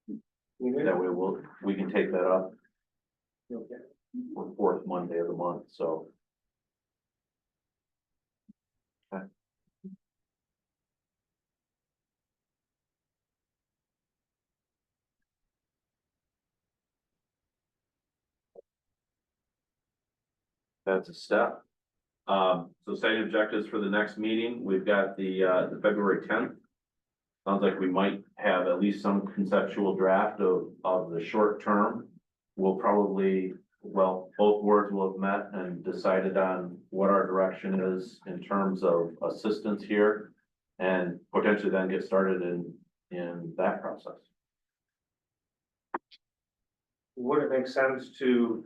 That way we can take that up. fourth Monday of the month, so. Okay. That's a step. So setting objectives for the next meeting, we've got the February 10th. Sounds like we might have at least some conceptual draft of the short term. We'll probably, well, both boards will have met and decided on what our direction is in terms of assistance here. And potentially then get started in that process. Would it make sense to?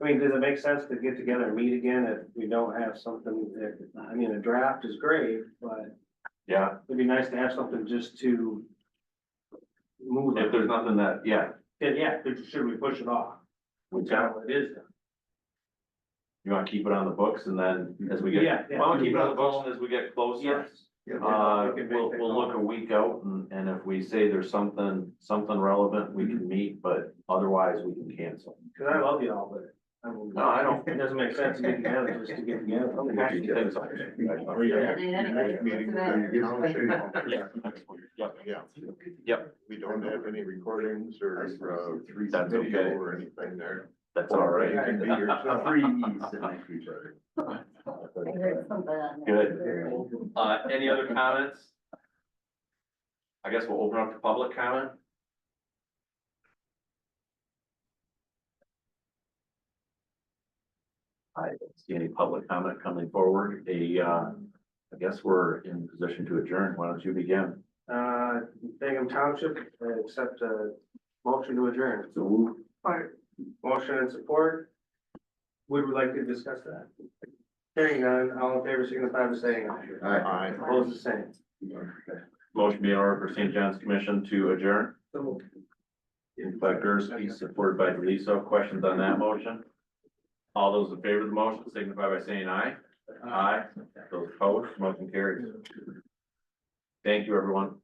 I mean, does it make sense to get together and meet again if we don't have something that, I mean, a draft is great, but Yeah, it'd be nice to have something just to move. if there's nothing that, yeah, Then, yeah, should we push it off? we got, It is. you want to keep it on the books and then as we get, Yeah, why yeah. don't we keep it on the books and as we get closer? Yes. We'll look a week out and if we say there's something relevant, we can meet, but otherwise we can cancel. Cause I love y'all, but I mean. No, I don't. It doesn't make sense to get together just to get together. Yep, We don't have any recordings or, That's okay. video or anything there. that's all right. You can be yourself. Three E's in my future. I heard something on there. Good. Any other comments? I guess we'll open up to public comment. I don't see any public comment coming forward. I guess we're in position to adjourn. Why don't you begin? Bingham Township, accept a motion to adjourn. So, Motion and support. Would we like to discuss that? Hearing none, all in favor, signify by saying aye. Aye. Opposed, the same. motion be in order for St. John's Commission to adjourn. Moved by Gursky, supported by Deliso. Questions on that motion? All those in favor of the motion signify by saying aye. Aye. Those opposed, motion carries. Thank you, everyone.